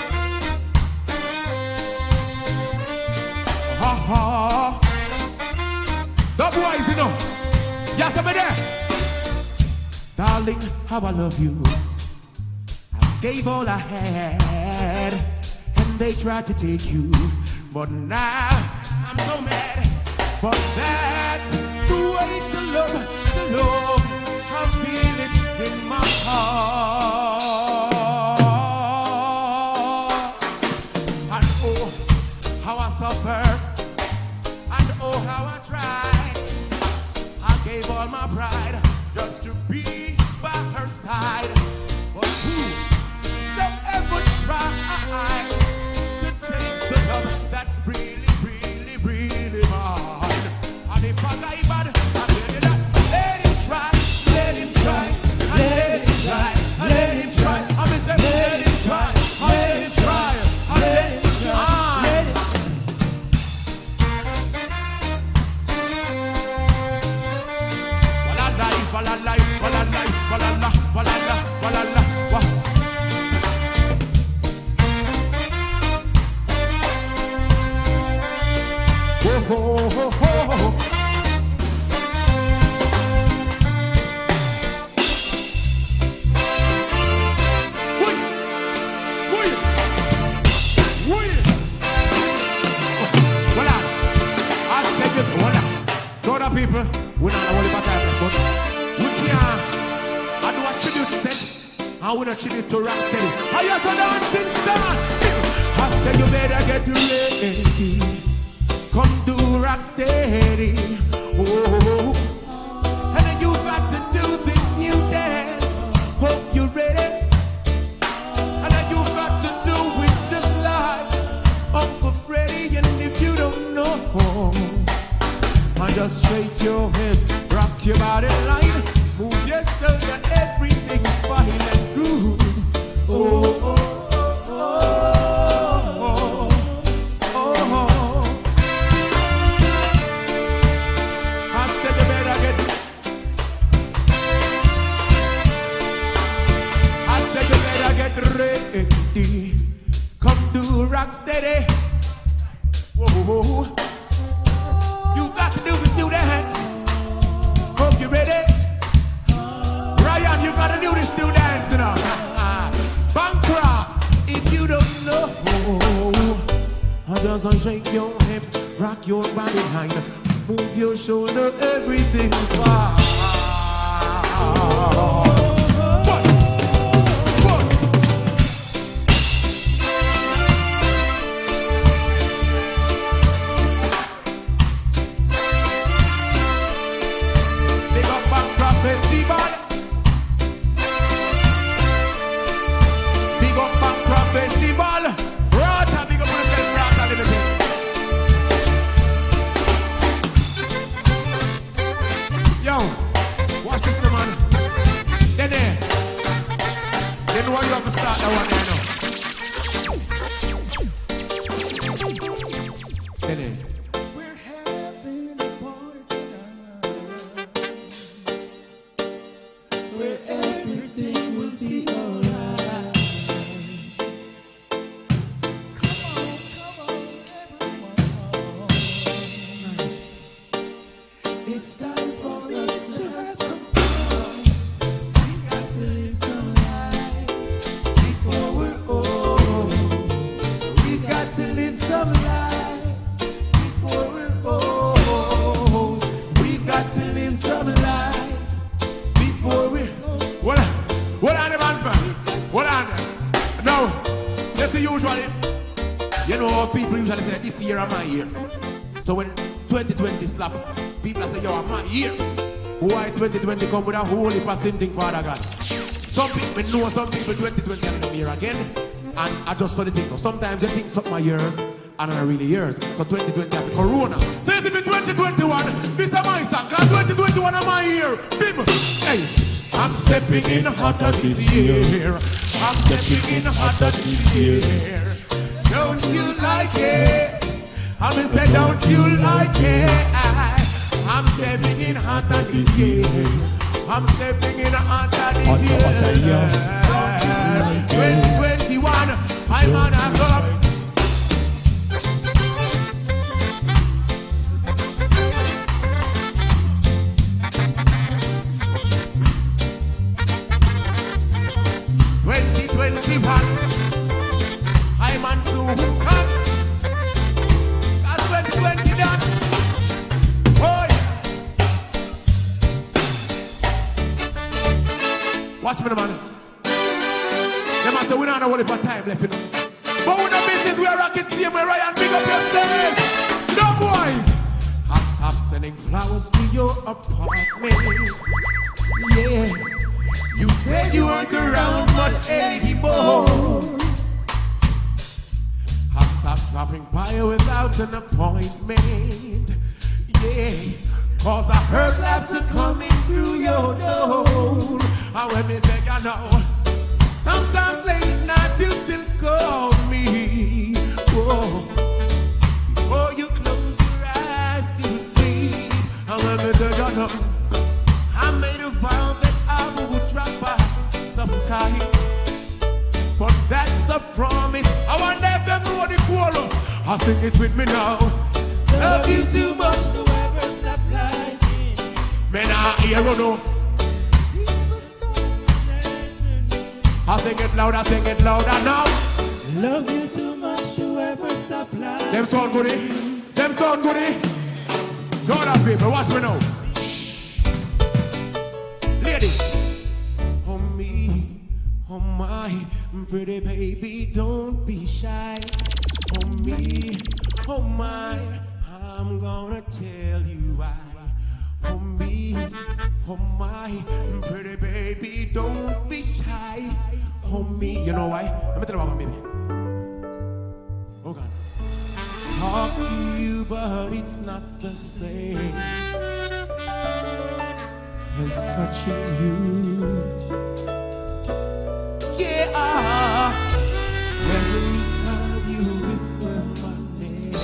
The boys, you know. Yes, over there. Darling, how I love you. I gave all I had, and they tried to take you. But now I'm so mad. But that's the way to love, to love. I feel it in my heart. And oh, how I suffered. And oh, how I tried. I gave all my pride just to be by her side. But whosoever tried to take the love that's really, really, really mine. And if I got bad, I tell you that. Let him try, let him try, let him try, let him try. I miss them, let him try, let him try, let him try. Walala, walala, walala, walala, walala, walala. Ho, ho, ho, ho. Wait, wait, wait. Voilà. I said it, voilà. So the people, we're not worried about that, but we can't. I do a tribute set, and we don't tribute to Rocksteady. I just a dancing star. I said you better get ready. Come to Rocksteady, oh, and then you got to do this new dance. Hope you're ready, and then you got to do it just like Uncle Freddie. And if you don't know, I just shake your hips, rock your body line, move your shoulder, everything fine and good. Oh, oh, oh, oh, oh, oh. Ready, come to Rocksteady. Whoa, whoa, whoa. You got to do this new dance. Hope you ready. Ryan, you got to do this new dance, you know. Bankra, if you don't know, just shake your hips, rock your body behind. Move your shoulder, everything's fine. Big up Bankra Festival. Big up Bankra Festival. Rata, big up yourself, Rata, little bit. Yo, watch this, no, man. Then why you have to start that one there now? Then we're having a party tonight, where everything will be alright. Come on, everyone. It's time for us to have some fun. We got to live some life before we're old. We got to live some life before we're old. We got to live some life before we're old. What on the man, fam? What on there? Now, let's see usually. You know, people usually say this year or my year. So when 2020 slap, people say, yo, I'm my year. Why 2020 come with a whole heap of sin thing, Father God? Some people know, some people 2020 are come here again. And I just saw the thing. Sometimes they think something my years and not really years. So 2020 after Corona. So if it's 2021, this is my song. Cause 2021 is my year. People, hey, I'm stepping in hotter this year. I'm stepping in hotter this year. Don't you like it? I'm gonna say, don't you like it? I'm stepping in hotter this year. I'm stepping in hotter this year. 2021, I'm on a club. I'm on soon come. That's 2020 done. Oh yeah. Watch me, man. They must say we don't know what if time left, you know. But with the business we are rocking, see me Ryan, big up yourself. No boy. I stop sending flowers to your apartment. Yeah. You said you weren't around much anymore. I stopped dropping by you without an appointment. Yeah, cause I heard laughter coming through your door. And when me beg, I know sometimes late night you still call me. Whoa. Before you close your eyes to sleep. And when me beg, I know I made a vow that I would drop by sometime. But that's a promise. I wonder if them know the quarrel. I sing it with me now. Love you too much to ever stop liking. Men I hear you know. I sing it louder now. Love you too much to ever stop liking. Them sound goody. Them sound goody. God of people, watch me now. Ladies. Oh me, oh my, pretty baby, don't be shy. Oh me, oh my, I'm gonna tell you why. Oh me, oh my, pretty baby, don't be shy. Oh me, you know why? Let me tell you about my baby. Oh God. Talk to you, but it's not the same as touching you. Yeah, every time you whisper my name,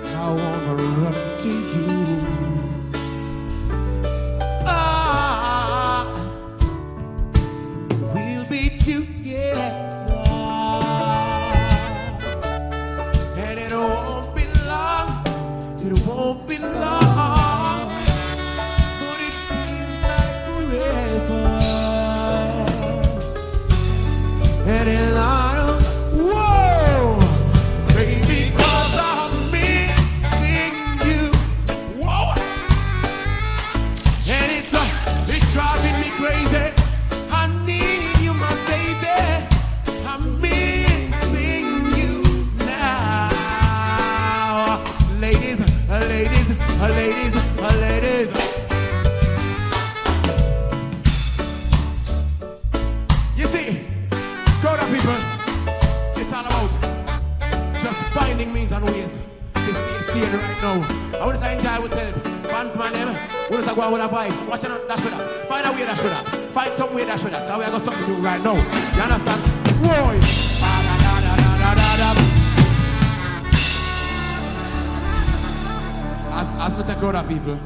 I wanna run to you. We'll be together, and it won't be long. It won't be long, but it feels like forever. And in whoa, baby, cause I'm missing Crowd of people, it's all about just finding means and ways. This is staying right now. I want to enjoy ourselves. Fans, man, them. We want to go out with a vibe. Watch out, dash with that. Find a way dash with that. Find some way dash with that. Now we got something to do right now. You understand? Boy. As we say, crowd of people,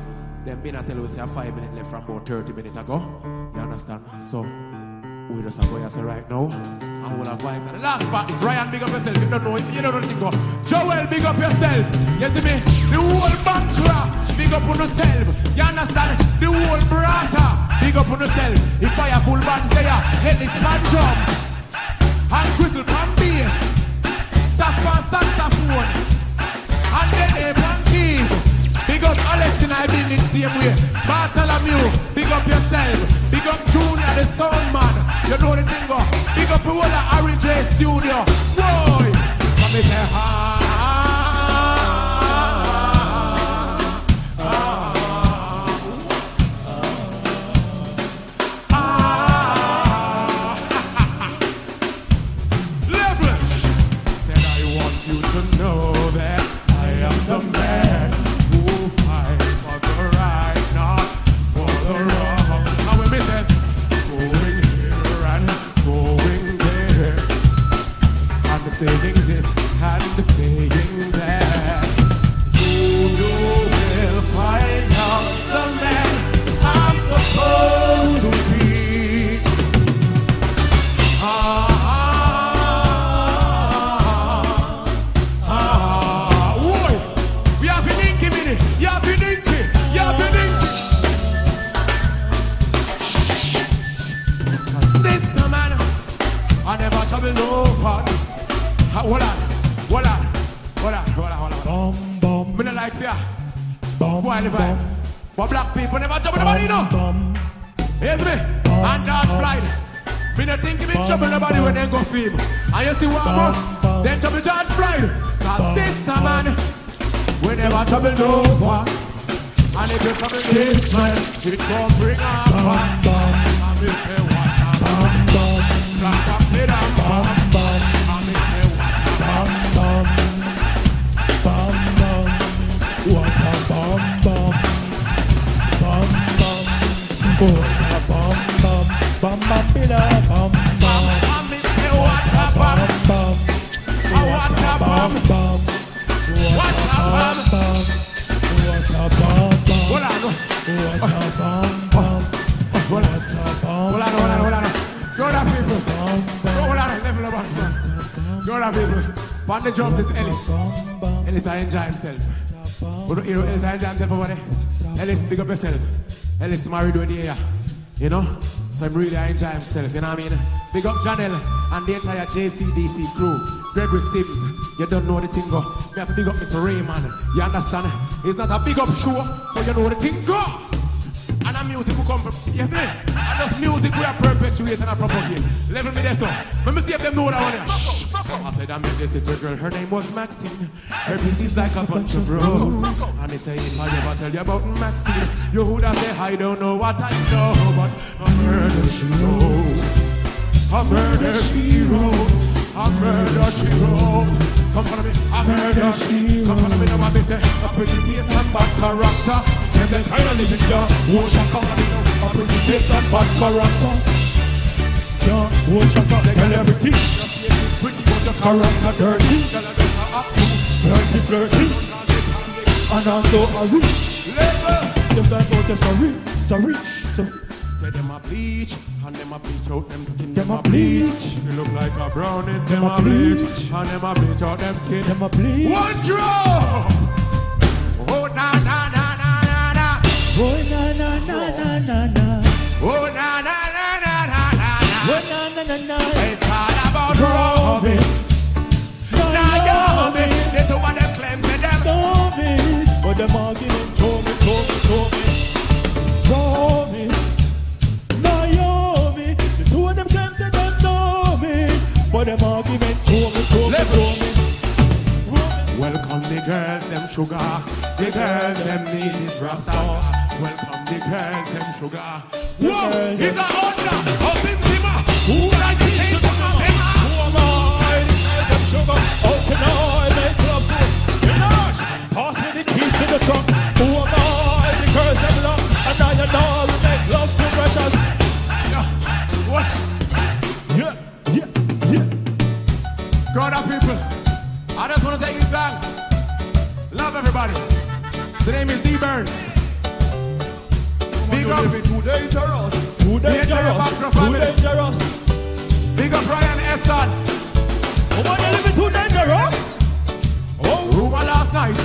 them been a tell us 5 minutes left from about 30 minutes ago. You understand? So, we just go here right now. And we'll have vibes. And the last part is Ryan, big up yourself. You don't know it, you don't know anything. Go. Joel, big up yourself. You see me? The whole Bankra, big up on yourself. You understand? The whole Brata, big up on yourself. The Fireful Band's there. Ellis Man Drum. And Crystal Pan Bass. Staff Saxophone. And then a Pan Keys. Big up Alex and I building same way. Bartholomew, big up yourself. Big up Junior, the sound man. You know the thing go. Big up the whole of Orange J Studio. Boy, let me say Level. Said I want you to know that I am the man. Saying this and saying that, soon you will find out the man I'm supposed to be. Boy, we have been dinky minute, you have been dinky, you have been dinky. This man, I never trouble no one. Hold on. Me not like that. Spoil the vibe. But black people never trouble nobody, you know. Here's me. And George Floyd. Me not think me trouble nobody when they go film. And you see what more? Then trouble George Floyd. Cause this a man, we never trouble no one. And if you trouble this man, it gon' bring up one. And me say what black up me down. And me say what a bomb bomb. Bomb bomb. What a bomb bomb. Bomb bomb bida bomb bomb. What a bomb bomb. What a bomb bomb. What a bomb bomb. What a bomb bomb. What a bomb bomb. What a bomb. Hold on. Go down, people. Hold on, level up. Go down, people. On the drums is Ellis. Ellis, I enjoy himself. You know, Ellis, I enjoy himself over there. Ellis, big up yourself. Ellis married when here. You know? So I'm really enjoy himself. You know what I mean? Big up Janelle and the entire JCDC crew. Gregory Sims. You don't know the thing go. We have to big up Mr. Raymond. You understand? It's not a big up show, but you know the thing go. And a music will come from, yes, man. And just music we are perpetuate and a propagate. Level me there, so. Let me see if they know that one here. I said I met this little girl, her name was Maxine. Her beauty's like a bunch of roses. And they say if I ever tell you about Maxine, you would have said I don't know what I know, but a murder she wrote. A murder she wrote. A murder she wrote. Come follow me. A murder she wrote. Come follow me now, I say a pretty face and bad character. And then kind of living down. Won't you come on me now? A pretty face and bad character. Yeah, won't you come? They got everything. Pretty but your character dirty. Flirty. And also a rich. Them that go to sorry. Say them a bleach, and them a bleach out them skin. Them a bleach. You look like a brownie. Them a bleach, and them a bleach out them skin. Them a bleach. One draw. Oh na na na na na na. Oh na na na na na na. Oh na na na na na na. Oh na na na na. It's all about Robin. Naomi, they do what them claim to them. Naomi, but them argument told me. Naomi, the two of them claim to them know me, but them argument told me. Welcome the girls, them sugar. The girls, them need is rasta. Welcome the girls, them sugar. Whoa, he's a honor of him, who like to take from him. Crowd of people. I just want to take it back. Love everybody. The name is D. Burns. Big up. Too dangerous. Too dangerous. Too dangerous. Big up Ryan Esson. Oh, man, you living too dangerous. Oh, rumor last night.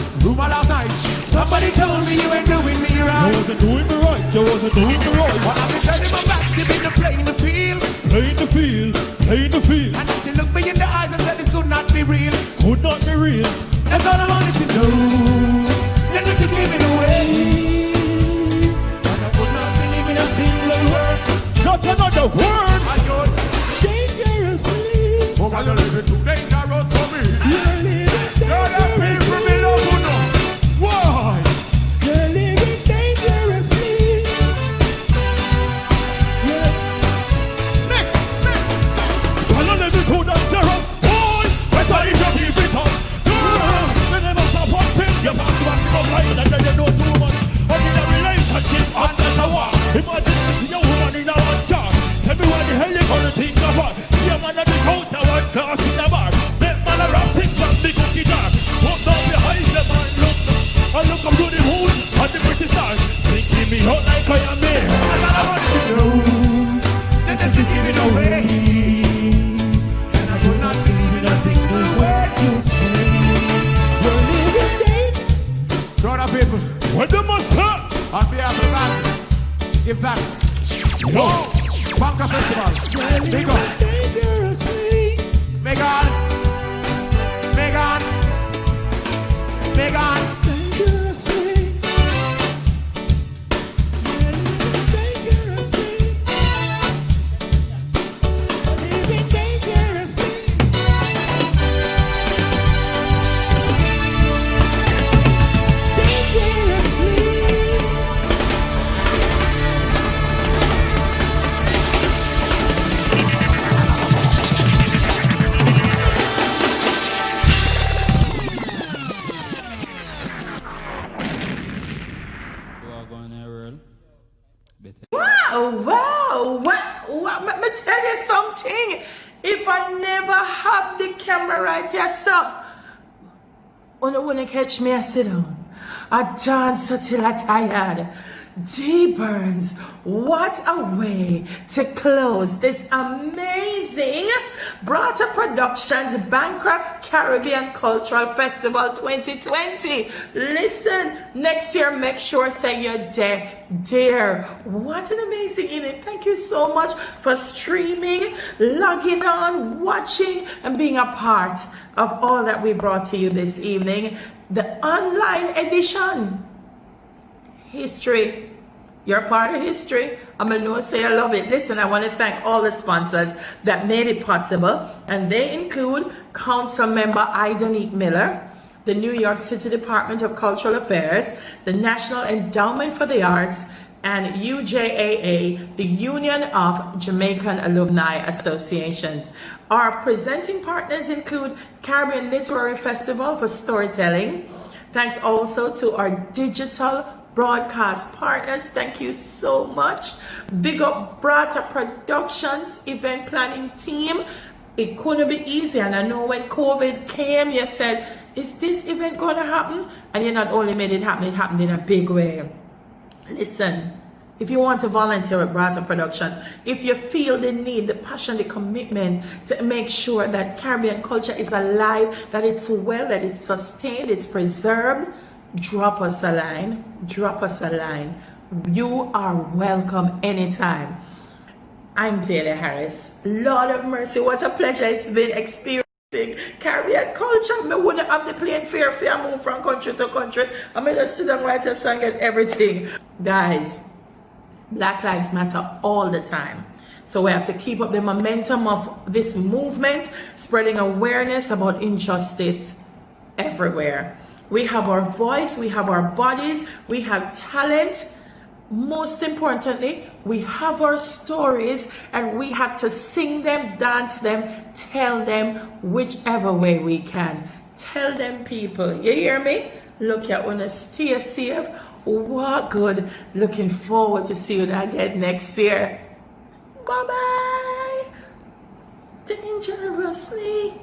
Somebody told me you ain't doing me right. You wasn't doing me right. You wasn't doing me right. Well, I've been telling my back to be the playing the field. Playing the field. Playing the field. And she looked me in the eyes and said this could not be real. Could not be real. That's all I wanted to know. Then you took giving away. And I could not believe in a single word. Not another word. I told dangerously. Oh, man, you're living too dangerous for me. You're living You're the people me love who know. Why? You're living dangerously. Yeah. Next. You're living too dangerous. Boy, better if you keep it up. When they must have one thing, you pass one thing of life and then you know too much. But in a relationship, under the war. Imagine this your woman in a one car. Tell me what the hell you gonna think about. See a man at the counter, one glass in the bar. Let man around things from the cookie jar. Walk down behind the man, look. I look up to the moon and the pretty stars. Thinking me out like I am there. That's all I wanted to know. This is the giving away. And I could not believe in a single word you say. You're living dangerous. Crowd of people. What the master? On behalf of the band, give thanks. Whoa! Bankra Festival. Big up. Dangerously. Megan. Dangerously. Living dangerously. Wow. Let me tell you something. If I never have the camera right here, so you don't want to catch me, I sit down. I dance until I'm tired. D. Burns, what a way to close this amazing Brata Productions Bankra Caribbean Cultural Festival 2020. Listen, next year, make sure say you're there. What an amazing evening. Thank you so much for streaming, logging on, watching, and being a part of all that we brought to you this evening. The online edition. History. You're part of history. I'm going to say I love it. Listen, I want to thank all the sponsors that made it possible. And they include Council Member Idonique Miller, the New York City Department of Cultural Affairs, the National Endowment for the Arts, and UJAA, the Union of Jamaican Alumni Associations. Our presenting partners include Caribbean Literary Festival for storytelling. Thanks also to our digital broadcast partners. Thank you so much. Big up Brata Productions event planning team. It couldn't be easy, and I know when COVID came, you said, is this event going to happen? And you not only made it happen, it happened in a big way. Listen, if you want to volunteer at Brata Productions, if you feel the need, the passion, the commitment to make sure that Caribbean culture is alive, that it's well, that it's sustained, it's preserved, drop us a line. Drop us a line. You are welcome anytime. I'm Delia Harris. Lord of mercy, what a pleasure it's been experiencing Caribbean culture. I wouldn't have the plane fare if I move from country to country. I'm going to sit down, write a song, get everything. Guys, Black Lives Matter all the time. So we have to keep up the momentum of this movement, spreading awareness about injustice everywhere. We have our voice, we have our bodies, we have talent. Most importantly, we have our stories, and we have to sing them, dance them, tell them whichever way we can. Tell them, people, you hear me? Look at when I stay safe. What good. Looking forward to see you again next year. Bye-bye. dangerously.